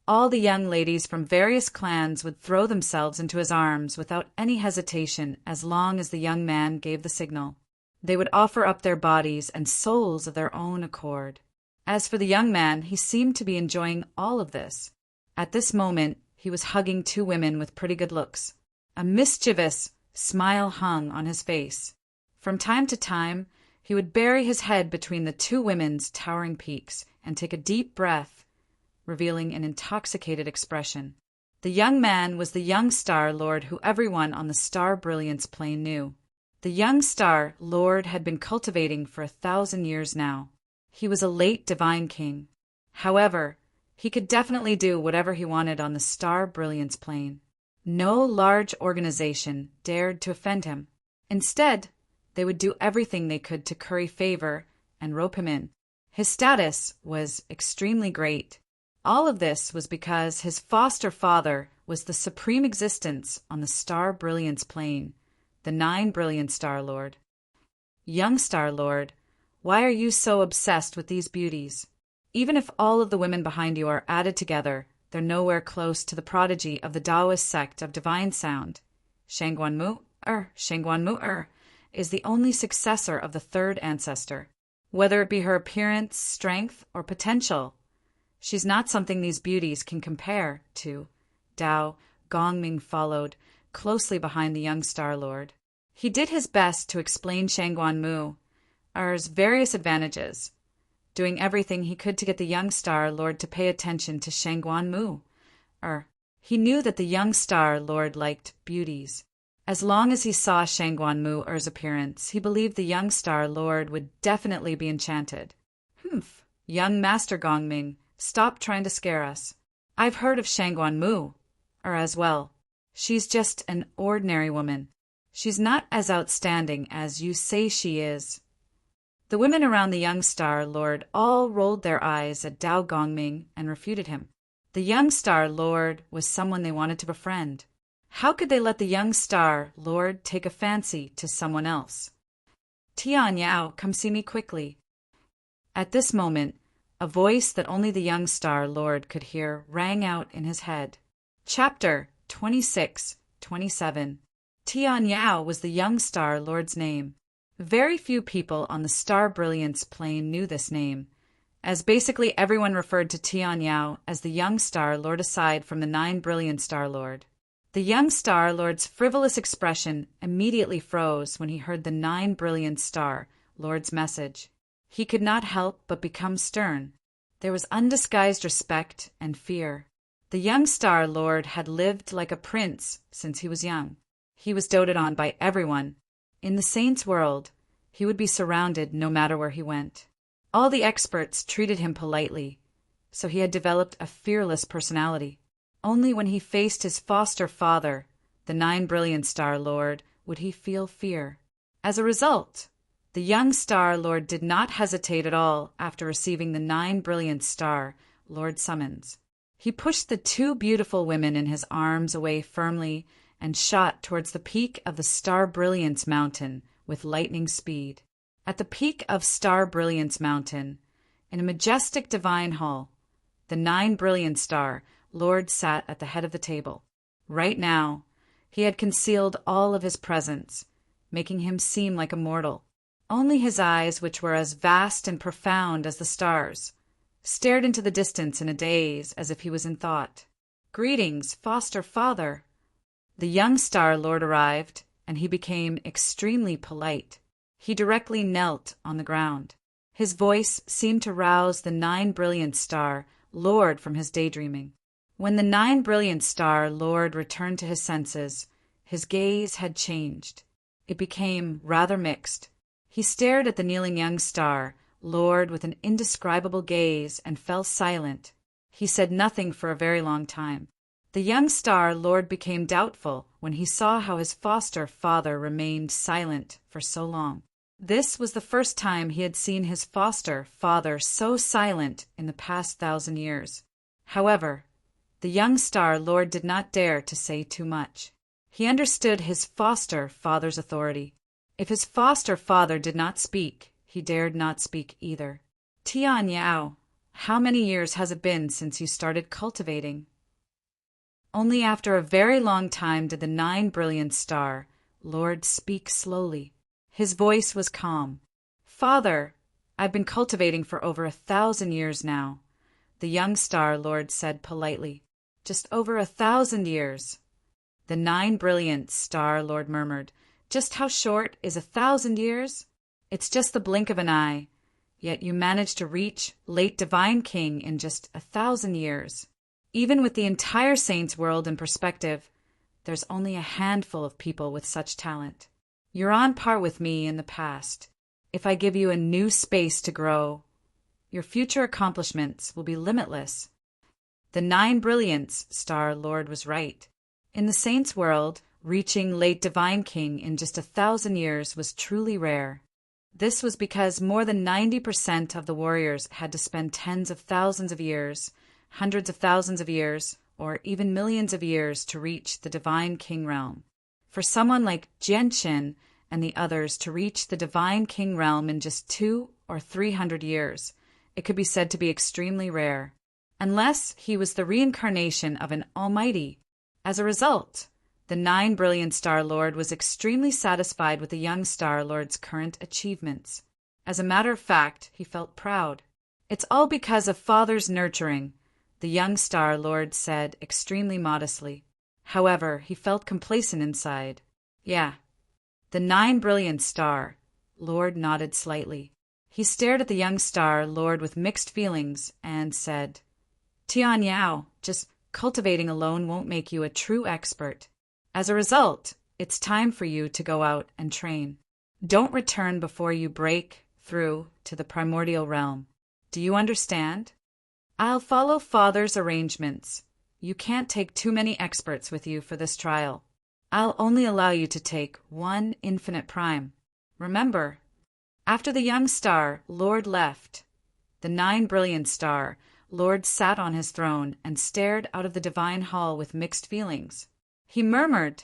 S1: all the young ladies from various clans would throw themselves into his arms without any hesitation as long as the young man gave the signal. They would offer up their bodies and souls of their own accord. As for the young man, he seemed to be enjoying all of this. At this moment, he was hugging 2 women with pretty good looks. A mischievous smile hung on his face. From time to time, he would bury his head between the 2 women's towering peaks and take a deep breath, revealing an intoxicated expression. The young man was the young star lord who everyone on the star brilliance plane knew. The young star lord had been cultivating for 1,000 years now. He was a late divine king. However, he could definitely do whatever he wanted on the star brilliance plane. No large organization dared to offend him. Instead, they would do everything they could to curry favor and rope him in. His status was extremely great. All of this was because his foster father was the supreme existence on the star brilliance plane, the 9 brilliant star lord. Young star lord, why are you so obsessed with these beauties? Even if all of the women behind you are added together, they're nowhere close to the prodigy of the Taoist sect of divine sound. Shangguan Mu is the only successor of the 3rd ancestor. Whether it be her appearance, strength, or potential, she's not something these beauties can compare to. Dao Gongming followed closely behind the young star lord. He did his best to explain Shangguan Mu's various advantages, doing everything he could to get the young star lord to pay attention to Shangguan Mu. He knew that the young star lord liked beauties. As long as he saw Shangguan Mu's appearance, he believed the young star lord would definitely be enchanted. Humph, young Master Gongming, stop trying to scare us. I've heard of Shangguan Mu as well. She's just an ordinary woman. She's not as outstanding as you say she is. The women around the young star lord all rolled their eyes at Dao Gongming and refuted him. The young star lord was someone they wanted to befriend. How could they let the young star lord take a fancy to someone else? Tian Yao, come see me quickly. At this moment, a voice that only the young star lord could hear rang out in his head. Chapter 26-27. Tian Yao was the young star lord's name. Very few people on the star brilliance plane knew this name, as basically everyone referred to Tian Yao as the young star lord aside from the 9 brilliant star lord. The young star lord's frivolous expression immediately froze when he heard the 9 brilliant star lord's message. He could not help but become stern. There was undisguised respect and fear. The young star lord had lived like a prince since he was young. He was doted on by everyone. In the saint's world, he would be surrounded no matter where he went. All the experts treated him politely, so he had developed a fearless personality. Only when he faced his foster father, the 9 brilliant star lord, would he feel fear. As a result, the young star lord did not hesitate at all after receiving the 9 brilliant star lord summons. He pushed the 2 beautiful women in his arms away firmly and shot towards the peak of the Star Brilliance Mountain with lightning speed. At the peak of Star Brilliance Mountain, in a majestic divine hall, the 9 brilliant star lord sat at the head of the table. Right now, He had concealed all of his presence, making him seem like a mortal. Only his eyes, which were as vast and profound as the stars, stared into the distance in a daze as if he was in thought. "Greetings, foster father." The young Star Lord arrived, and he became extremely polite. He directly knelt on the ground. His voice seemed to rouse the 9 Brilliant Star Lord from his daydreaming. When the 9 Brilliant Star Lord returned to his senses, his gaze had changed. It became rather mixed. He stared at the kneeling young Star Lord with an indescribable gaze and fell silent. He said nothing for a very long time. The young Star Lord became doubtful when he saw how his foster father remained silent for so long. This was the first time he had seen his foster father so silent in the past 1,000 years. However, the young Star Lord did not dare to say too much. He understood his foster father's authority. If his foster father did not speak, he dared not speak either. "Tian Yao, how many years has it been since you started cultivating?" Only after a very long time did the 9 Brilliant Star Lord speak slowly. His voice was calm. "Father, I've been cultivating for over 1,000 years now," the young Star Lord said politely. "Just over 1,000 years." The 9 Brilliant Star Lord murmured, "Just how short is 1,000 years? It's just the blink of an eye. Yet you managed to reach late Divine King in just 1,000 years. Even with the entire Saints world in perspective, there's only a handful of people with such talent. You're on par with me in the past. If I give you a new space to grow, your future accomplishments will be limitless." The 9 Brilliants Star Lord was right. In the Saints world, reaching late Divine King in just 1,000 years was truly rare. This was because more than 90% of the warriors had to spend tens of thousands of years, hundreds of thousands of years, or even millions of years to reach the Divine King realm. For someone like Genshin and the others to reach the Divine King realm in just 200 or 300 years, it could be said to be extremely rare, unless he was the reincarnation of an almighty. As a result, the 9 Brilliant Star Lord was extremely satisfied with the young Star Lord's current achievements. As a matter of fact, he felt proud. "It's all because of Father's nurturing," the young Star Lord said extremely modestly. However, he felt complacent inside. "Yeah." The 9 Brilliant Star Lord nodded slightly. He stared at the young Star Lord with mixed feelings and said, "Tian Yao, just cultivating alone won't make you a true expert. As a result, it's time for you to go out and train. Don't return before you break through to the primordial realm. Do you understand? I'll follow Father's arrangements. You can't take too many experts with you for this trial. I'll only allow you to take 1 infinite prime. Remember." After the young Star Lord left, the 9 Brilliant Star Lord sat on his throne and stared out of the divine hall with mixed feelings. He murmured,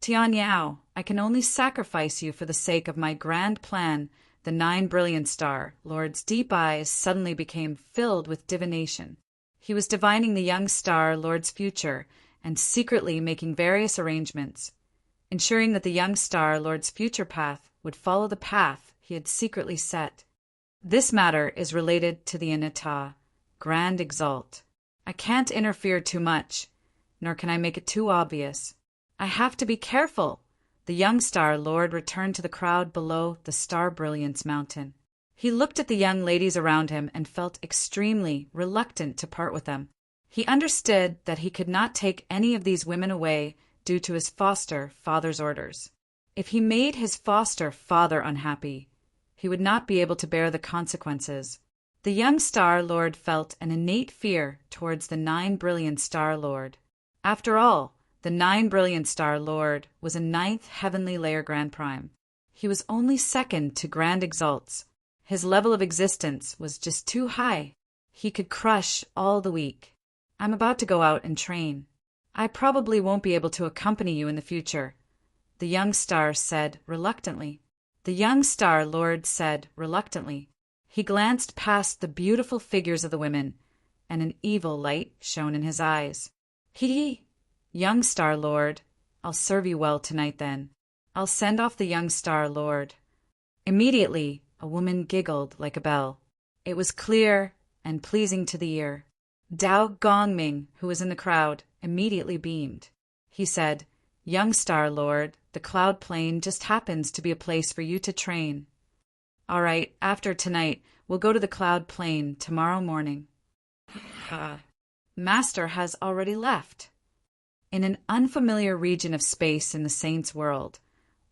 S1: "Tian Yao, I can only sacrifice you for the sake of my grand plan." The 9 Brilliant Star Lord's deep eyes suddenly became filled with divination. He was divining the young Star Lord's future and secretly making various arrangements, ensuring that the young Star Lord's future path would follow the path he had secretly set. This matter is related to the Anatta, Grand Exalt. I can't interfere too much, nor can I make it too obvious. I have to be careful." The young Star Lord returned to the crowd below the Star Brilliance Mountain. He looked at the young ladies around him and felt extremely reluctant to part with them. He understood that he could not take any of these women away due to his foster father's orders. If he made his foster father unhappy, he would not be able to bear the consequences. The young Star Lord felt an innate fear towards the 9 Brilliant Star Lord. After all, the 9 Brilliant Star Lord was a 9th Heavenly Layer Grand Prime. He was only second to Grand Exalts. His level of existence was just too high. He could crush all the weak. "I'm about to go out and train. I probably won't be able to accompany you in the future," the young Star said reluctantly. The young Star Lord said reluctantly. He glanced past the beautiful figures of the women, and an evil light shone in his eyes. "Young Star Lord, I'll serve you well tonight then. I'll send off the young Star Lord." Immediately, a woman giggled like a bell. It was clear and pleasing to the ear. Dao Gongming, who was in the crowd, immediately beamed. He said, "Young Star Lord, the Cloud Plain just happens to be a place for you to train. All right, after tonight, we'll go to the Cloud Plain tomorrow morning." Master has already left. In an unfamiliar region of space in the Saint's world,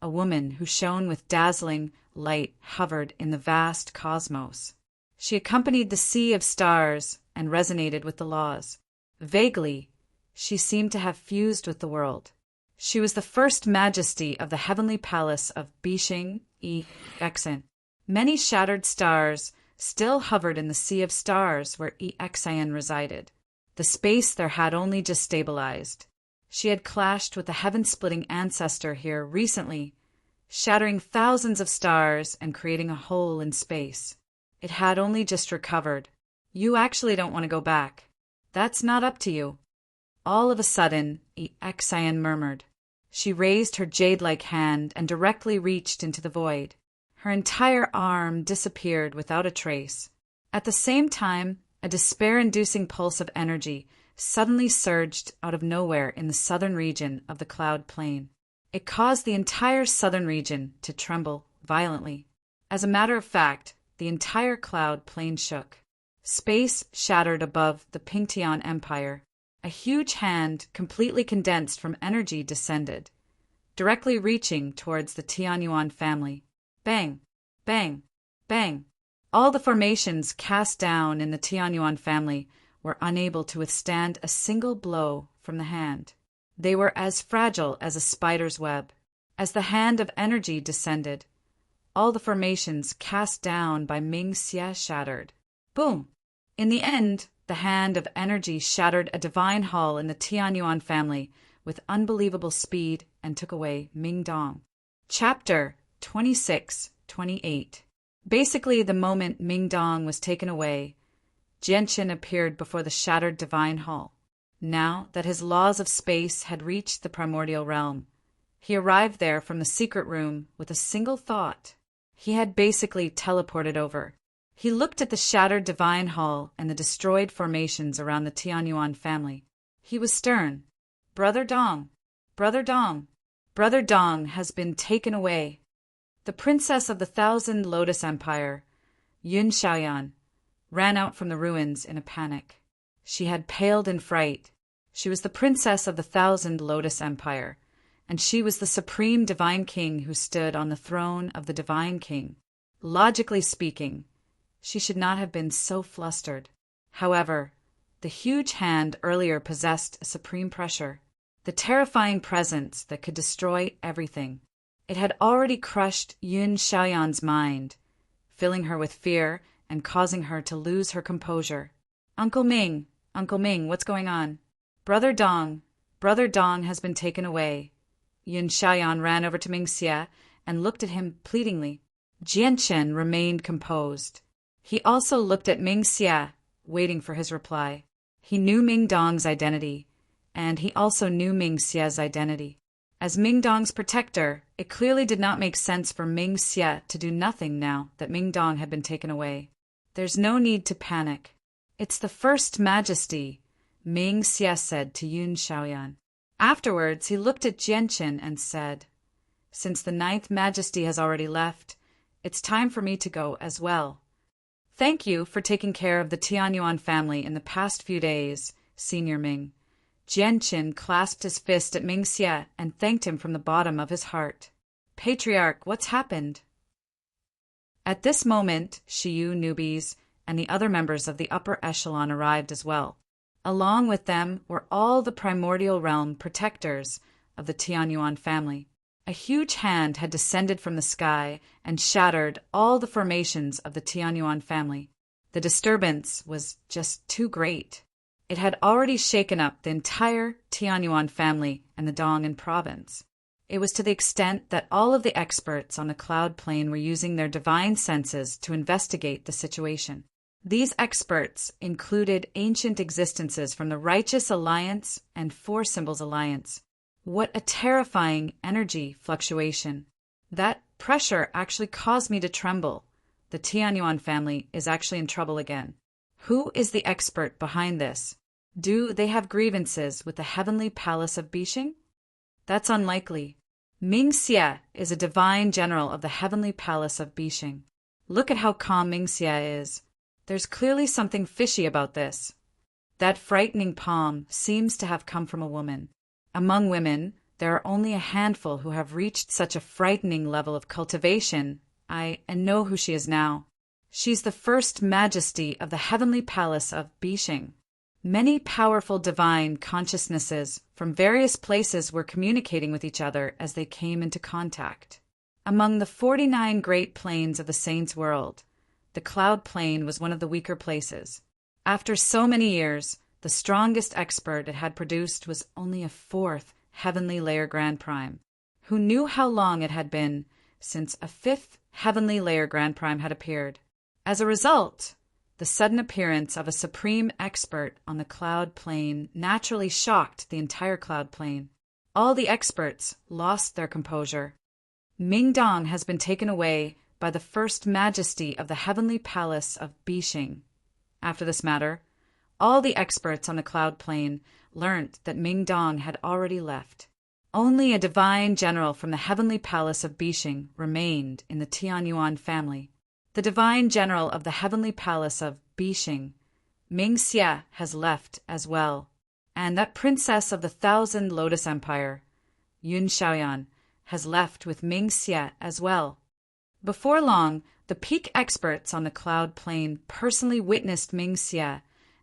S1: a woman who shone with dazzling light hovered in the vast cosmos. She accompanied the sea of stars and resonated with the laws. Vaguely, she seemed to have fused with the world. She was the first majesty of the heavenly palace of Bishing E. Exen. Many shattered stars still hovered in the sea of stars where E. Exen resided. The space there had only just stabilized. She had clashed with a heaven-splitting ancestor here recently, shattering thousands of stars and creating a hole in space. It had only just recovered. "You actually don't want to go back. That's not up to you." All of a sudden, Exen murmured. She raised her jade-like hand and directly reached into the void. Her entire arm disappeared without a trace. At the same time, a despair-inducing pulse of energy suddenly surged out of nowhere in the southern region of the Cloud Plain. It caused the entire southern region to tremble violently. As a matter of fact, the entire Cloud Plain shook. Space shattered above the Pingtian Empire. A huge hand, completely condensed from energy, descended, directly reaching towards the Tianyuan family. Bang! Bang! Bang! All the formations cast down in the Tianyuan family were unable to withstand a single blow from the hand. They were as fragile as a spider's web. As the hand of energy descended, all the formations cast down by Ming Xie shattered. Boom! In the end, the hand of energy shattered a divine hall in the Tianyuan family with unbelievable speed and took away Ming Dong. Chapter 26-28. Basically, the moment Ming Dong was taken away, Jianqin appeared before the shattered divine hall. Now that his laws of space had reached the primordial realm, he arrived there from the secret room with a single thought. He had basically teleported over. He looked at the shattered divine hall and the destroyed formations around the Tianyuan family. He was stern. "Brother Dong, Brother Dong, Brother Dong has been taken away." The princess of the Thousand Lotus Empire, Yun Xiaoyan, ran out from the ruins in a panic. She had paled in fright. She was the princess of the Thousand Lotus Empire, and she was the supreme divine king who stood on the throne of the divine king. Logically speaking, she should not have been so flustered. However, the huge hand earlier possessed a supreme pressure, the terrifying presence that could destroy everything. It had already crushed Yun Xiaoyan's mind, filling her with fear and causing her to lose her composure. Uncle Ming, what's going on?" Brother Dong has been taken away." Yun Xiaoyan ran over to Ming Xie and looked at him pleadingly. Jianqin remained composed. He also looked at Ming Xie, waiting for his reply. He knew Ming Dong's identity, and he also knew Ming Xie's identity. As Ming Dong's protector, it clearly did not make sense for Ming Xie to do nothing now that Ming Dong had been taken away. "There's no need to panic. It's the First Majesty," Ming Xie said to Yun Xiaoyan. Afterwards, he looked at Jianqin and said, "Since the Ninth Majesty has already left, it's time for me to go as well. Thank you for taking care of the Tianyuan family in the past few days, Senior Ming." Jianqin clasped his fist at Ming Xie and thanked him from the bottom of his heart. "Patriarch, what's happened?" At this moment, Shiyu newbies and the other members of the upper echelon arrived as well. Along with them were all the primordial realm protectors of the Tianyuan family. A huge hand had descended from the sky and shattered all the formations of the Tianyuan family. The disturbance was just too great. It had already shaken up the entire Tianyuan family and the Dong'an province. It was to the extent that all of the experts on the Cloud Plain were using their divine senses to investigate the situation. These experts included ancient existences from the Righteous Alliance and Four Symbols Alliance. What a terrifying energy fluctuation. That pressure actually caused me to tremble. The Tianyuan family is actually in trouble again. Who is the expert behind this? Do they have grievances with the heavenly palace of Bixing? That's unlikely. Ming Xie is a divine general of the heavenly palace of Bixing. Look at how calm Ming Xie is. There's clearly something fishy about this. That frightening palm seems to have come from a woman. Among women, there are only a handful who have reached such a frightening level of cultivation. I know who she is now. She's the first majesty of the heavenly palace of Bixing. Many powerful divine consciousnesses from various places were communicating with each other as they came into contact. Among the 49 great planes of the saints' world, the cloud plane was one of the weaker places. After so many years, the strongest expert it had produced was only a fourth heavenly layer Grand Prime. Who knew how long it had been since a fifth heavenly layer Grand Prime had appeared? As a result, the sudden appearance of a supreme expert on the cloud plane naturally shocked the entire cloud plane. All the experts lost their composure. Ming Dong has been taken away by the first majesty of the heavenly palace of Bixing. After this matter, all the experts on the cloud plane learnt that Ming Dong had already left. Only a divine general from the heavenly palace of Bixing remained in the Tianyuan family. The divine general of the heavenly palace of Bixing, Ming Xie, has left as well. And that princess of the Thousand Lotus Empire, Yun Xiaoyan, has left with Ming Xie as well. Before long, the peak experts on the cloud plane personally witnessed Ming Xie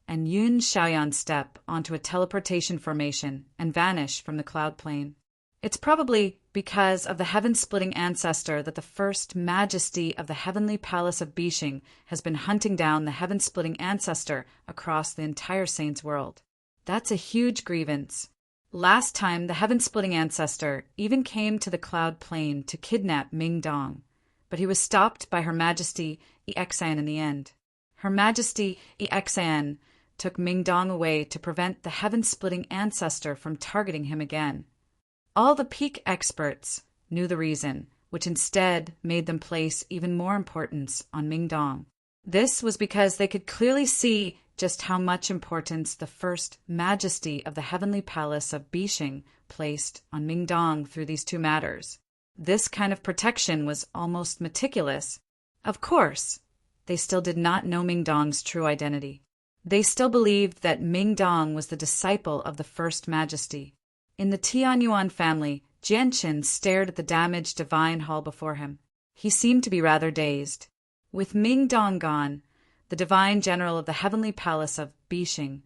S1: and Yun Xiaoyan step onto a teleportation formation and vanish from the cloud plane. It's probably because of the heaven-splitting ancestor that the first majesty of the heavenly palace of Bixing has been hunting down the heaven-splitting ancestor across the entire saints' world. That's a huge grievance. Last time, the heaven-splitting ancestor even came to the cloud plane to kidnap Ming Dong, but he was stopped by Her Majesty Exan in the end. Her Majesty Exan took Ming Dong away to prevent the heaven-splitting ancestor from targeting him again. All the peak experts knew the reason, which instead made them place even more importance on Ming Dong. This was because they could clearly see just how much importance the first majesty of the heavenly palace of Bixing placed on Ming Dong through these two matters. This kind of protection was almost meticulous. Of course, they still did not know Ming Dong's true identity. They still believed that Ming Dong was the disciple of the first majesty. In the Tianyuan family, Jianqin stared at the damaged divine hall before him. He seemed to be rather dazed. With Ming Dong gone, the divine general of the heavenly palace of Bixing,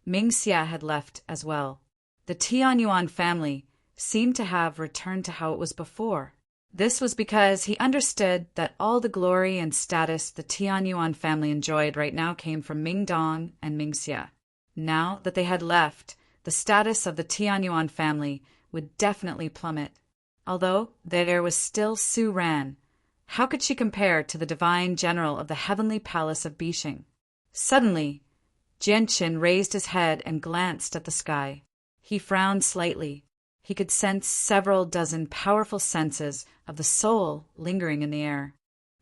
S1: Ming Xie had left as well. The Tianyuan family seemed to have returned to how it was before. This was because he understood that all the glory and status the Tianyuan family enjoyed right now came from Ming Dong and Ming Xie. Now that they had left, the status of the Tianyuan family would definitely plummet. Although there was still Su Ran, how could she compare to the divine general of the heavenly palace of Bixing? Suddenly, Jianqin raised his head and glanced at the sky. He frowned slightly. He could sense several dozen powerful senses of the soul lingering in the air.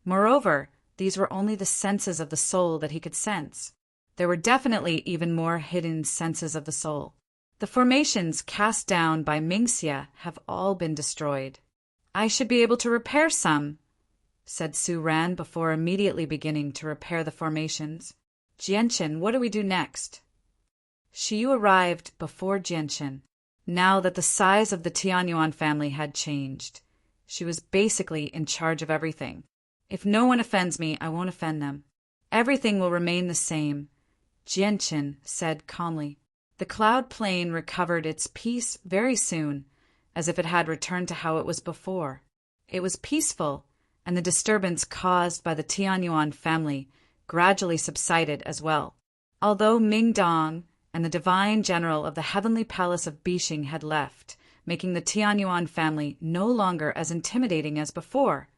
S1: Moreover, these were only the senses of the soul that he could sense. There were definitely even more hidden senses of the soul. The formations cast down by Ming Xie have all been destroyed. I should be able to repair some, said Su Ran before immediately beginning to repair the formations. Jianqin, what do we do next? Shiyu arrived before Jianqin. Now that the size of the Tianyuan family had changed, she was basically in charge of everything. If no one offends me, I won't offend them. Everything will remain the same, Jianqin said calmly. The cloud plane recovered its peace very soon, as if it had returned to how it was before. It was peaceful, and the disturbance caused by the Tianyuan family gradually subsided as well. Although Ming Dong and the divine general of the heavenly palace of Bixing had left, making the Tianyuan family no longer as intimidating as before,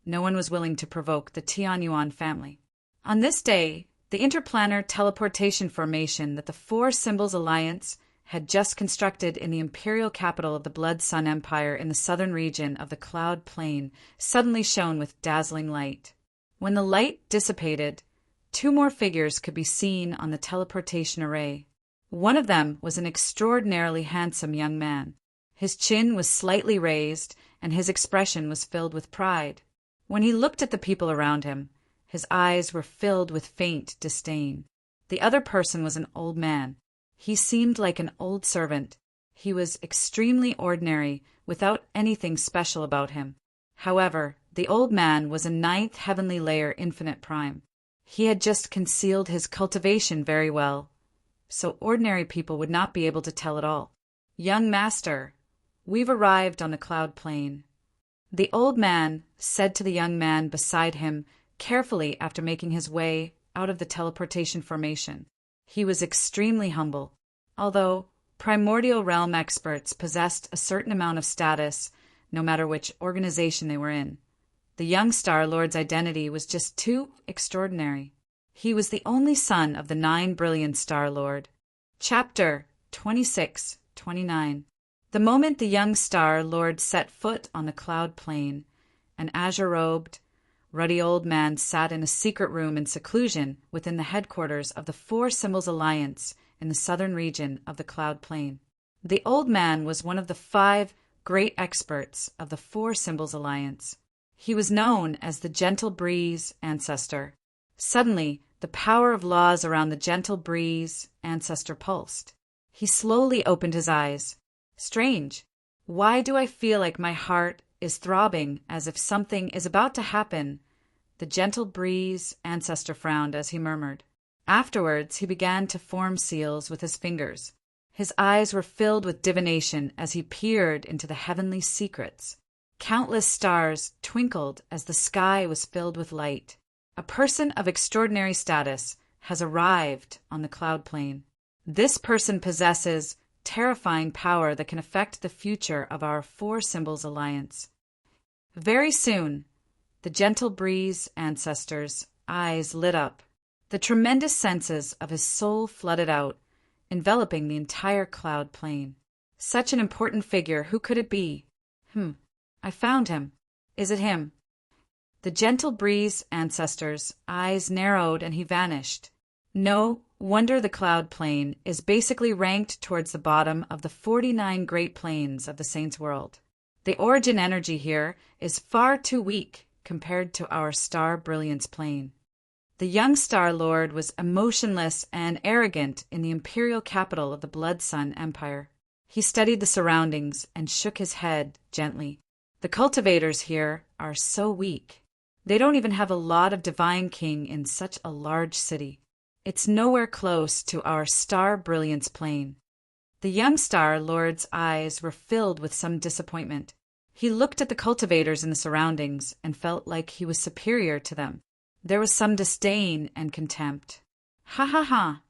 S1: no one was willing to provoke the Tianyuan family. On this day, the interplanar teleportation formation that the Four Symbols Alliance had just constructed in the imperial capital of the Blood Sun Empire in the southern region of the Cloud Plain suddenly shone with dazzling light. When the light dissipated, two more figures could be seen on the teleportation array. One of them was an extraordinarily handsome young man. His chin was slightly raised, and his expression was filled with pride. When he looked at the people around him, his eyes were filled with faint disdain. The other person was an old man. He seemed like an old servant. He was extremely ordinary, without anything special about him. However, the old man was a ninth heavenly layer infinite prime. He had just concealed his cultivation very well, so ordinary people would not be able to tell at all. "Young master, we've arrived on the Cloud Plain," the old man said to the young man beside him carefully after making his way out of the teleportation formation. He was extremely humble. Although primordial realm experts possessed a certain amount of status, no matter which organization they were in, the young Star Lord's identity was just too extraordinary. He was the only son of the 9 Brilliant Star Lord. Chapter 26-29. The moment the young Star Lord set foot on the Cloud Plain, an azure-robed, ruddy old man sat in a secret room in seclusion within the headquarters of the Four Symbols Alliance in the southern region of the Cloud Plain. The old man was one of the 5 great experts of the Four Symbols Alliance. He was known as the Gentle Breeze Ancestor. Suddenly, the power of laws around the Gentle Breeze Ancestor pulsed. He slowly opened his eyes. Strange. Why do I feel like my heart is throbbing as if something is about to happen? The Gentle Breeze Ancestor frowned as he murmured. Afterwards, he began to form seals with his fingers. His eyes were filled with divination as he peered into the heavenly secrets. Countless stars twinkled as the sky was filled with light. A person of extraordinary status has arrived on the Cloud Plain. This person possesses terrifying power that can affect the future of our Four Symbols Alliance. Very soon, the Gentle Breeze Ancestor's eyes lit up. The tremendous senses of his soul flooded out, enveloping the entire Cloud Plain. Such an important figure, who could it be? I found him. Is it him? The Gentle Breeze Ancestor's eyes narrowed and he vanished. No wonder the Cloud Plain is basically ranked towards the bottom of the 49 Great Plains of the Saints' World. The origin energy here is far too weak compared to our Star Brilliance Plane. The young Star Lord was emotionless and arrogant in the imperial capital of the Blood Sun Empire. He studied the surroundings and shook his head gently. The cultivators here are so weak. They don't even have a lot of Divine King in such a large city. It's nowhere close to our Star Brilliance Plane. The young Star Lord's eyes were filled with some disappointment. He looked at the cultivators in the surroundings and felt like he was superior to them. There was some disdain and contempt. Ha ha ha!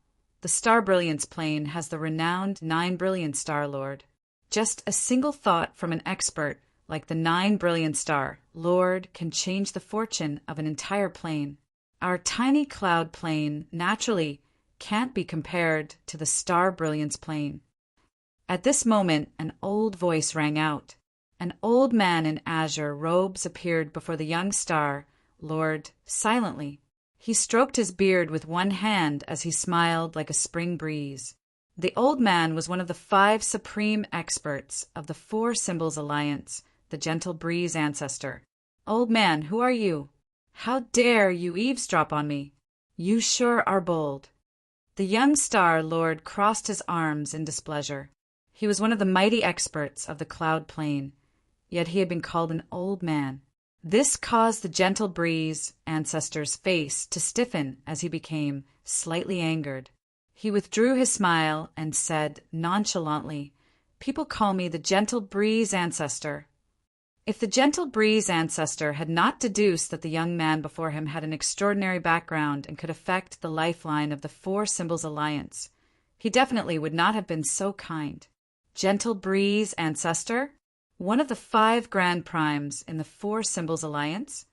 S1: The Star Brilliance Plane has the renowned 9 Brilliant Star Lord. Just a single thought from an expert like the 9 Brilliant Star Lord can change the fortune of an entire plane. Our tiny Cloud Plane naturally can't be compared to the Star Brilliance Plane. At this moment, an old voice rang out. An old man in azure robes appeared before the young Star Lord silently. He stroked his beard with one hand as he smiled like a spring breeze. The old man was one of the 5 supreme experts of the Four Symbols Alliance, the Gentle Breeze Ancestor. Old man, who are you? How dare you eavesdrop on me? You sure are bold. The young Star Lord crossed his arms in displeasure. He was one of the mighty experts of the Cloud Plain, yet he had been called an old man. This caused the Gentle Breeze Ancestor's face to stiffen as he became slightly angered. He withdrew his smile and said nonchalantly, "People call me the Gentle Breeze Ancestor." If the Gentle Breeze Ancestor had not deduced that the young man before him had an extraordinary background and could affect the lifeline of the Four Symbols Alliance, he definitely would not have been so kind. Gentle Breeze Ancestor? One of the 5 Grand Primes in the Four Symbols Alliance?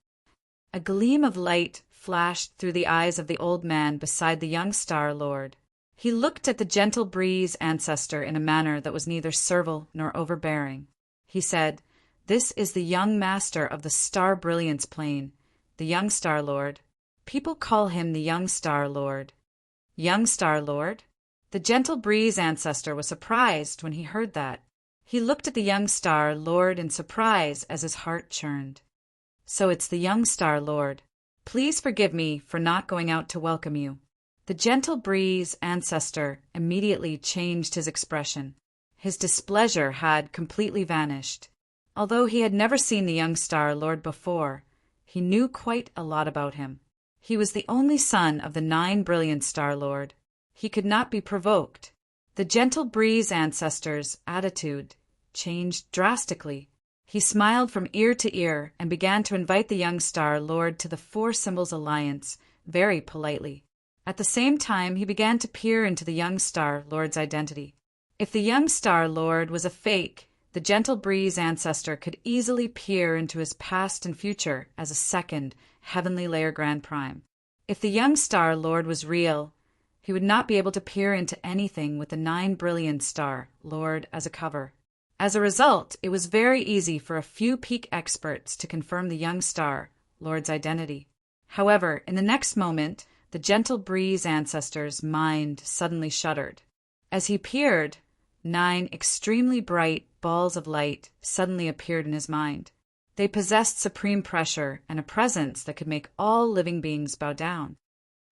S1: A gleam of light flashed through the eyes of the old man beside the young Star Lord. He looked at the gentle breeze ancestor in a manner that was neither servile nor overbearing. He said, "This is the young master of the Star Brilliance Plane, the young Star Lord. People call him the young Star Lord." Young Star Lord? The gentle breeze ancestor was surprised when he heard that. He looked at the young Star Lord in surprise as his heart churned. "So it's the young Star Lord. Please forgive me for not going out to welcome you." The gentle breeze ancestor immediately changed his expression. His displeasure had completely vanished. Although he had never seen the young Star Lord before, he knew quite a lot about him. He was the only son of the 9 brilliant Star Lord. He could not be provoked. The gentle breeze ancestor's attitude changed drastically. He smiled from ear to ear and began to invite the young Star Lord to the Four Symbols Alliance very politely. At the same time, he began to peer into the young Star Lord's identity. If the young Star Lord was a fake, the gentle breeze ancestor could easily peer into his past and future as a second Heavenly Layer Grand Prime. If the young Star Lord was real, he would not be able to peer into anything with the 9 brilliant Star Lord as a cover. As a result, it was very easy for a few peak experts to confirm the young Star Lord's identity. However, in the next moment, the gentle breeze ancestor's mind suddenly shuddered. As he peered, 9 extremely bright balls of light suddenly appeared in his mind. They possessed supreme pressure and a presence that could make all living beings bow down.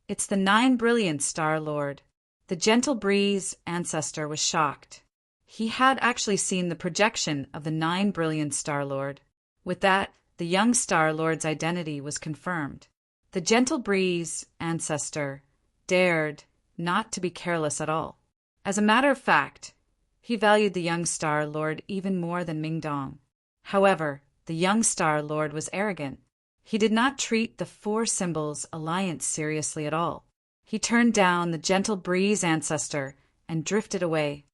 S1: "It's the 9 brilliant Star Lord." The gentle breeze ancestor was shocked. He had actually seen the projection of the 9 brilliant Star Lord. With that, the young Star Lord's identity was confirmed. The gentle breeze ancestor dared not to be careless at all. As a matter of fact, he valued the young Star Lord even more than Ming Dong. However, the young Star Lord was arrogant. He did not treat the Four Symbols Alliance seriously at all. He turned down the gentle breeze ancestor and drifted away.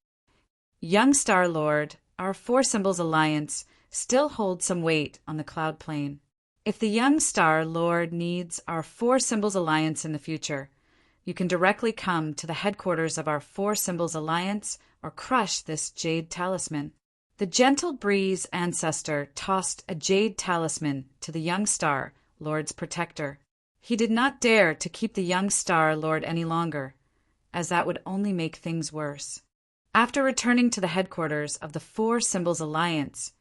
S1: "Young Star Lord, our Four Symbols Alliance still holds some weight on the cloud plane. If the young Star Lord needs our Four Symbols Alliance in the future, you can directly come to the headquarters of our Four Symbols Alliance or crush this jade talisman." The gentle breeze ancestor tossed a jade talisman to the young Star Lord's protector. He did not dare to keep the young Star Lord any longer, as that would only make things worse. After returning to the headquarters of the Four Symbols Alliance,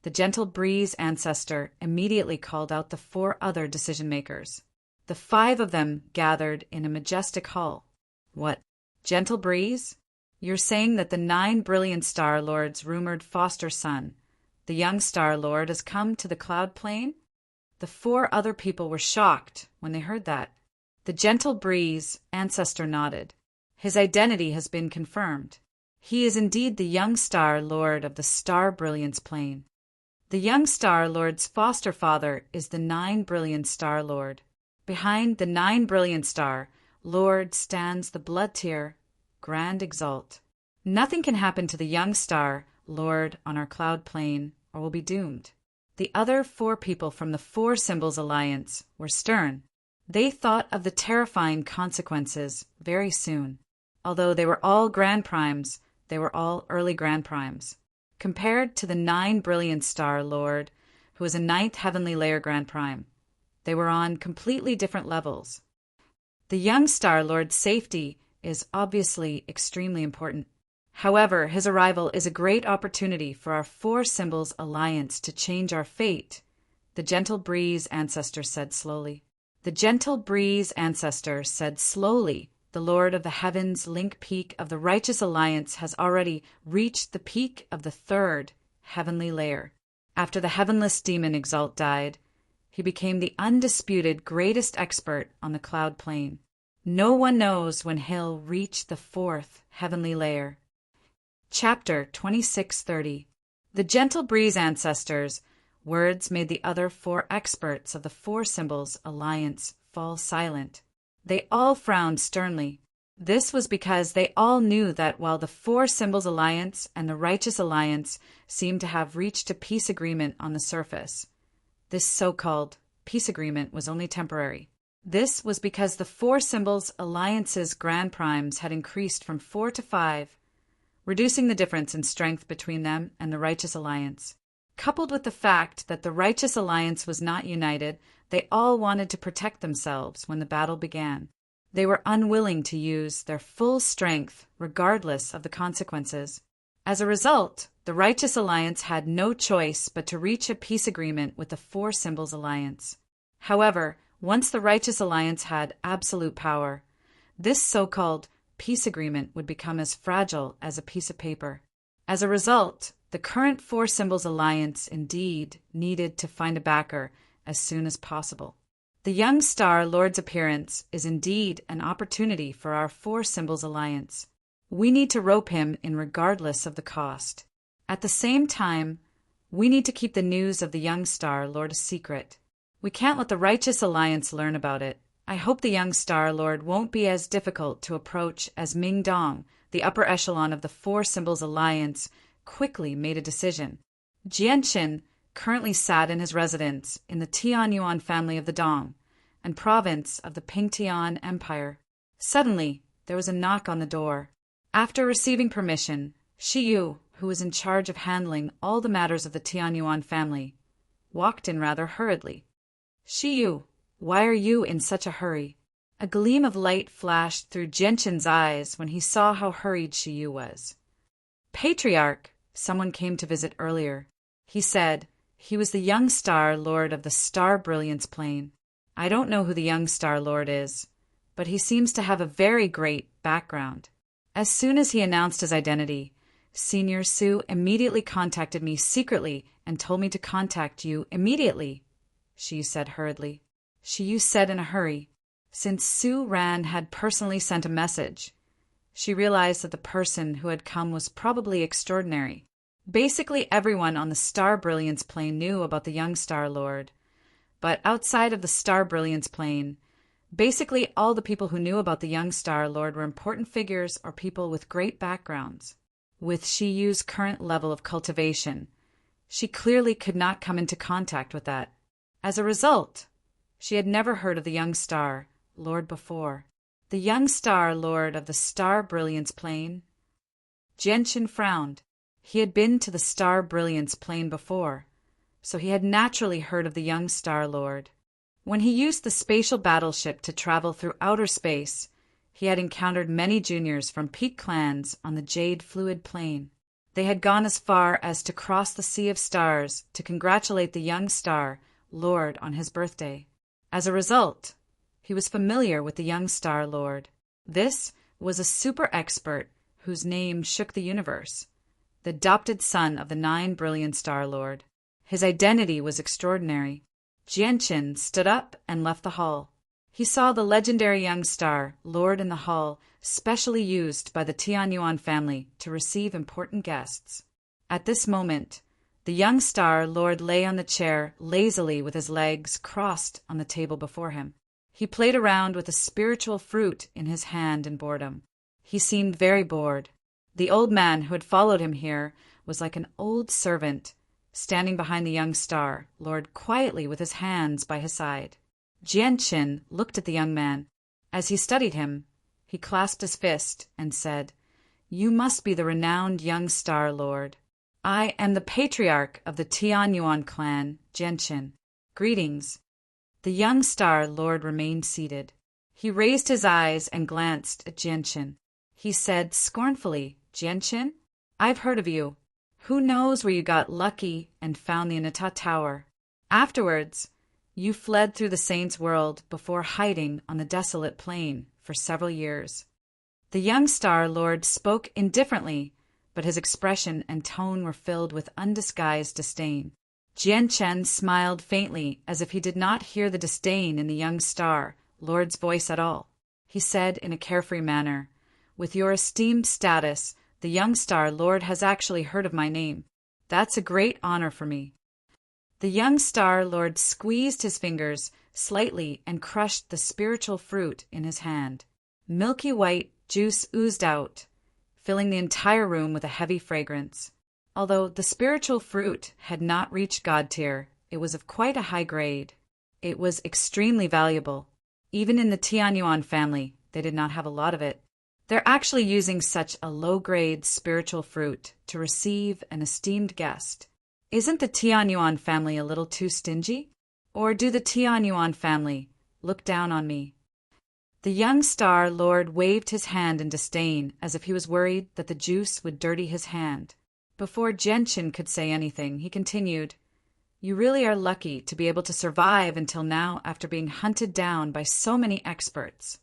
S1: the gentle breeze ancestor immediately called out the 4 other decision-makers. The 5 of them gathered in a majestic hall. "What, gentle breeze? You're saying that the 9 brilliant Star Lord's rumored foster son, the young Star Lord, has come to the cloud plane?" The 4 other people were shocked when they heard that. The gentle breeze ancestor nodded. His identity has been confirmed. He is indeed the young Star Lord of the Star Brilliance Plane. The young Star Lord's foster father is the 9 brilliant Star Lord. Behind the 9 brilliant Star Lord stands the blood tier Grand Exalt. Nothing can happen to the young Star Lord on our cloud plane, or we'll be doomed. The other 4 people from the Four Symbols Alliance were stern. They thought of the terrifying consequences very soon. Although they were all Grand Primes, they were all early Grand Primes. Compared to the 9 brilliant Star Lord, who was a 9th Heavenly Layer Grand Prime, they were on completely different levels. The young Star Lord's safety is obviously extremely important. However, his arrival is a great opportunity for our Four Symbols Alliance to change our fate, the gentle breeze ancestor said slowly. The gentle breeze ancestor said slowly, "The Lord of the Heavens Link Peak of the Righteous Alliance has already reached the peak of the 3rd Heavenly Layer. After the Heavenless Demon Exalt died, he became the undisputed greatest expert on the cloud plane. No one knows when he'll reach the 4th Heavenly Layer." Chapter 2630. The gentle breeze ancestors' words made the other 4 experts of the Four Symbols Alliance fall silent. They all frowned sternly. This was because they all knew that while the Four Symbols Alliance and the Righteous Alliance seemed to have reached a peace agreement on the surface, this so-called peace agreement was only temporary. This was because the Four Symbols Alliance's grand primes had increased from 4 to 5, reducing the difference in strength between them and the Righteous Alliance. Coupled with the fact that the Righteous Alliance was not united, they all wanted to protect themselves when the battle began. They were unwilling to use their full strength regardless of the consequences. As a result, the Righteous Alliance had no choice but to reach a peace agreement with the Four Symbols Alliance. However, once the Righteous Alliance had absolute power, this so-called peace agreement would become as fragile as a piece of paper. As a result, the current Four Symbols Alliance indeed needed to find a backer as soon as possible. The young Star Lord's appearance is indeed an opportunity for our Four Symbols Alliance. We need to rope him in regardless of the cost. At the same time, we need to keep the news of the young Star Lord a secret. We can't let the Righteous Alliance learn about it. I hope the young Star Lord won't be as difficult to approach as Ming Dong, the upper echelon of the Four Symbols Alliance, quickly made a decision. Jianqin currently sat in his residence in the Tianyuan family of the Dong and province of the Pingtian Empire. Suddenly, there was a knock on the door. After receiving permission, Shi Yu, who was in charge of handling all the matters of the Tianyuan family, walked in rather hurriedly. Shi Yu, why are you in such a hurry? A gleam of light flashed through Jianqin's eyes when he saw how hurried Shi Yu was. Patriarch, someone came to visit earlier. He said he was the young Star Lord of the Star Brilliance Plane. I don't know who the young Star Lord is, but he seems to have a very great background. As soon as he announced his identity, Senior Su immediately contacted me secretly and told me to contact you immediately, Shi Yu said hurriedly. Shi Yu said in a hurry. Since Su Ran had personally sent a message, she realized that the person who had come was probably extraordinary. Basically everyone on the Star Brilliance Plane knew about the young Star Lord, but outside of the Star Brilliance Plane, basically all the people who knew about the young Star Lord were important figures or people with great backgrounds. With Shi Yu's current level of cultivation, she clearly could not come into contact with that. As a result, she had never heard of the young Star Lord before. The young Star Lord of the Star Brilliance Plane? Jianqin frowned. He had been to the Star Brilliance Plane before, so he had naturally heard of the young Star Lord. When he used the spatial battleship to travel through outer space, he had encountered many juniors from peak clans on the Jade Fluid Plane. They had gone as far as to cross the Sea of Stars to congratulate the young Star Lord on his birthday. As a result, he was familiar with the young Star Lord. This was a super expert whose name shook the universe, the adopted son of the 9 Brilliant Star Lord. His identity was extraordinary. Jianqin stood up and left the hall. He saw the legendary young Star Lord in the hall, specially used by the Tianyuan family to receive important guests. At this moment, the young Star Lord lay on the chair lazily with his legs crossed on the table before him. He played around with a spiritual fruit in his hand in boredom. He seemed very bored. The old man who had followed him here was like an old servant, standing behind the young Star Lord quietly with his hands by his side. Jianqin looked at the young man. As he studied him, he clasped his fist and said, "You must be the renowned young Star Lord. I am the patriarch of the Tianyuan clan, Jianqin. Greetings." The young Star Lord remained seated. He raised his eyes and glanced at Jianqin. He said scornfully, "Jianqin, I've heard of you. Who knows where you got lucky and found the Anata Tower? Afterwards, you fled through the Saint's world before hiding on the desolate plain for several years." The young Star Lord spoke indifferently, but his expression and tone were filled with undisguised disdain. Jianqin smiled faintly as if he did not hear the disdain in the young Star Lord's voice at all. He said in a carefree manner, "With your esteemed status, the young Star Lord has actually heard of my name. That's a great honor for me." The young Star Lord squeezed his fingers slightly and crushed the spiritual fruit in his hand. Milky white juice oozed out, filling the entire room with a heavy fragrance. Although the spiritual fruit had not reached God tier, it was of quite a high grade. It was extremely valuable. Even in the Tianyuan family, they did not have a lot of it. They're actually using such a low-grade spiritual fruit to receive an esteemed guest. Isn't the Tianyuan family a little too stingy? Or do the Tianyuan family look down on me? The young Star Lord waved his hand in disdain as if he was worried that the juice would dirty his hand. Before Genshin could say anything, he continued, "You really are lucky to be able to survive until now after being hunted down by so many experts.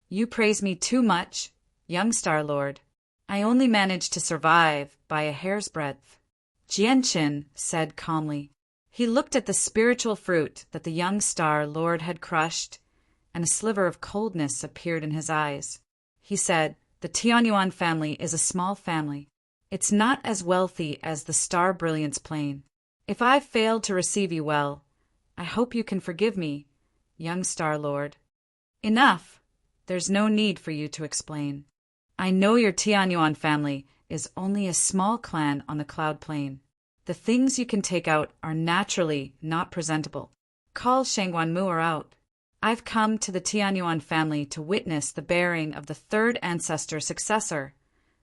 S1: You praise me too much, young Star Lord. I only managed to survive by a hair's breadth." Genshin said calmly. He looked at the spiritual fruit that the young Star Lord had crushed, and a sliver of coldness appeared in his eyes. He said, "The Tianyuan family is a small family. It's not as wealthy as the Star Brilliance Plane. If I've failed to receive you well, I hope you can forgive me, young Star Lord." "Enough. There's no need for you to explain. I know your Tianyuan family is only a small clan on the Cloud Plane. The things you can take out are naturally not presentable. Call Shangguan Mu'er out. I've come to the Tianyuan family to witness the bearing of the third ancestor successor,"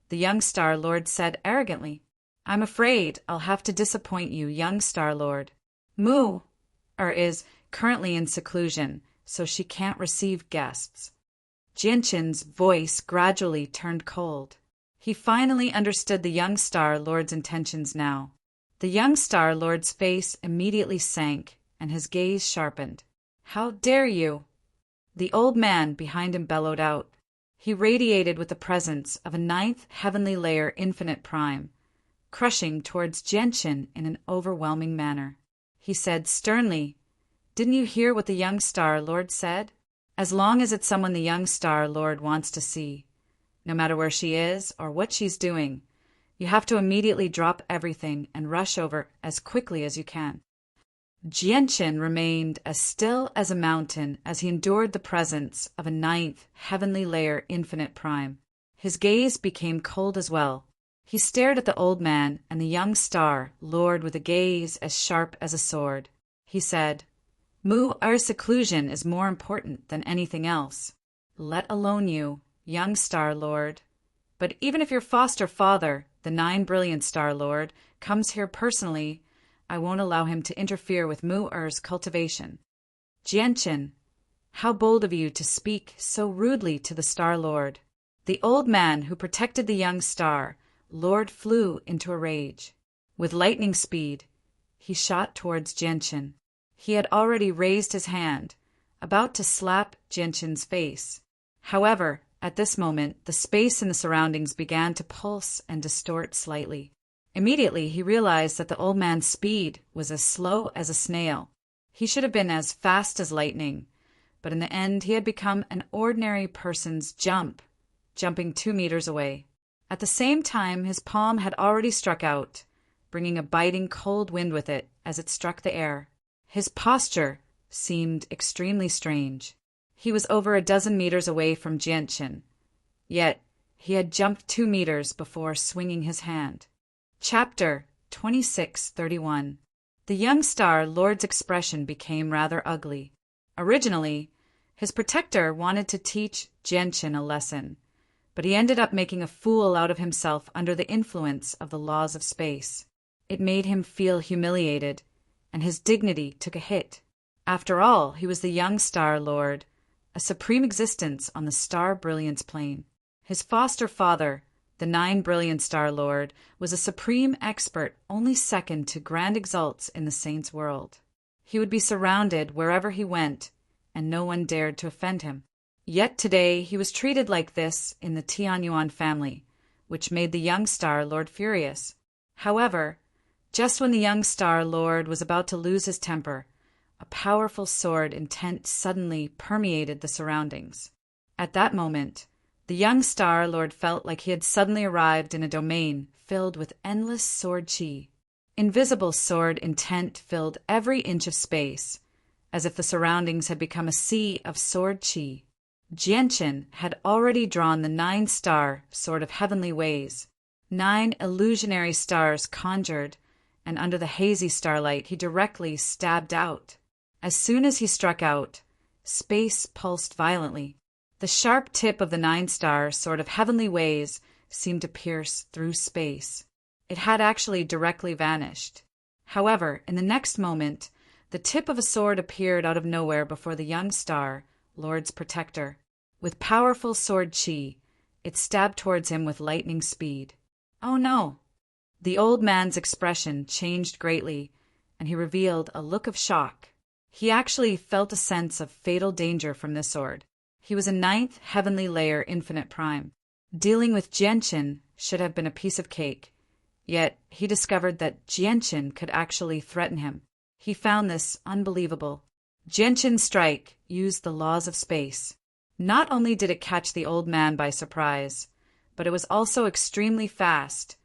S1: the young Star Lord said arrogantly. "I'm afraid I'll have to disappoint you, young Star Lord. Mu'er is currently in seclusion, so she can't receive guests." Genshin's voice gradually turned cold. He finally understood the young Star Lord's intentions now. The young Star Lord's face immediately sank, and his gaze sharpened. "How dare you?" the old man behind him bellowed out. He radiated with the presence of a ninth heavenly layer infinite prime, crushing towards Genshin in an overwhelming manner. He said sternly, "Didn't you hear what the young Star Lord said? As long as it's someone the young Star Lord wants to see, no matter where she is or what she's doing, you have to immediately drop everything and rush over as quickly as you can." Genshin remained as still as a mountain as he endured the presence of a ninth heavenly layer infinite prime. His gaze became cold as well. He stared at the old man and the young Star Lord with a gaze as sharp as a sword. He said, "Mu'er seclusion is more important than anything else, let alone you, young Star Lord. But even if your foster father, the 9 Brilliant Star Lord, comes here personally, I won't allow him to interfere with Mu'er's cultivation." "Genshin, how bold of you to speak so rudely to the Star Lord." The old man who protected the young Star Lord flew into a rage. With lightning speed, he shot towards Genshin. He had already raised his hand, about to slap Genshin's face. However, at this moment, the space in the surroundings began to pulse and distort slightly. Immediately, he realized that the old man's speed was as slow as a snail. He should have been as fast as lightning, but in the end he had become an ordinary person's jumping 2 meters away. At the same time, his palm had already struck out, bringing a biting cold wind with it as it struck the air. His posture seemed extremely strange. He was over a dozen meters away from Genshin, yet he had jumped 2 meters before swinging his hand. Chapter 2631. The young Star Lord's expression became rather ugly. Originally, his protector wanted to teach Genshin a lesson, but he ended up making a fool out of himself under the influence of the laws of space. It made him feel humiliated, and his dignity took a hit. After all, he was the young Star Lord, a supreme existence on the Star Brilliance Plane. His foster father, the 9 Brilliant Star Lord, was a supreme expert only second to Grand Exalts in the Saints' world. He would be surrounded wherever he went, and no one dared to offend him. Yet today he was treated like this in the Tianyuan family, which made the young Star Lord furious. However, just when the young Star Lord was about to lose his temper, a powerful sword intent suddenly permeated the surroundings. At that moment, the young Star Lord felt like he had suddenly arrived in a domain filled with endless sword chi. Invisible sword intent filled every inch of space, as if the surroundings had become a sea of sword chi. Genshin had already drawn the 9-star sword of heavenly ways. 9 illusionary stars conjured, and under the hazy starlight he directly stabbed out. As soon as he struck out, space pulsed violently. The sharp tip of the nine-star sword of heavenly ways seemed to pierce through space. It had actually directly vanished. However, in the next moment, the tip of a sword appeared out of nowhere before the young star, Lord's protector. With powerful sword chi, it stabbed towards him with lightning speed. Oh no! The old man's expression changed greatly, and he revealed a look of shock. He actually felt a sense of fatal danger from this sword. He was a ninth heavenly layer infinite prime. Dealing with Jianqin should have been a piece of cake, yet he discovered that Jianqin could actually threaten him. He found this unbelievable. Jianqin's strike used the laws of space. Not only did it catch the old man by surprise, but it was also extremely fast,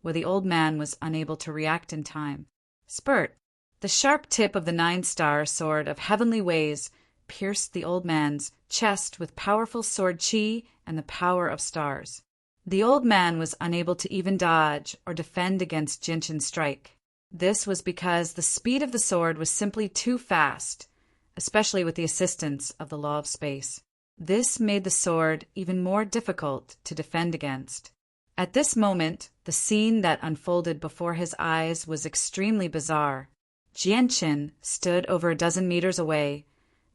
S1: where the old man was unable to react in time. Spurt! The sharp tip of the nine-star sword of heavenly ways pierced the old man's chest with powerful sword chi and the power of stars. The old man was unable to even dodge or defend against Jianqin's strike. This was because the speed of the sword was simply too fast, especially with the assistance of the law of space. This made the sword even more difficult to defend against. At this moment, the scene that unfolded before his eyes was extremely bizarre. Jianqin stood over a dozen meters away,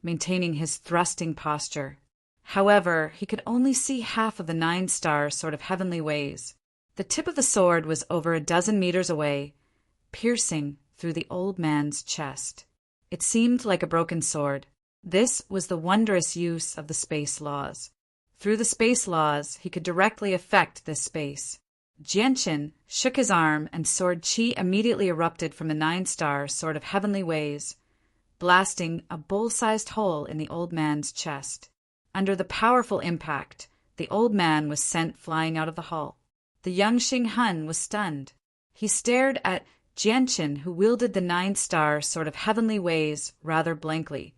S1: maintaining his thrusting posture. However, he could only see half of the nine-star sword of heavenly ways. The tip of the sword was over a dozen meters away, piercing through the old man's chest. It seemed like a broken sword. This was the wondrous use of the space laws. Through the space laws, he could directly affect this space. Jianqin shook his arm, and sword chi immediately erupted from the nine-star sword of heavenly ways, blasting a bowl-sized hole in the old man's chest. Under the powerful impact, the old man was sent flying out of the hall. The young Xing was stunned. He stared at Jianqin, who wielded the nine-star sword of heavenly ways, rather blankly,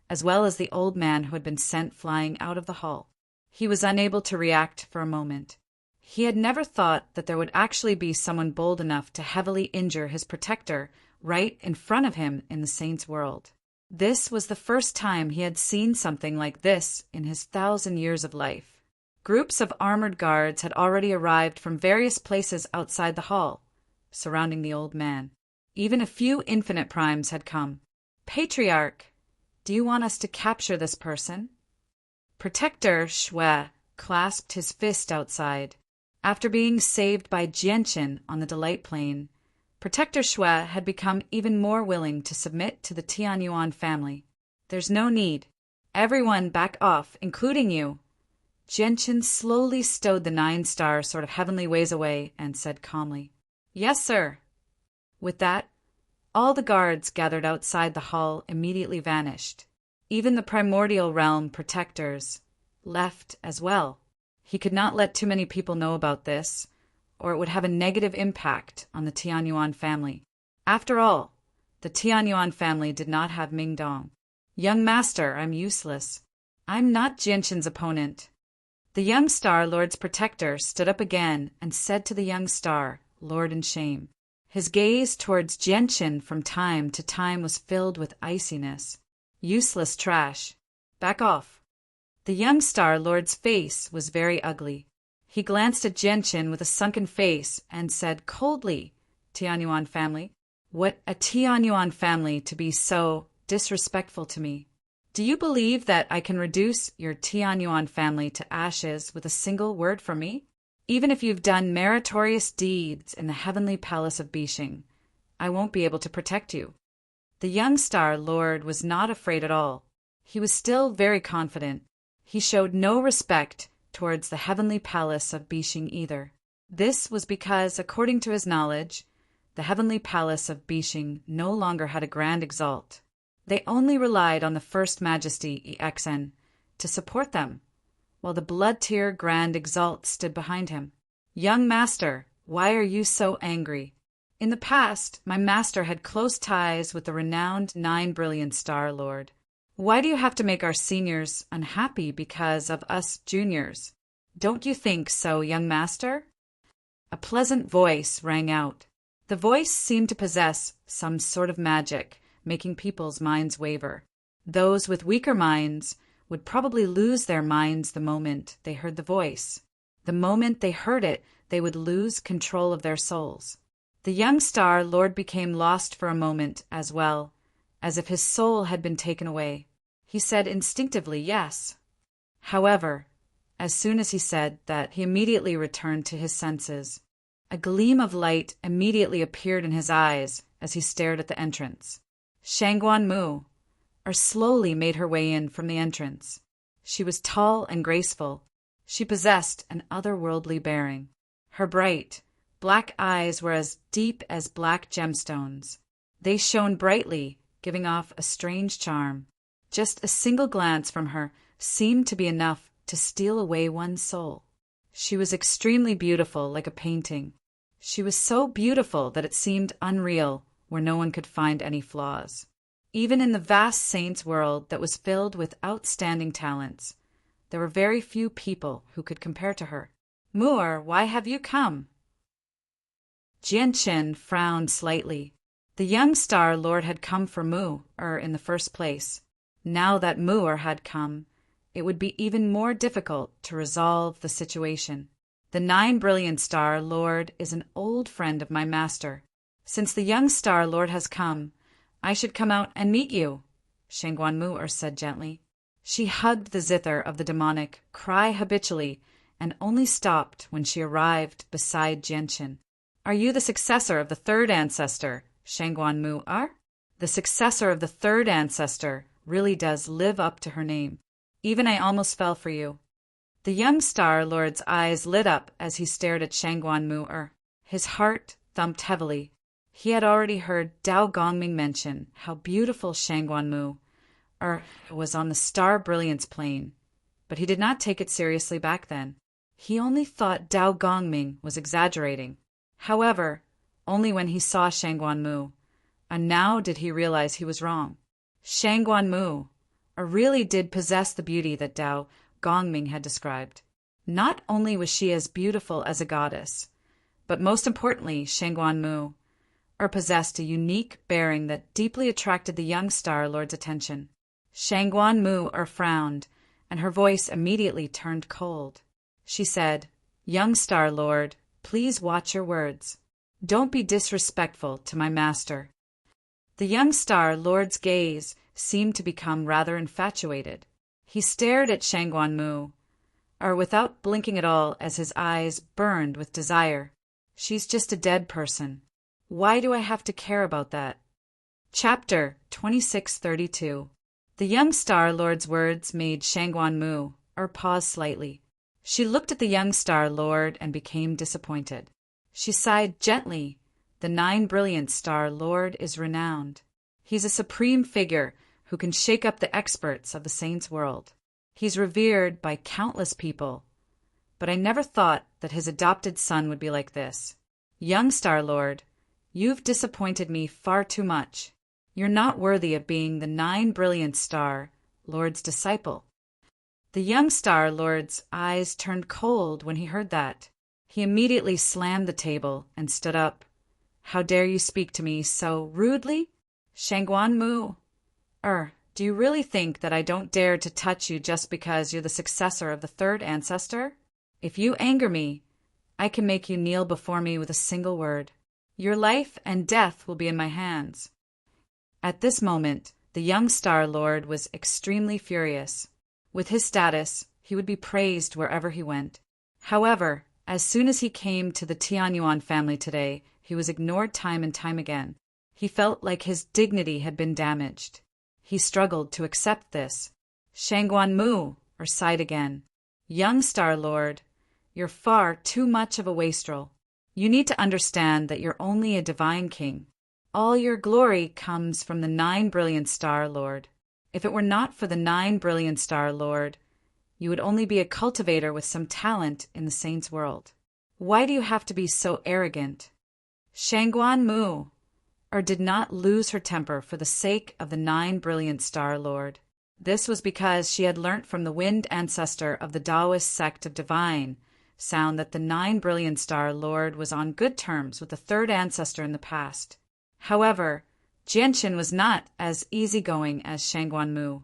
S1: as well as the old man who had been sent flying out of the hall. He was unable to react for a moment. He had never thought that there would actually be someone bold enough to heavily injure his protector right in front of him in the saint's world. This was the first time he had seen something like this in his 1,000 years of life. Groups of armored guards had already arrived from various places outside the hall, surrounding the old man. Even a few infinite primes had come. Patriarch, do you want us to capture this person? Protector Shui clasped his fist outside. After being saved by Jianqin on the Delight Plane, Protector Shui had become even more willing to submit to the Tianyuan family. There's no need. Everyone back off, including you. Jianqin slowly stowed the nine-star sword of heavenly ways away and said calmly, Yes, sir. With that, all the guards gathered outside the hall immediately vanished. Even the primordial realm protectors left as well. He could not let too many people know about this, or it would have a negative impact on the Tianyuan family. After all, the Tianyuan family did not have Mingdong. Young master, I'm useless. I'm not Jianqin's opponent. The young star lord's protector stood up again and said to the young star, Lord in shame. His gaze towards Jianqin from time to time was filled with iciness. Useless trash. Back off. The young star lord's face was very ugly. He glanced at Jianqin with a sunken face and said coldly, Tianyuan family, what a Tianyuan family to be so disrespectful to me. Do you believe that I can reduce your Tianyuan family to ashes with a single word from me? Even if you've done meritorious deeds in the heavenly palace of Bixing, I won't be able to protect you. The young star lord was not afraid at all. He was still very confident. He showed no respect towards the heavenly palace of Bixing either. This was because, according to his knowledge, the heavenly palace of Bixing no longer had a grand exalt. They only relied on the First Majesty EXN to support them, while the blood-tier grand exalt stood behind him. Young master, why are you so angry? In the past, my master had close ties with the renowned Nine Brilliant Star Lord. Why do you have to make our seniors unhappy because of us juniors? Don't you think so, young master? A pleasant voice rang out. The voice seemed to possess some sort of magic, making people's minds waver. Those with weaker minds would probably lose their minds the moment they heard the voice. The moment they heard it, they would lose control of their souls. The young Star Lord became lost for a moment as well, as if his soul had been taken away. He said instinctively yes. However, as soon as he said that, he immediately returned to his senses. A gleam of light immediately appeared in his eyes as he stared at the entrance. Shangguan Mu, slowly made her way in from the entrance. She was tall and graceful. She possessed an otherworldly bearing. Her bright, black eyes were as deep as black gemstones. They shone brightly, giving off a strange charm. Just a single glance from her seemed to be enough to steal away one's soul. She was extremely beautiful, like a painting. She was so beautiful that it seemed unreal, where no one could find any flaws. Even in the vast saints' world that was filled with outstanding talents, there were very few people who could compare to her. Mu'er, why have you come? Jianchen frowned slightly. The young Star Lord had come for Mu'er in the first place. Now that Mu'er had come, it would be even more difficult to resolve the situation. The 9 Brilliant Star Lord is an old friend of my master. Since the young Star Lord has come, I should come out and meet you, Shangguan Mu'er said gently. She hugged the zither of the demonic cry habitually and only stopped when she arrived beside Jianchen. Are you the successor of the third ancestor, Shangguan Mu'er? The successor of the third ancestor really does live up to her name. Even I almost fell for you. The young Star Lord's eyes lit up as he stared at Shangguan Mu'er. His heart thumped heavily. He had already heard Dao Gongming mention how beautiful Shangguan Mu'er was on the star brilliance plane, but he did not take it seriously back then. He only thought Dao Gongming was exaggerating. However, only when he saw Shangguan Mu'er, and now did he realize he was wrong. Shangguan Mu'er really did possess the beauty that Dao Gongming had described. Not only was she as beautiful as a goddess, but most importantly, Shangguan Mu'er possessed a unique bearing that deeply attracted the young Star Lord's attention. Shangguan Mu'er frowned, and her voice immediately turned cold. She said, Young Star Lord, please watch your words. Don't be disrespectful to my master. The young Star Lord's gaze seemed to become rather infatuated. He stared at Shangguan Mu'er without blinking at all as his eyes burned with desire. She's just a dead person. Why do I have to care about that? Chapter 2632. The young Star Lord's words made Shangguan Mu'er pause slightly. She looked at the young Star Lord and became disappointed. She sighed gently. The 9 Brilliant Star Lord is renowned. He's a supreme figure who can shake up the experts of the saints' world. He's revered by countless people, but I never thought that his adopted son would be like this. Young Star Lord, you've disappointed me far too much. You're not worthy of being the 9 Brilliant Star Lord's disciple. The young Star Lord's eyes turned cold when he heard that. He immediately slammed the table and stood up. How dare you speak to me so rudely? Shangguan Mu'er, do you really think that I don't dare to touch you just because you're the successor of the third ancestor? If you anger me, I can make you kneel before me with a single word. Your life and death will be in my hands. At this moment, the young Star Lord was extremely furious. With his status, he would be praised wherever he went. However, as soon as he came to the Tianyuan family today, he was ignored time and time again. He felt like his dignity had been damaged. He struggled to accept this. Shangguan Mu'er sighed again. Young Star Lord, you're far too much of a wastrel. You need to understand that you're only a divine king. All your glory comes from the 9 Brilliant Star Lord. If it were not for the 9 Brilliant Star Lord, you would only be a cultivator with some talent in the saints' world. Why do you have to be so arrogant? Shangguan Mu'er did not lose her temper for the sake of the 9 Brilliant Star Lord. This was because she had learnt from the wind ancestor of the Taoist sect of divine sound that the 9 Brilliant Star Lord was on good terms with the third ancestor in the past. However, Jianqin was not as easygoing as Shangguan Mu.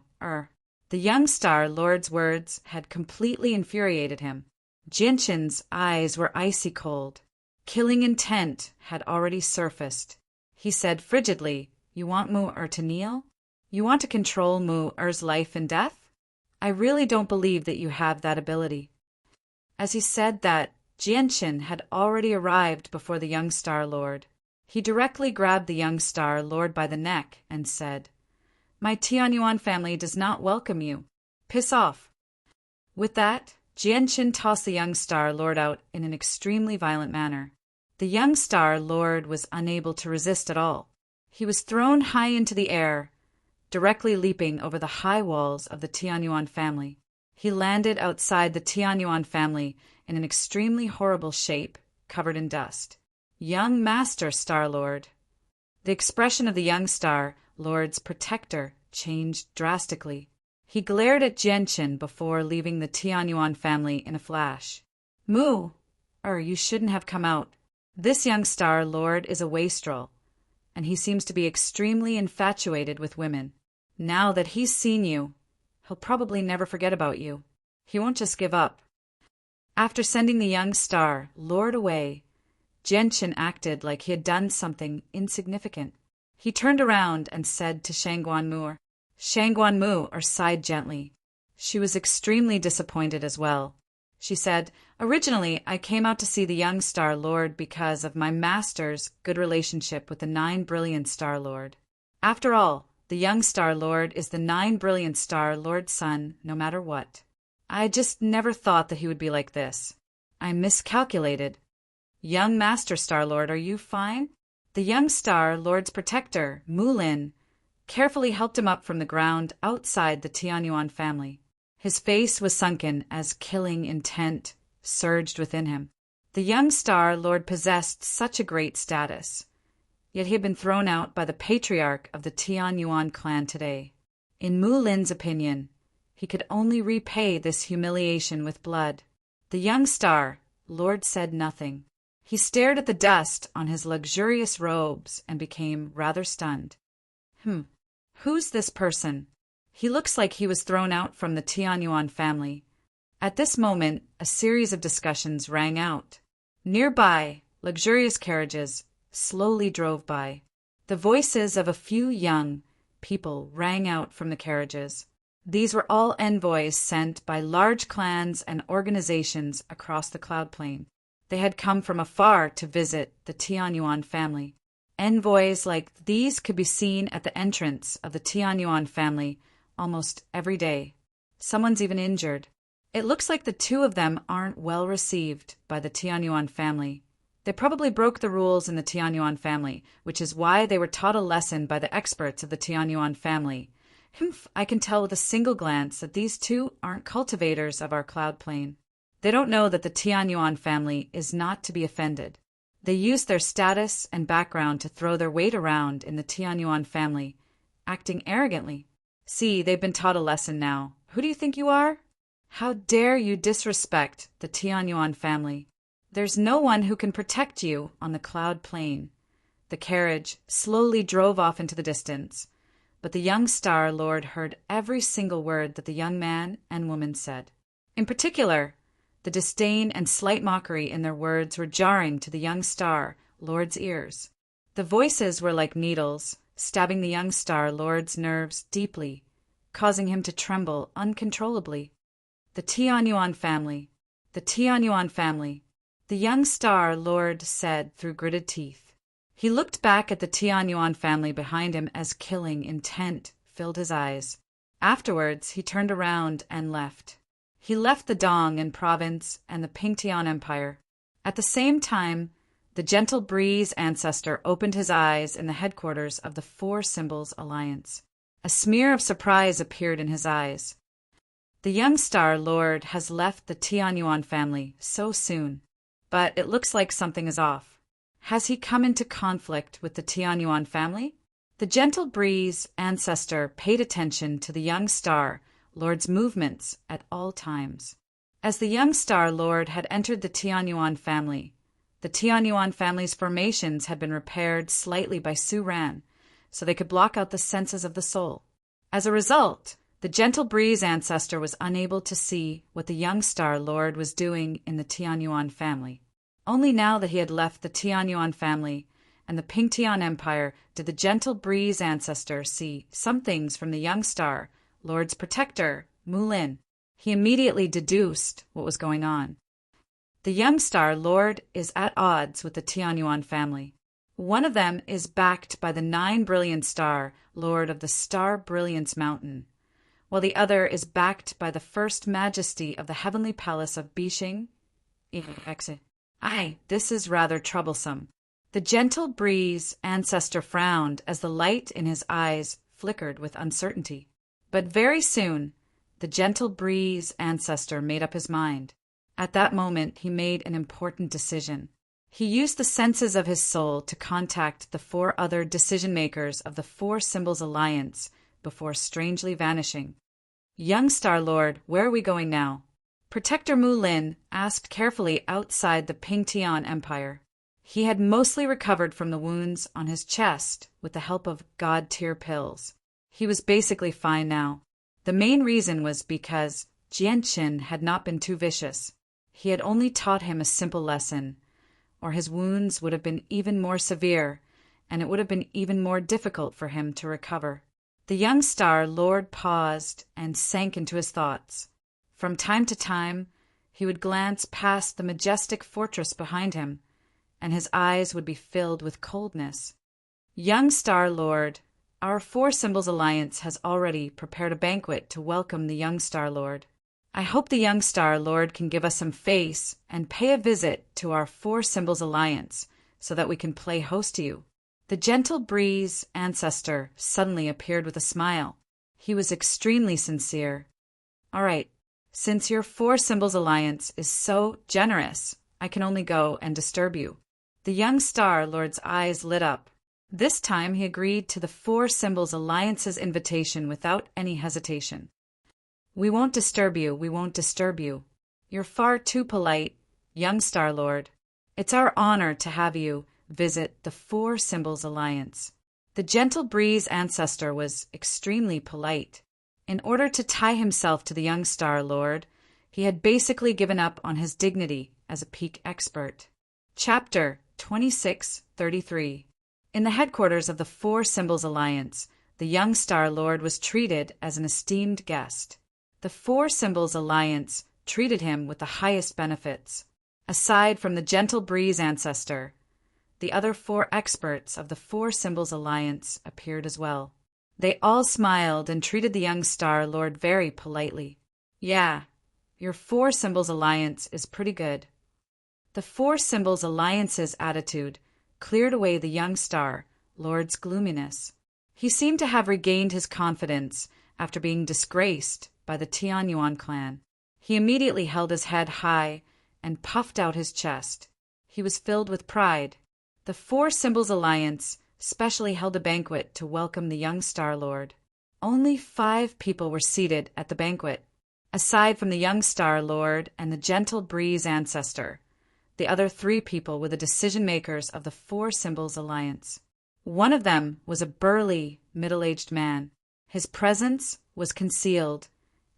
S1: The young Star Lord's words had completely infuriated him. Jianqin's eyes were icy cold. Killing intent had already surfaced. He said frigidly, "You want Mu to kneel? You want to control Mu's life and death? I really don't believe that you have that ability." As he said that, Jianqin had already arrived before the young Star Lord. He directly grabbed the young Star Lord by the neck and said, "My Tianyuan family does not welcome you. Piss off." With that, Jianqin tossed the young Star Lord out in an extremely violent manner. The young Star Lord was unable to resist at all. He was thrown high into the air, directly leaping over the high walls of the Tianyuan family. He landed outside the Tianyuan family in an extremely horrible shape, covered in dust. "Young Master Star Lord." The expression of the young Star Lord's protector changed drastically. He glared at Jianqin before leaving the Tianyuan family in a flash. "Mu, you shouldn't have come out. This young Star Lord is a wastrel, and he seems to be extremely infatuated with women. Now that he's seen you, he'll probably never forget about you. He won't just give up." After sending the young Star Lord away, Jianqin acted like he had done something insignificant. He turned around and said to Shangguan Mu sighed gently. She was extremely disappointed as well. She said, "Originally, I came out to see the young Star Lord because of my master's good relationship with the 9 Brilliant Star Lord. After all, the young Star Lord is the 9 Brilliant Star Lord's son, no matter what. I just never thought that he would be like this. I miscalculated. Young Master Star Lord, are you fine?" The young Star Lord's protector, Mulin, carefully helped him up from the ground outside the Tianyuan family. His face was sunken as killing intent surged within him. The young Star Lord possessed such a great status, yet he had been thrown out by the patriarch of the Tianyuan clan today. In Mulin's opinion, he could only repay this humiliation with blood. The young Star Lord said nothing. He stared at the dust on his luxurious robes and became rather stunned. Who's this person? He looks like he was thrown out from the Tianyuan family. At this moment, a series of discussions rang out. Nearby, luxurious carriages slowly drove by. The voices of a few young people rang out from the carriages. These were all envoys sent by large clans and organizations across the cloud plain. They had come from afar to visit the Tianyuan family. Envoys like these could be seen at the entrance of the Tianyuan family almost every day. Someone's even injured. It looks like the two of them aren't well received by the Tianyuan family. They probably broke the rules in the Tianyuan family, which is why they were taught a lesson by the experts of the Tianyuan family. I can tell with a single glance that these two aren't cultivators of our cloud plane. They don't know that the Tianyuan family is not to be offended. They use their status and background to throw their weight around in the Tianyuan family, acting arrogantly. See, they've been taught a lesson now. Who do you think you are? How dare you disrespect the Tianyuan family? There's no one who can protect you on the cloud plain. The carriage slowly drove off into the distance, but the young Star Lord heard every single word that the young man and woman said. In particular, the disdain and slight mockery in their words were jarring to the young Star Lord's ears. The voices were like needles, stabbing the young Star Lord's nerves deeply, causing him to tremble uncontrollably. The Tianyuan family, the Tianyuan family, the young Star Lord said through gritted teeth. He looked back at the Tianyuan family behind him as killing intent filled his eyes. Afterwards, he turned around and left. He left the Dong and province and the Pingtian Empire. At the same time, the Gentle Breeze ancestor opened his eyes in the headquarters of the Four Symbols Alliance. A smear of surprise appeared in his eyes. The young Star Lord has left the Tianyuan family so soon, but it looks like something is off. Has he come into conflict with the Tianyuan family? The Gentle Breeze ancestor paid attention to the young Star Lord's movements at all times. As the young Star Lord had entered the Tianyuan family, the Tianyuan family's formations had been repaired slightly by Su Ran, so they could block out the senses of the soul. As a result, the Gentle Breeze ancestor was unable to see what the young Star Lord was doing in the Tianyuan family. Only now that he had left the Tianyuan family and the Pingtian Empire did the Gentle Breeze ancestor see some things from the young Star Lord's protector, Mulin. He immediately deduced what was going on. The young Star Lord is at odds with the Tianyuan family. One of them is backed by the 9 Brilliant Star Lord of the Star Brilliance Mountain, while the other is backed by the First Majesty of the Heavenly Palace of Bishing. Aye, this is rather troublesome. The Gentle Breeze ancestor frowned as the light in his eyes flickered with uncertainty. But very soon, the Gentle Breeze ancestor made up his mind. At that moment, he made an important decision. He used the senses of his soul to contact the 4 other decision-makers of the 4 Symbols Alliance before strangely vanishing. Young Star Lord, where are we going now? Protector Mulin asked carefully outside the Pingtian Empire. He had mostly recovered from the wounds on his chest with the help of God-tier pills. He was basically fine now. The main reason was because Jianqin had not been too vicious. He had only taught him a simple lesson, or his wounds would have been even more severe, and it would have been even more difficult for him to recover. The young Star Lord paused and sank into his thoughts. From time to time, he would glance past the majestic fortress behind him, and his eyes would be filled with coldness. Young Star Lord, our 4 Symbols Alliance has already prepared a banquet to welcome the young Star Lord. I hope the young Star Lord can give us some face and pay a visit to our 4 Symbols Alliance so that we can play host to you. The Gentle Breeze ancestor suddenly appeared with a smile. He was extremely sincere. All right, since your 4 Symbols Alliance is so generous, I can only go and disturb you. The young Star Lord's eyes lit up. This time he agreed to the 4 Symbols Alliance's invitation without any hesitation. We won't disturb you, we won't disturb you. You're far too polite, young Star Lord. It's our honor to have you visit the 4 Symbols Alliance. The Gentle Breeze ancestor was extremely polite. In order to tie himself to the young Star Lord, he had basically given up on his dignity as a peak expert. Chapter 2633. In the headquarters of the 4 Symbols Alliance, the young Star Lord was treated as an esteemed guest. The 4 Symbols Alliance treated him with the highest benefits. Aside from the Gentle Breeze ancestor, the other 4 experts of the 4 Symbols Alliance appeared as well. They all smiled and treated the young Star Lord very politely. Yeah, your 4 Symbols Alliance is pretty good. The 4 Symbols Alliance's attitude cleared away the young Star Lord's gloominess. He seemed to have regained his confidence after being disgraced by the Tianyuan clan. He immediately held his head high and puffed out his chest. He was filled with pride. The 4 Symbols Alliance specially held a banquet to welcome the young Star Lord. Only 5 people were seated at the banquet. Aside from the young Star Lord and the Gentle Breeze ancestor, the other 3 people were the decision-makers of the 4 Symbols Alliance. One of them was a burly, middle-aged man. His presence was concealed,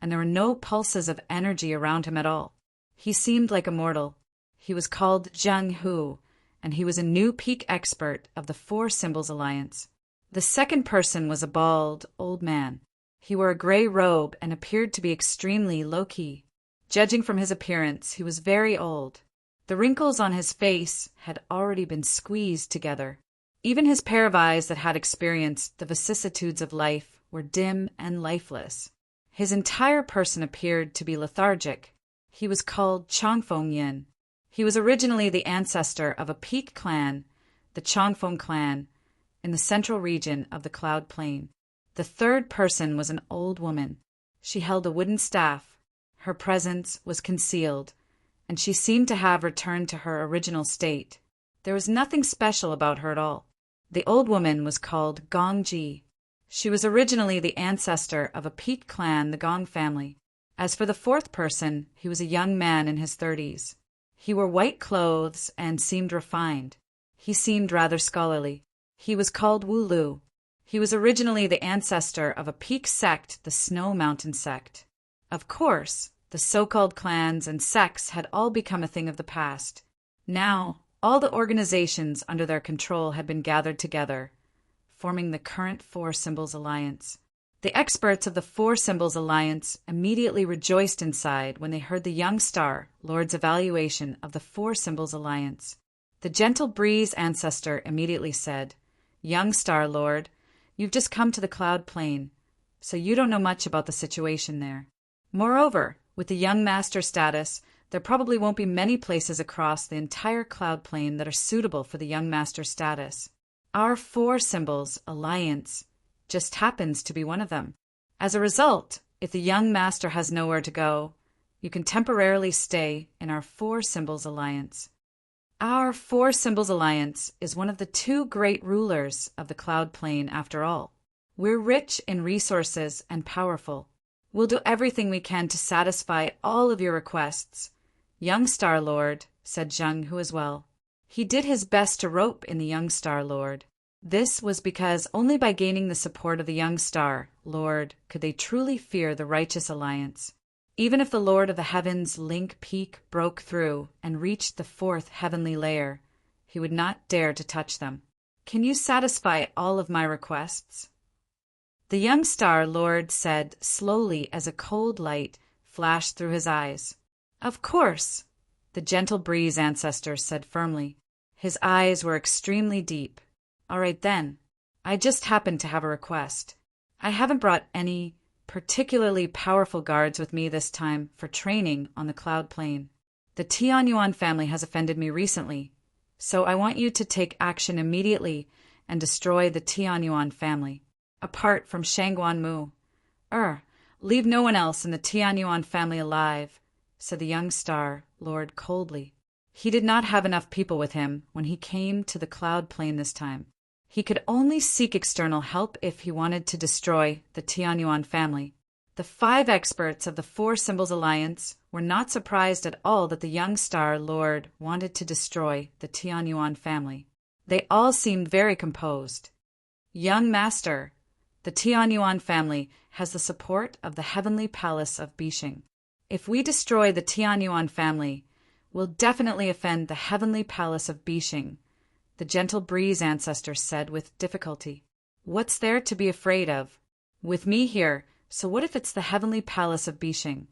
S1: and there were no pulses of energy around him at all. He seemed like a mortal. He was called Zhang Hu, and he was a new peak expert of the 4 Symbols Alliance. The second person was a bald, old man. He wore a gray robe and appeared to be extremely low-key. Judging from his appearance, he was very old. The wrinkles on his face had already been squeezed together. Even his pair of eyes that had experienced the vicissitudes of life were dim and lifeless. His entire person appeared to be lethargic. He was called Chongfeng Yin. He was originally the ancestor of a peak clan, the Chongfeng clan, in the central region of the Cloud Plain. The third person was an old woman. She held a wooden staff. Her presence was concealed, and she seemed to have returned to her original state. There was nothing special about her at all. The old woman was called Gongji. She was originally the ancestor of a peak clan, the Gong family. As for the fourth person, he was a young man in his 30s. He wore white clothes and seemed refined. He seemed rather scholarly. He was called Wu Lu. He was originally the ancestor of a peak sect, the Snow Mountain sect. Of course, the so-called clans and sects had all become a thing of the past. Now, all the organizations under their control had been gathered together, forming the current Four Symbols Alliance. The experts of the Four Symbols Alliance immediately rejoiced inside when they heard the young star lord's evaluation of the Four Symbols Alliance. The gentle breeze ancestor immediately said, "Young star lord, you've just come to the cloud plane, so you don't know much about the situation there. Moreover, with the young master status, there probably won't be many places across the entire cloud plane that are suitable for the young master status. Our Four Symbols Alliance just happens to be one of them. As a result, if the young master has nowhere to go, you can temporarily stay in our Four Symbols Alliance. Our Four Symbols Alliance is one of the two great rulers of the cloud plane after all. We're rich in resources and powerful. We'll do everything we can to satisfy all of your requests." "Young Star Lord," said Zheng Hu as well. He did his best to rope in the young Star Lord. This was because only by gaining the support of the young Star Lord could they truly fear the Righteous Alliance. Even if the Lord of the Heavens Link Peak broke through and reached the fourth heavenly layer, he would not dare to touch them. "Can you satisfy all of my requests?" The young Star Lord said slowly as a cold light flashed through his eyes. "Of course," the gentle breeze ancestor said firmly. His eyes were extremely deep. "All right then. I just happen to have a request. I haven't brought any particularly powerful guards with me this time for training on the cloud plane. The Tianyuan family has offended me recently, so I want you to take action immediately and destroy the Tianyuan family, apart from Shangguan Mu. Leave no one else in the Tianyuan family alive," said the young star lord coldly. He did not have enough people with him when he came to the cloud plane this time. He could only seek external help if he wanted to destroy the Tianyuan family. The 5 experts of the Four Symbols Alliance were not surprised at all that the young star lord wanted to destroy the Tianyuan family. They all seemed very composed. "Young master, the Tianyuan family has the support of the heavenly palace of Bishing. If we destroy the Tianyuan family, we'll definitely offend the heavenly palace of Bishing," the gentle breeze ancestor said with difficulty. "What's there to be afraid of? With me here, so what if it's the heavenly palace of Bishing?"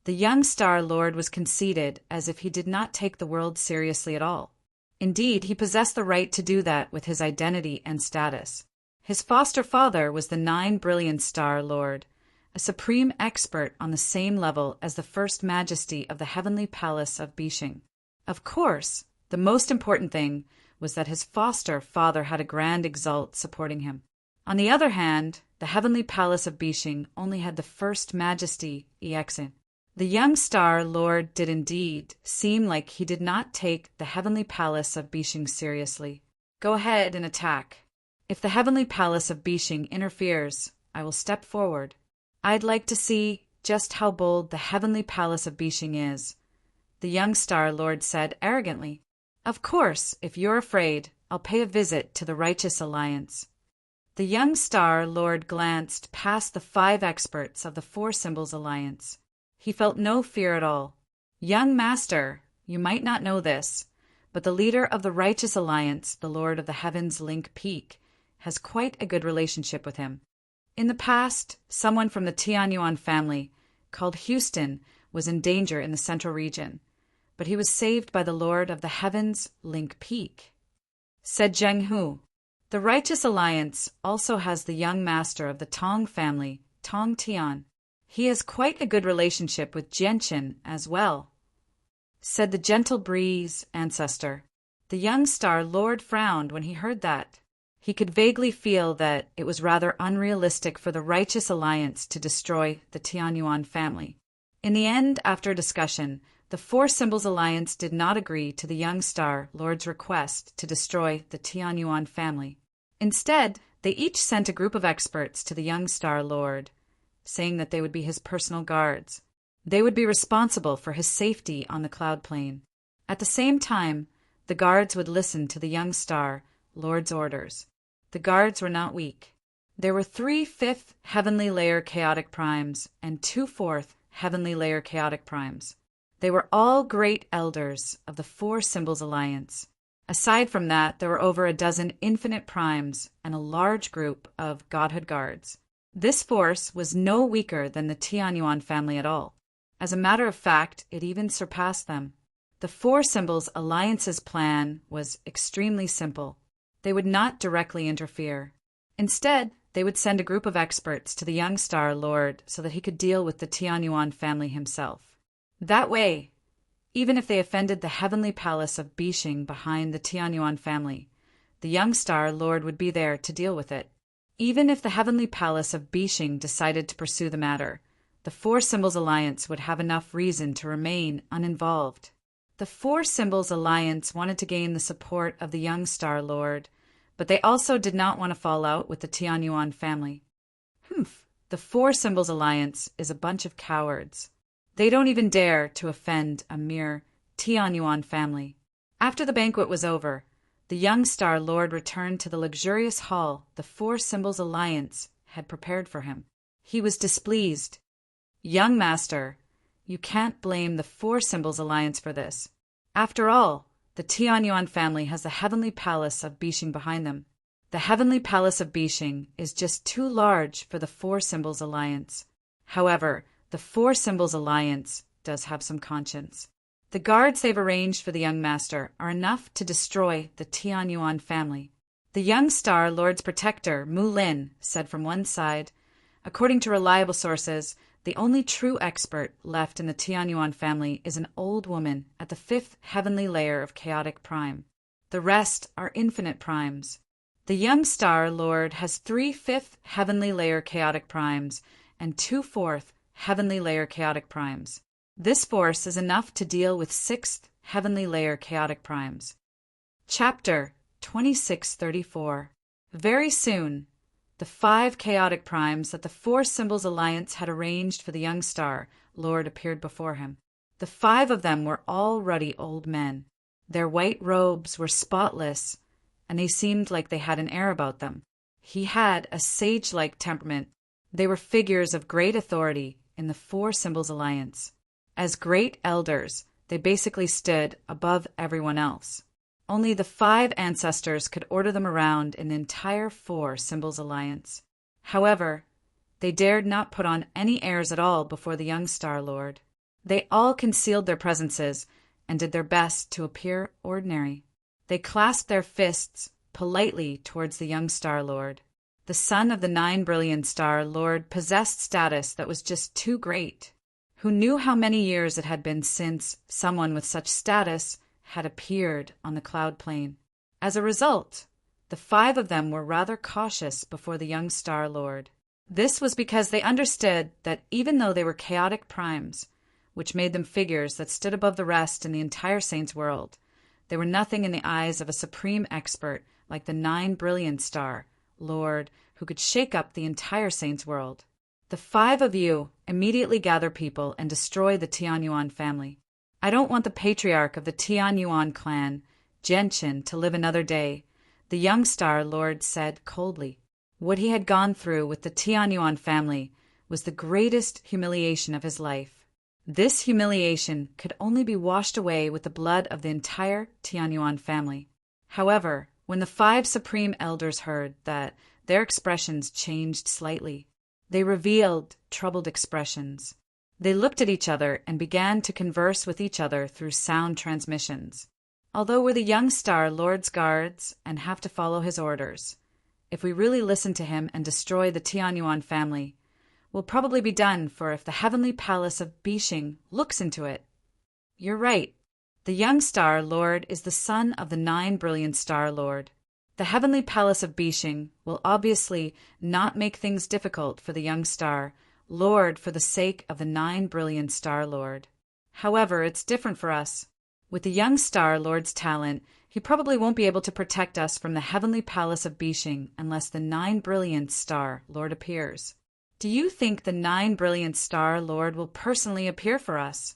S1: The young star lord was conceited, as if he did not take the world seriously at all. Indeed, he possessed the right to do that with his identity and status. His foster father was the 9 Brilliant Star Lord, a supreme expert on the same level as the First Majesty of the heavenly palace of Bishing. Of course, the most important thing was that his foster father had a grand exalt supporting him. On the other hand, the heavenly palace of Bishing only had the First Majesty Exin. The young star lord did indeed seem like he did not take the heavenly palace of Bishing seriously. "Go ahead and attack. If the heavenly palace of Bishing interferes, I will step forward. I'd like to see just how bold the heavenly palace of Bishing is," the young star lord said arrogantly. "Of course, if you're afraid, I'll pay a visit to the Righteous Alliance." The young star lord glanced past the 5 experts of the Four Symbols Alliance. He felt no fear at all. "Young master, you might not know this, but the leader of the Righteous Alliance, the Lord of the Heavens Link Peak, has quite a good relationship with him. In the past, someone from the Tianyuan family, called Houston, was in danger in the central region, but he was saved by the Lord of the Heavens Link Peak," said Zheng Hu. "The Righteous Alliance also has the young master of the Tong family, Tong Tian. He has quite a good relationship with Jianchen as well," said the gentle breeze ancestor. The young star lord frowned when he heard that. He could vaguely feel that it was rather unrealistic for the Righteous Alliance to destroy the Tianyuan family. In the end, after a discussion, the Four Symbols Alliance did not agree to the young star lord's request to destroy the Tianyuan family. Instead, they each sent a group of experts to the young star lord, saying that they would be his personal guards. They would be responsible for his safety on the cloud plane. At the same time, the guards would listen to the young star lord's orders. The guards were not weak. There were 3/5 heavenly layer chaotic primes and 2/4 heavenly layer chaotic primes. They were all great elders of the Four Symbols Alliance. Aside from that, there were over a dozen infinite primes and a large group of godhood guards. This force was no weaker than the Tianyuan family at all. As a matter of fact, it even surpassed them. The Four Symbols Alliance's plan was extremely simple. They would not directly interfere. Instead, they would send a group of experts to the young Star Lord so that he could deal with the Tianyuan family himself. That way, even if they offended the heavenly palace of Bishing behind the Tianyuan family, the young Star Lord would be there to deal with it. Even if the heavenly palace of Bishing decided to pursue the matter, the Four Symbols Alliance would have enough reason to remain uninvolved. The Four Symbols Alliance wanted to gain the support of the young Star Lord, but they also did not want to fall out with the Tianyuan family. The Four Symbols Alliance is a bunch of cowards. They don't even dare to offend a mere Tianyuan family. After the banquet was over, the young Star Lord returned to the luxurious hall the Four Symbols Alliance had prepared for him. He was displeased. "Young master, you can't blame the Four Symbols Alliance for this. After all, the Tianyuan family has the heavenly palace of Bishing behind them. The heavenly palace of Bishing is just too large for the Four Symbols Alliance. However, the Four Symbols Alliance does have some conscience. The guards they've arranged for the young master are enough to destroy the Tianyuan family." The young Star Lord's protector, Mu Lin, said from one side, "According to reliable sources, the only true expert left in the Tianyuan family is an old woman at the 5th heavenly layer of chaotic prime. The rest are infinite primes. The young Star Lord has 3/5 heavenly layer chaotic primes and 2/4 heavenly layer chaotic primes. This force is enough to deal with 6th heavenly layer chaotic primes." Chapter 2634. Very soon, the 5 chaotic primes that the Four Symbols Alliance had arranged for the young Star Lord appeared before him. The 5 of them were all ruddy old men. Their white robes were spotless, and they seemed like they had an air about them. He had a sage-like temperament. They were figures of great authority in the Four Symbols Alliance. As great elders, they basically stood above everyone else. Only the 5 ancestors could order them around in the entire Four Symbols Alliance. However, they dared not put on any airs at all before the young Star Lord. They all concealed their presences and did their best to appear ordinary. They clasped their fists politely towards the young Star Lord. The son of the 9 brilliant Star Lord possessed status that was just too great. Who knew how many years it had been since someone with such status had appeared on the cloud plane? As a result, the 5 of them were rather cautious before the young Star Lord. This was because they understood that even though they were chaotic primes, which made them figures that stood above the rest in the entire Saints world, they were nothing in the eyes of a supreme expert like the 9 brilliant Star Lord who could shake up the entire Saints world. The 5 of you immediately gather people and destroy the Tianyuan family. I don't want the patriarch of the Tianyuan clan, Genshin, to live another day, the young Star Lord said coldly. What he had gone through with the Tianyuan family was the greatest humiliation of his life. This humiliation could only be washed away with the blood of the entire Tianyuan family. However, when the 5 supreme elders heard that, their expressions changed slightly. They revealed troubled expressions. They looked at each other and began to converse with each other through sound transmissions. Although we're the young Star Lord's guards and have to follow his orders, if we really listen to him and destroy the Tianyuan family, we'll probably be done for if the heavenly palace of Bishing looks into it. You're right. The young Star Lord is the son of the 9 brilliant Star Lord. The heavenly palace of Bishing will obviously not make things difficult for the young Star Lord for the sake of the 9 brilliant Star Lord. However, it's different for us. With the young Star Lord's talent, he probably won't be able to protect us from the heavenly palace of Bishing unless the 9 brilliant Star Lord appears. Do you think the 9 brilliant Star Lord will personally appear for us?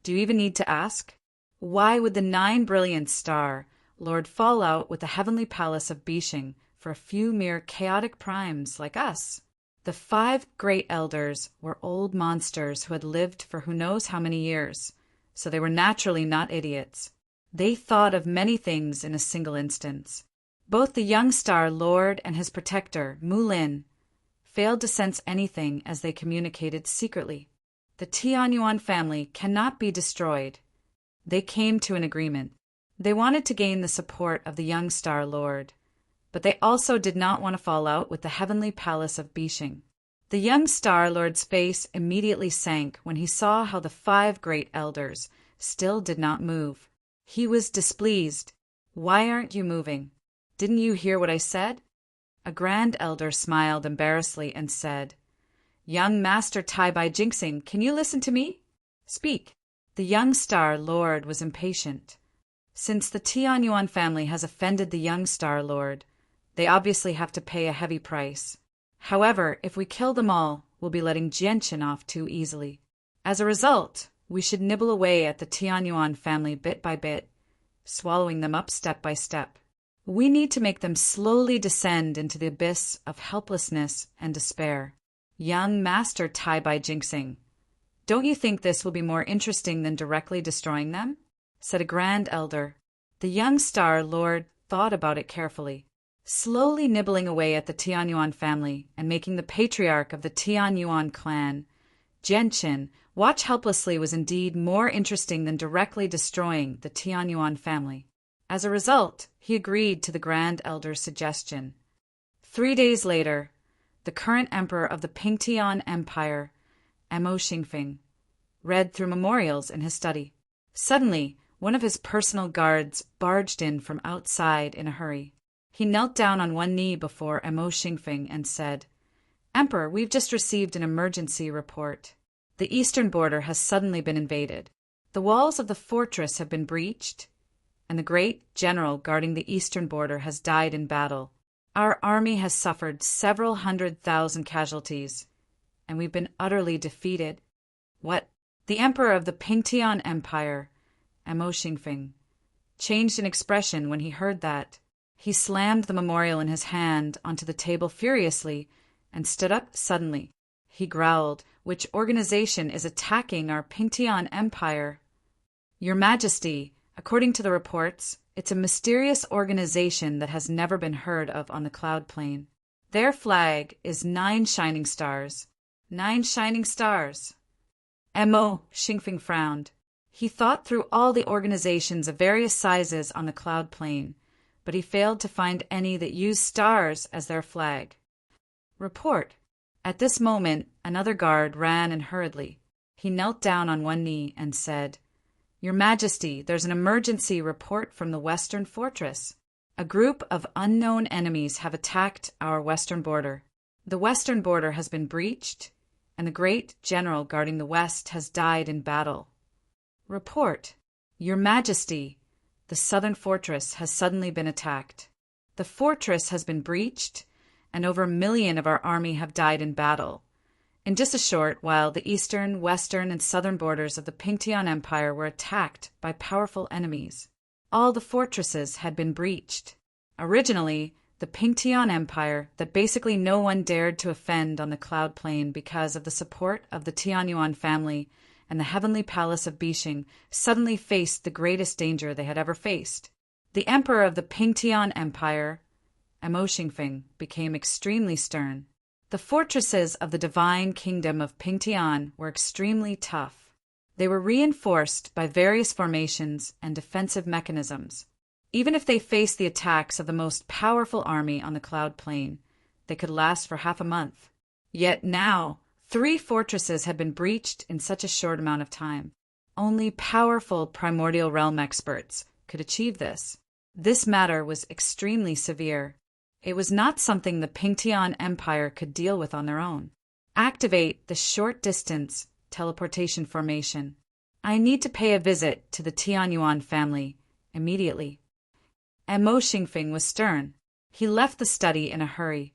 S1: Do you even need to ask? Why would the 9 brilliant Star Lord fall out with the heavenly palace of Bishing for a few mere chaotic primes like us. The 5 great elders were old monsters who had lived for who knows how many years, so they were naturally not idiots. They thought of many things in a single instance. Both the young Star Lord and his protector, Mulin, failed to sense anything as they communicated secretly. The Tianyuan family cannot be destroyed. They came to an agreement. They wanted to gain the support of the young Star Lord, but they also did not want to fall out with the heavenly palace of Bishing. The young Star Lord's face immediately sank when he saw how the 5 great elders still did not move. He was displeased. "Why aren't you moving? Didn't you hear what I said?" A grand elder smiled embarrassedly and said, "Young Master Tai Bai Jinxing, can you listen to me? Speak." The young Star Lord was impatient. Since the Tianyuan family has offended the young Star Lord, they obviously have to pay a heavy price. However, if we kill them all, we'll be letting Jianqin off too easily. As a result, we should nibble away at the Tianyuan family bit by bit, swallowing them up step by step. We need to make them slowly descend into the abyss of helplessness and despair. Young Master Tai Bai Jinxing, don't you think this will be more interesting than directly destroying them? Said a grand elder. The young Star Lord thought about it carefully. Slowly nibbling away at the Tianyuan family and making the patriarch of the Tianyuan clan, Jianqin, watch helplessly was indeed more interesting than directly destroying the Tianyuan family. As a result, he agreed to the Grand Elder's suggestion. 3 days later, the current emperor of the Pingtian Empire, Mo Xingfeng, read through memorials in his study. Suddenly, one of his personal guards barged in from outside in a hurry. He knelt down on one knee before Mo Xingfeng and said, "Emperor, we've just received an emergency report. The eastern border has suddenly been invaded. The walls of the fortress have been breached, and the great general guarding the eastern border has died in battle. Our army has suffered several 100,000 casualties, and we've been utterly defeated." What? The emperor of the Pingtian Empire, Mo Xingfeng, changed in expression when he heard that. He slammed the memorial in his hand onto the table furiously and stood up suddenly. He growled, "Which organization is attacking our Pingtian Empire?" "Your Majesty, according to the reports, it's a mysterious organization that has never been heard of on the Cloud Plain. Their flag is 9 shining stars. 9 shining stars." Mo Xingfeng frowned. He thought through all the organizations of various sizes on the Cloud Plain, but he failed to find any that used stars as their flag. Report. At this moment, another guard ran in hurriedly. He knelt down on one knee and said, "Your Majesty, there's an emergency report from the Western Fortress. A group of unknown enemies have attacked our western border. The western border has been breached, and the great general guarding the west has died in battle." Report. Your Majesty, the southern fortress has suddenly been attacked. The fortress has been breached, and over 1 million of our army have died in battle. In just a short while, the eastern, western, and southern borders of the Pingtian Empire were attacked by powerful enemies. All the fortresses had been breached. Originally, the Pingtian Empire, that basically no one dared to offend on the Cloud Plain because of the support of the Tianyuan family and the heavenly palace of Bishing, suddenly faced the greatest danger they had ever faced. The emperor of the Pingtian Empire, Mo Xingfeng, became extremely stern. The fortresses of the divine kingdom of Pingtian were extremely tough. They were reinforced by various formations and defensive mechanisms. Even if they faced the attacks of the most powerful army on the Cloud Plain, they could last for half a month. Yet now, 3 fortresses had been breached in such a short amount of time. Only powerful primordial realm experts could achieve this. This matter was extremely severe. It was not something the Pingtian Empire could deal with on their own. Activate the short-distance teleportation formation. I need to pay a visit to the Tianyuan family immediately. Mo Xingfeng was stern. He left the study in a hurry,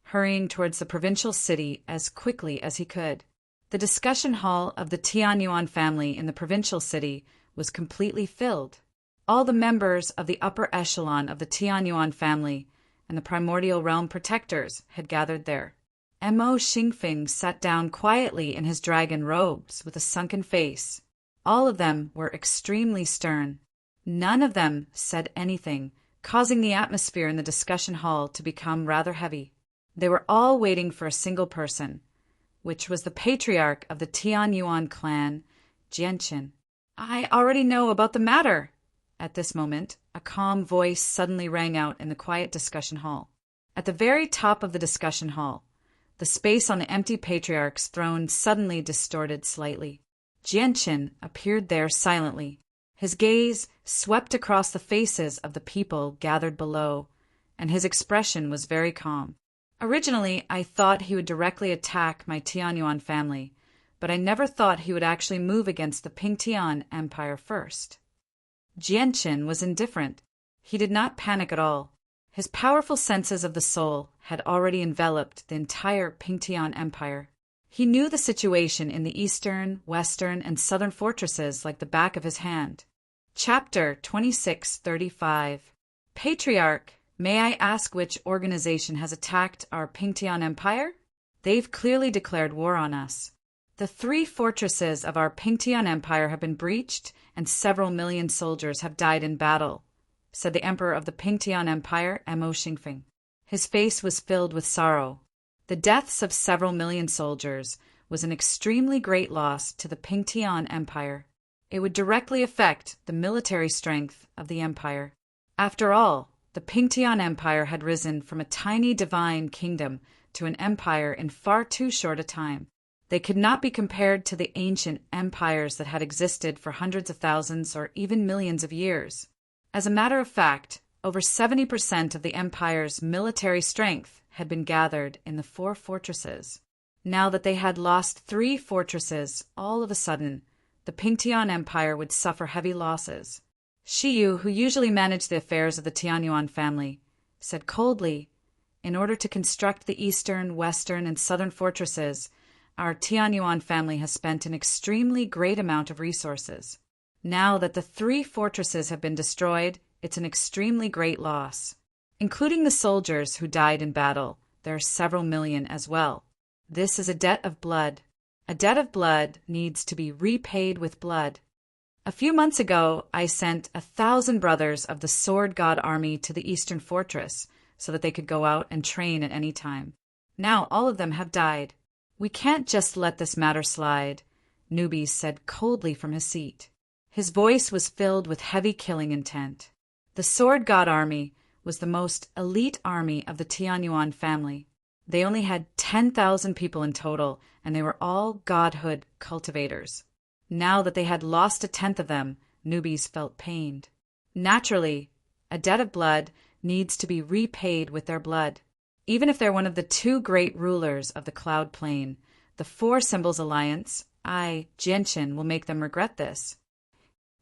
S1: hurrying towards the provincial city as quickly as he could. The discussion hall of the Tianyuan family in the provincial city was completely filled. All the members of the upper echelon of the Tianyuan family and the primordial realm protectors had gathered there. Mo Xingfeng sat down quietly in his dragon robes with a sunken face. All of them were extremely stern. None of them said anything, causing the atmosphere in the discussion hall to become rather heavy. They were all waiting for a single person, which was the patriarch of the Tianyuan clan, Jianqin. "I already know about the matter." At this moment, a calm voice suddenly rang out in the quiet discussion hall. At the very top of the discussion hall, the space on the empty patriarch's throne suddenly distorted slightly. Jianqin appeared there silently. His gaze swept across the faces of the people gathered below, and his expression was very calm. "Originally, I thought he would directly attack my Tianyuan family, but I never thought he would actually move against the Pingtian Empire first." Jianqin was indifferent. He did not panic at all. His powerful senses of the soul had already enveloped the entire Pingtian Empire. He knew the situation in the eastern, western, and southern fortresses like the back of his hand. Chapter 2635. Patriarch, may I ask which organization has attacked our Pingtian Empire? They've clearly declared war on us. The 3 fortresses of our Pingtian Empire have been breached, and several million soldiers have died in battle, said the Emperor of the Pingtian Empire, Mo Xingfeng. His face was filled with sorrow. The deaths of several million soldiers was an extremely great loss to the Pingtian Empire. It would directly affect the military strength of the empire. After all, the Pingtian Empire had risen from a tiny divine kingdom to an empire in far too short a time. They could not be compared to the ancient empires that had existed for hundreds of thousands or even millions of years. As a matter of fact, over 70% of the empire's military strength had been gathered in the 4 fortresses. Now that they had lost 3 fortresses, all of a sudden, the Pingtian Empire would suffer heavy losses. Shiyu, who usually managed the affairs of the Tianyuan family, said coldly, "In order to construct the eastern, western, and southern fortresses, our Tianyuan family has spent an extremely great amount of resources. Now that the 3 fortresses have been destroyed, it's an extremely great loss. Including the soldiers who died in battle, there are several million as well. This is a debt of blood. A debt of blood needs to be repaid with blood. A few months ago, I sent 1,000 brothers of the Sword God Army to the Eastern Fortress so that they could go out and train at any time. Now all of them have died. We can't just let this matter slide," Nubis said coldly from his seat. His voice was filled with heavy killing intent. The Sword God Army was the most elite army of the Tianyuan family. They only had 10,000 people in total, and they were all godhood cultivators. Now that they had lost a tenth of them, Nubis felt pained. Naturally, a debt of blood needs to be repaid with their blood. Even if they're one of the 2 great rulers of the Cloud Plain, the 4 Symbols Alliance, Jianqin, will make them regret this.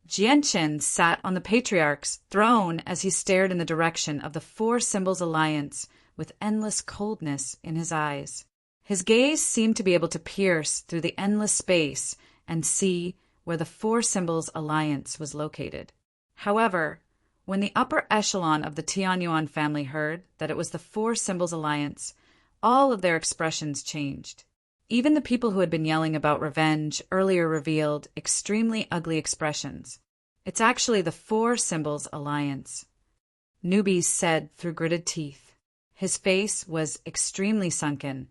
S1: Jianqin sat on the Patriarch's throne as he stared in the direction of the 4 Symbols Alliance with endless coldness in his eyes. His gaze seemed to be able to pierce through the endless space and see where the 4 Symbols Alliance was located. However, when the upper echelon of the Tianyuan family heard that it was the 4 Symbols Alliance, all of their expressions changed. Even the people who had been yelling about revenge earlier revealed extremely ugly expressions. "It's actually the 4 Symbols Alliance," Nubis said through gritted teeth. His face was extremely sunken.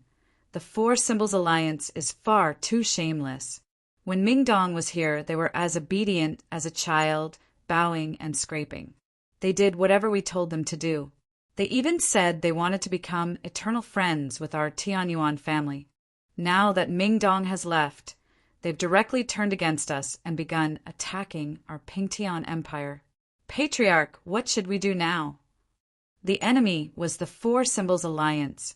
S1: "The 4 Symbols Alliance is far too shameless. When Mingdong was here, they were as obedient as a child, bowing and scraping. They did whatever we told them to do. They even said they wanted to become eternal friends with our Tianyuan family. Now that Mingdong has left, they've directly turned against us and begun attacking our Pingtian Empire. Patriarch, what should we do now?" The enemy was the 4 Symbols Alliance,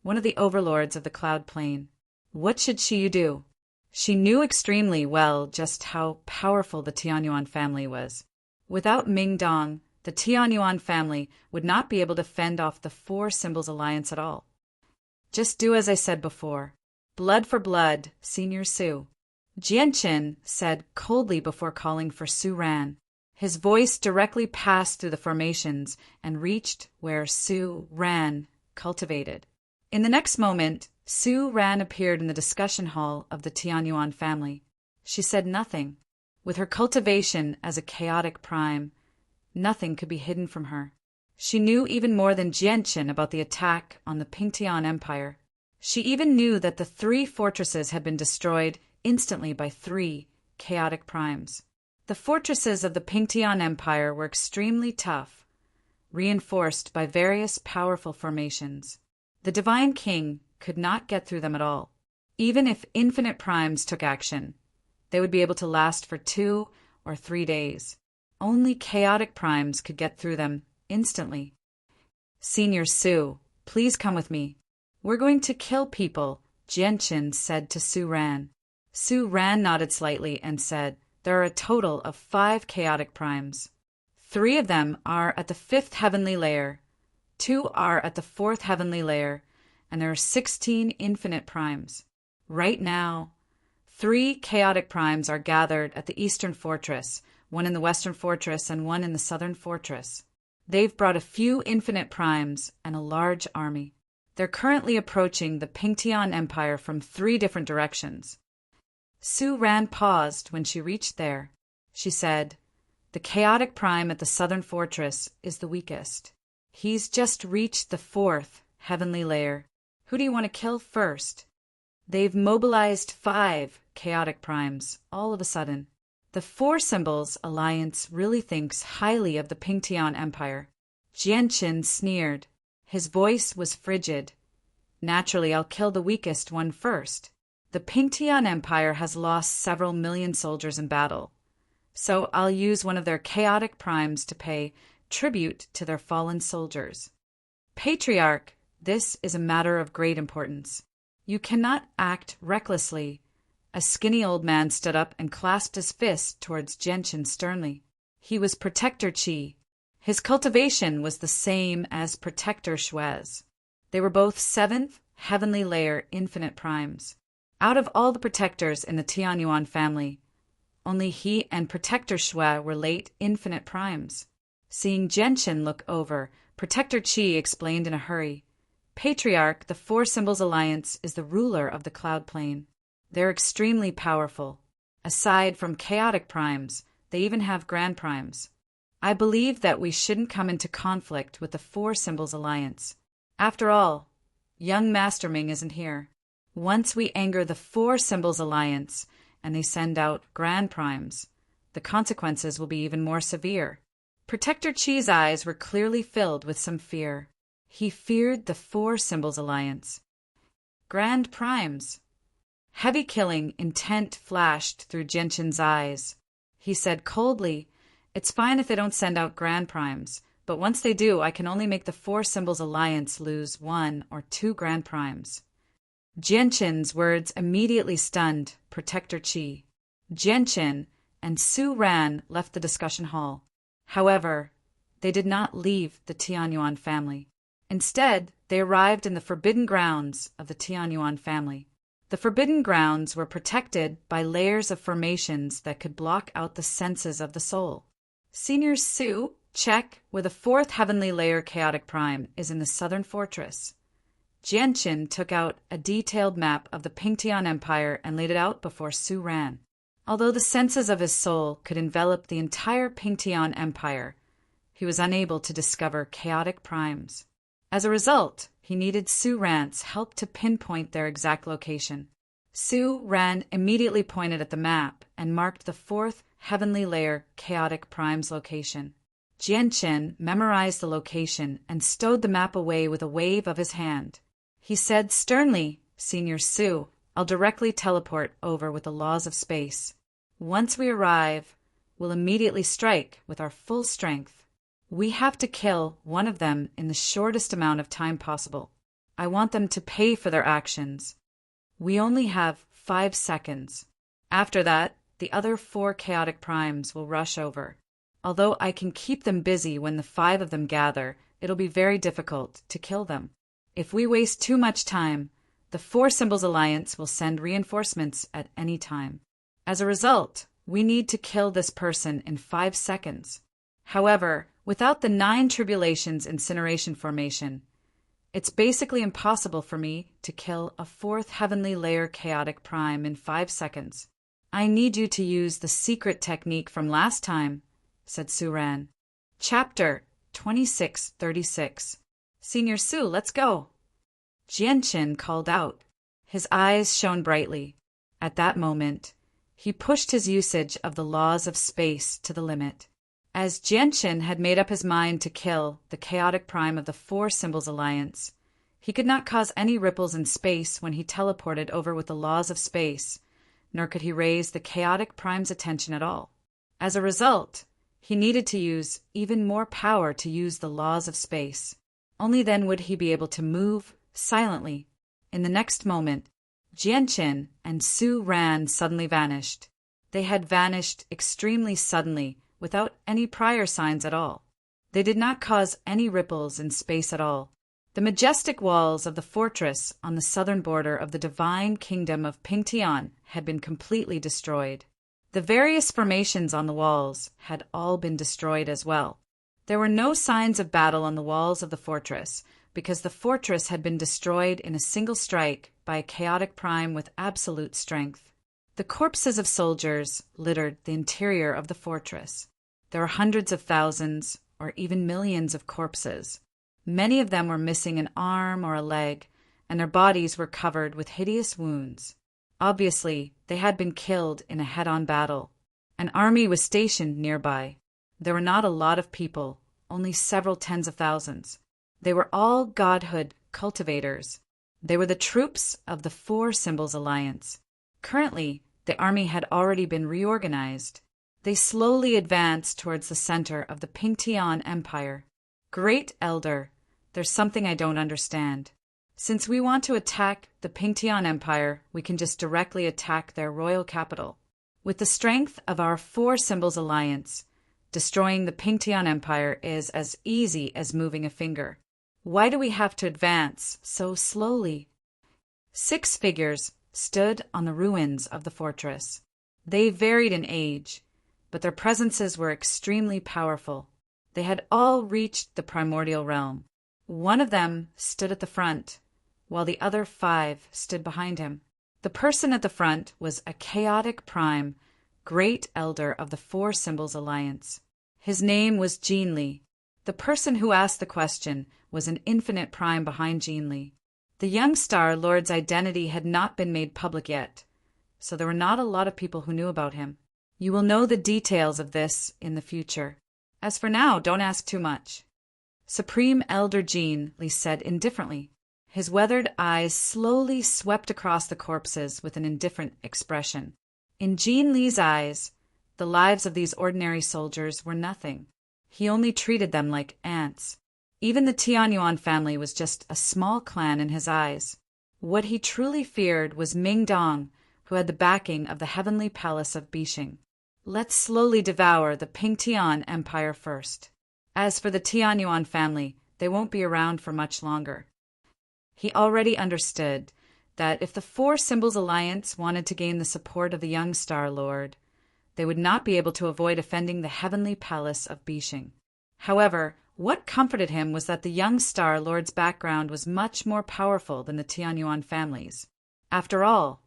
S1: one of the overlords of the Cloud Plain. What should Shiyu do? She knew extremely well just how powerful the Tianyuan family was. Without Mingdong, the Tianyuan family would not be able to fend off the 4 Symbols Alliance at all. "Just do as I said before. Blood for blood, Senior Su," Jianqin said coldly before calling for Su Ran. His voice directly passed through the formations and reached where Su Ran cultivated. In the next moment, Su Ran appeared in the discussion hall of the Tianyuan family. She said nothing. With her cultivation as a chaotic prime, nothing could be hidden from her. She knew even more than Jianqin about the attack on the Pingtian Empire. She even knew that the 3 fortresses had been destroyed instantly by 3 chaotic primes. The fortresses of the Pingtian Empire were extremely tough, reinforced by various powerful formations. The Divine King could not get through them at all. Even if infinite primes took action, they would be able to last for 2 or 3 days. Only chaotic primes could get through them instantly. "Senior Su, please come with me. We're going to kill people," Jianqin said to Su Ran. Su Ran nodded slightly and said, "There are a total of 5 chaotic primes. 3 of them are at the 5th heavenly layer, 2 are at the 4th heavenly layer, and there are 16 infinite primes. Right now, 3 chaotic primes are gathered at the Eastern Fortress, 1 in the Western Fortress and 1 in the Southern Fortress. They've brought a few infinite primes and a large army. They're currently approaching the Pingtian Empire from 3 different directions." Su Ran paused when she reached there. She said, "The chaotic prime at the Southern Fortress is the weakest. He's just reached the 4th heavenly layer. Who do you want to kill first?" They've mobilized 5 chaotic primes all of a sudden. The 4 Symbols Alliance really thinks highly of the Pingtian Empire. Jianqin sneered. His voice was frigid. "Naturally, I'll kill the weakest one first. The Pingtian Empire has lost several million soldiers in battle, so I'll use one of their chaotic primes to pay tribute to their fallen soldiers. Patriarch, this is a matter of great importance. You cannot act recklessly." A skinny old man stood up and clasped his fist towards Jianqin sternly. He was Protector Qi. His cultivation was the same as Protector Shue's. They were both 7th heavenly layer infinite primes. Out of all the protectors in the Tianyuan family, only he and Protector Shue were late infinite primes. Seeing Jianqin look over, Protector Qi explained in a hurry, "Patriarch, the 4 Symbols Alliance is the ruler of the Cloud Plane. They're extremely powerful. Aside from chaotic primes, they even have grand primes. I believe that we shouldn't come into conflict with the 4 Symbols Alliance. After all, young Master Ming isn't here. Once we anger the 4 Symbols Alliance and they send out grand primes, the consequences will be even more severe." Protector Qi's eyes were clearly filled with some fear. He feared the 4 Symbols Alliance. Grand primes. Heavy killing intent flashed through Jianqin's eyes. He said coldly, "It's fine if they don't send out grand primes, but once they do, I can only make the 4 Symbols Alliance lose 1 or 2 grand primes." Jianqin's words immediately stunned Protector Qi. Jianqin and Su Ran left the discussion hall. However, they did not leave the Tianyuan family. Instead, they arrived in the forbidden grounds of the Tianyuan family. The forbidden grounds were protected by layers of formations that could block out the senses of the soul. Senior Su, check where the 4th heavenly layer chaotic prime is in the Southern Fortress. Jianqin took out a detailed map of the Pingtian Empire and laid it out before Su Ran. Although the senses of his soul could envelop the entire Pingtian Empire, he was unable to discover chaotic primes. As a result, he needed Su Ran's help to pinpoint their exact location. Su Ran immediately pointed at the map and marked the 4th heavenly layer chaotic prime's location. Jianqin memorized the location and stowed the map away with a wave of his hand. He said sternly, "Senior Su, I'll directly teleport over with the laws of space. Once we arrive, we'll immediately strike with our full strength. We have to kill one of them in the shortest amount of time possible. I want them to pay for their actions. We only have 5 seconds. After that, the other 4 chaotic primes will rush over. Although I can keep them busy when the 5 of them gather, it'll be very difficult to kill them. If we waste too much time, the 4 Symbols Alliance will send reinforcements at any time. As a result, We need to kill this person in 5 seconds. However, without the 9 tribulations incineration formation, it's basically impossible for me to kill a 4th heavenly layer chaotic prime in 5 seconds. I need you to use the secret technique from last time, said Su-Ran. Chapter 2636. Senior Su, let's go. Jianqin called out. His eyes shone brightly. At that moment, he pushed his usage of the laws of space to the limit. As Jianqin had made up his mind to kill the chaotic prime of the 4 Symbols Alliance, he could not cause any ripples in space when he teleported over with the laws of space, nor could he raise the chaotic prime's attention at all. As a result, he needed to use even more power to use the laws of space. Only then would he be able to move silently. In the next moment, Jianqin and Su-Ran suddenly vanished. They had vanished extremely suddenly, without any prior signs at all. They did not cause any ripples in space at all. The majestic walls of the fortress on the southern border of the divine kingdom of Pingtian had been completely destroyed. The various formations on the walls had all been destroyed as well. There were no signs of battle on the walls of the fortress, because the fortress had been destroyed in a single strike by a chaotic prime with absolute strength. The corpses of soldiers littered the interior of the fortress. There were hundreds of thousands, or even millions of corpses. Many of them were missing an arm or a leg, and their bodies were covered with hideous wounds. Obviously, they had been killed in a head-on battle. An army was stationed nearby. There were not a lot of people, only several tens of thousands. They were all godhood cultivators. They were the troops of the 4 Symbols Alliance. Currently, the army had already been reorganized. They slowly advanced towards the center of the Pingtian Empire. Great Elder, there's something I don't understand. Since we want to attack the Pingtian Empire, we can just directly attack their royal capital. With the strength of our 4 Symbols Alliance, destroying the Pingtian Empire is as easy as moving a finger. Why do we have to advance so slowly? 6 figures stood on the ruins of the fortress. They varied in age, but their presences were extremely powerful. They had all reached the primordial realm. One of them stood at the front, while the other 5 stood behind him. The person at the front was a chaotic prime, great elder of the 4 Symbols Alliance. His name was Jean Li. The person who asked the question was an infinite prime behind Jean Li. The young Star Lord's identity had not been made public yet, so there were not a lot of people who knew about him. You will know the details of this in the future. As for now, don't ask too much. Supreme Elder Jean Li said indifferently. His weathered eyes slowly swept across the corpses with an indifferent expression. In Jean Li's eyes, the lives of these ordinary soldiers were nothing. He only treated them like ants. Even the Tianyuan family was just a small clan in his eyes. What he truly feared was Ming Dong, who had the backing of the heavenly palace of Bixing. Let's slowly devour the Pingtian Empire first. As for the Tianyuan family, they won't be around for much longer. He already understood that if the 4 Symbols Alliance wanted to gain the support of the young Star Lord, they would not be able to avoid offending the heavenly palace of Bixing. However, what comforted him was that the young Star Lord's background was much more powerful than the Tianyuan family's. After all,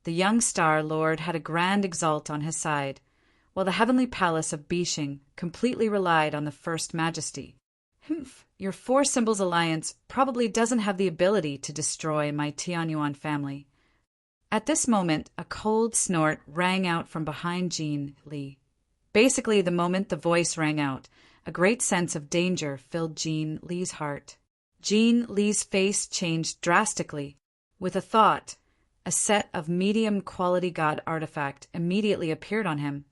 S1: the young Star Lord had a grand exalt on his side, while the heavenly palace of Bixing completely relied on the First Majesty. Your 4 Symbols Alliance probably doesn't have the ability to destroy my Tianyuan family. At this moment, a cold snort rang out from behind Jean Li. Basically, the moment the voice rang out, a great sense of danger filled Jean Li's heart. Jean Li's face changed drastically. With a thought, a set of medium-quality god artifact immediately appeared on him,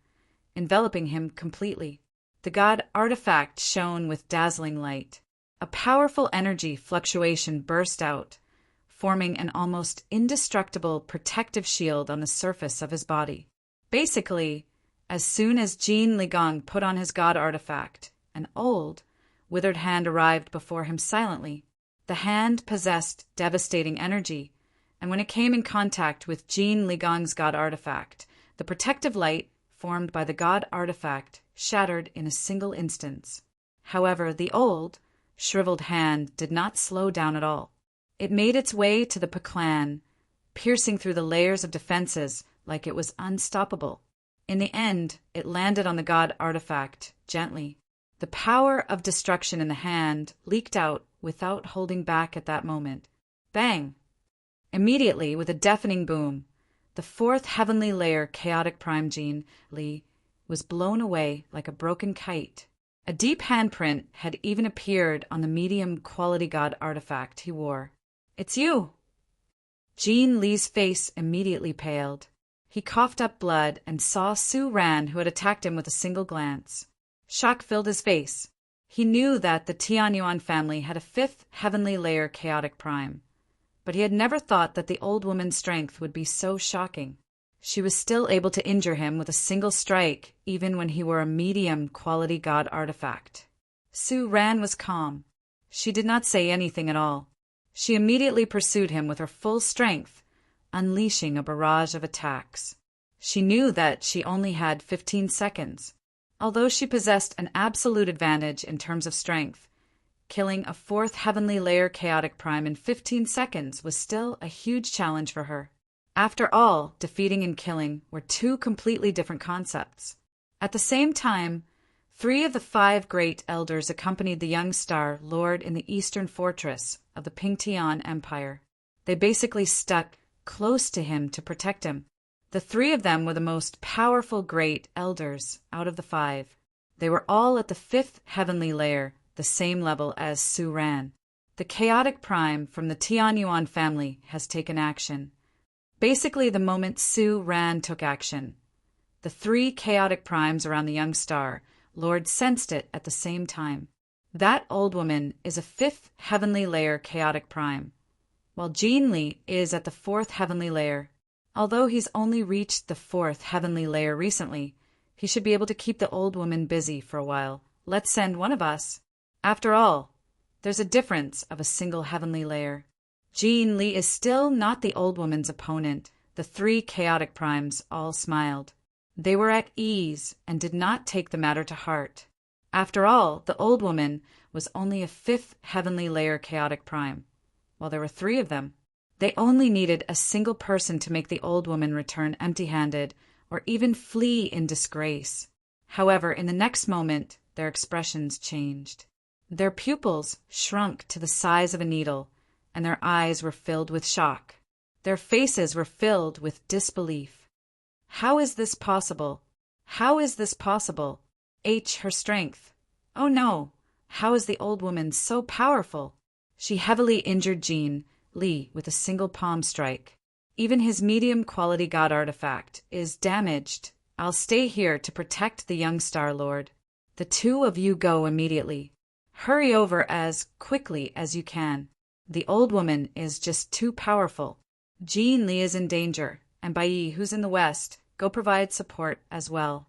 S1: enveloping him completely. The god artifact shone with dazzling light. A powerful energy fluctuation burst out, forming an almost indestructible protective shield on the surface of his body. Basically, as soon as Jean Ligong put on his god artifact, an old, withered hand arrived before him silently. The hand possessed devastating energy, and when it came in contact with Jean Ligong's god artifact, the protective light formed by the god artifact shattered in a single instance. However, the old, shriveled hand did not slow down at all. It made its way to the Paklan, piercing through the layers of defenses like it was unstoppable. In the end, it landed on the god artifact, gently. The power of destruction in the hand leaked out without holding back at that moment. Bang! Immediately, with a deafening boom, the fourth heavenly layer chaotic prime gene, Li, was blown away like a broken kite. A deep handprint had even appeared on the medium quality god artifact he wore. "It's you!" Jean Li's face immediately paled. He coughed up blood and saw Su Ran, who had attacked him with a single glance. Shock filled his face. He knew that the Tianyuan family had a fifth heavenly layer chaotic prime, but he had never thought that the old woman's strength would be so shocking. She was still able to injure him with a single strike, even when he wore a medium quality god artifact. Su Ran was calm. She did not say anything at all. She immediately pursued him with her full strength, unleashing a barrage of attacks. She knew that she only had 15 seconds. Although she possessed an absolute advantage in terms of strength, killing a fourth heavenly layer chaotic prime in 15 seconds was still a huge challenge for her. After all, defeating and killing were two completely different concepts. At the same time, 3 of the 5 great elders accompanied the young star lord in the eastern fortress of the Pingtian Empire. They basically stuck close to him to protect him. The 3 of them were the most powerful great elders out of the 5. They were all at the 5th heavenly layer, the same level as Su Ran. The chaotic prime from the Tianyuan family has taken action. Basically, the moment Su Ran took action, the 3 chaotic primes around the young star Lord sensed it at the same time. That old woman is a 5th heavenly layer chaotic prime, while Jean Li is at the 4th heavenly layer. Although he's only reached the 4th heavenly layer recently, he should be able to keep the old woman busy for a while. Let's send one of us. After all, there's a difference of a single heavenly layer. Jean Li is still not the old woman's opponent. The 3 chaotic primes all smiled. They were at ease and did not take the matter to heart. After all, the old woman was only a 5th heavenly layer chaotic prime, while there were 3 of them. They only needed a single person to make the old woman return empty-handed or even flee in disgrace. However, in the next moment, their expressions changed. Their pupils shrunk to the size of a needle, and their eyes were filled with shock. Their faces were filled with disbelief. How is this possible? How is this possible? Her strength. Oh no! How is the old woman so powerful? She heavily injured Jean Li with a single palm strike. Even his medium quality god artifact is damaged. I'll stay here to protect the young Star Lord. The 2 of you go immediately. Hurry over as quickly as you can. The old woman is just too powerful. Jean Li is in danger, and Bai, who's in the west, go provide support as well.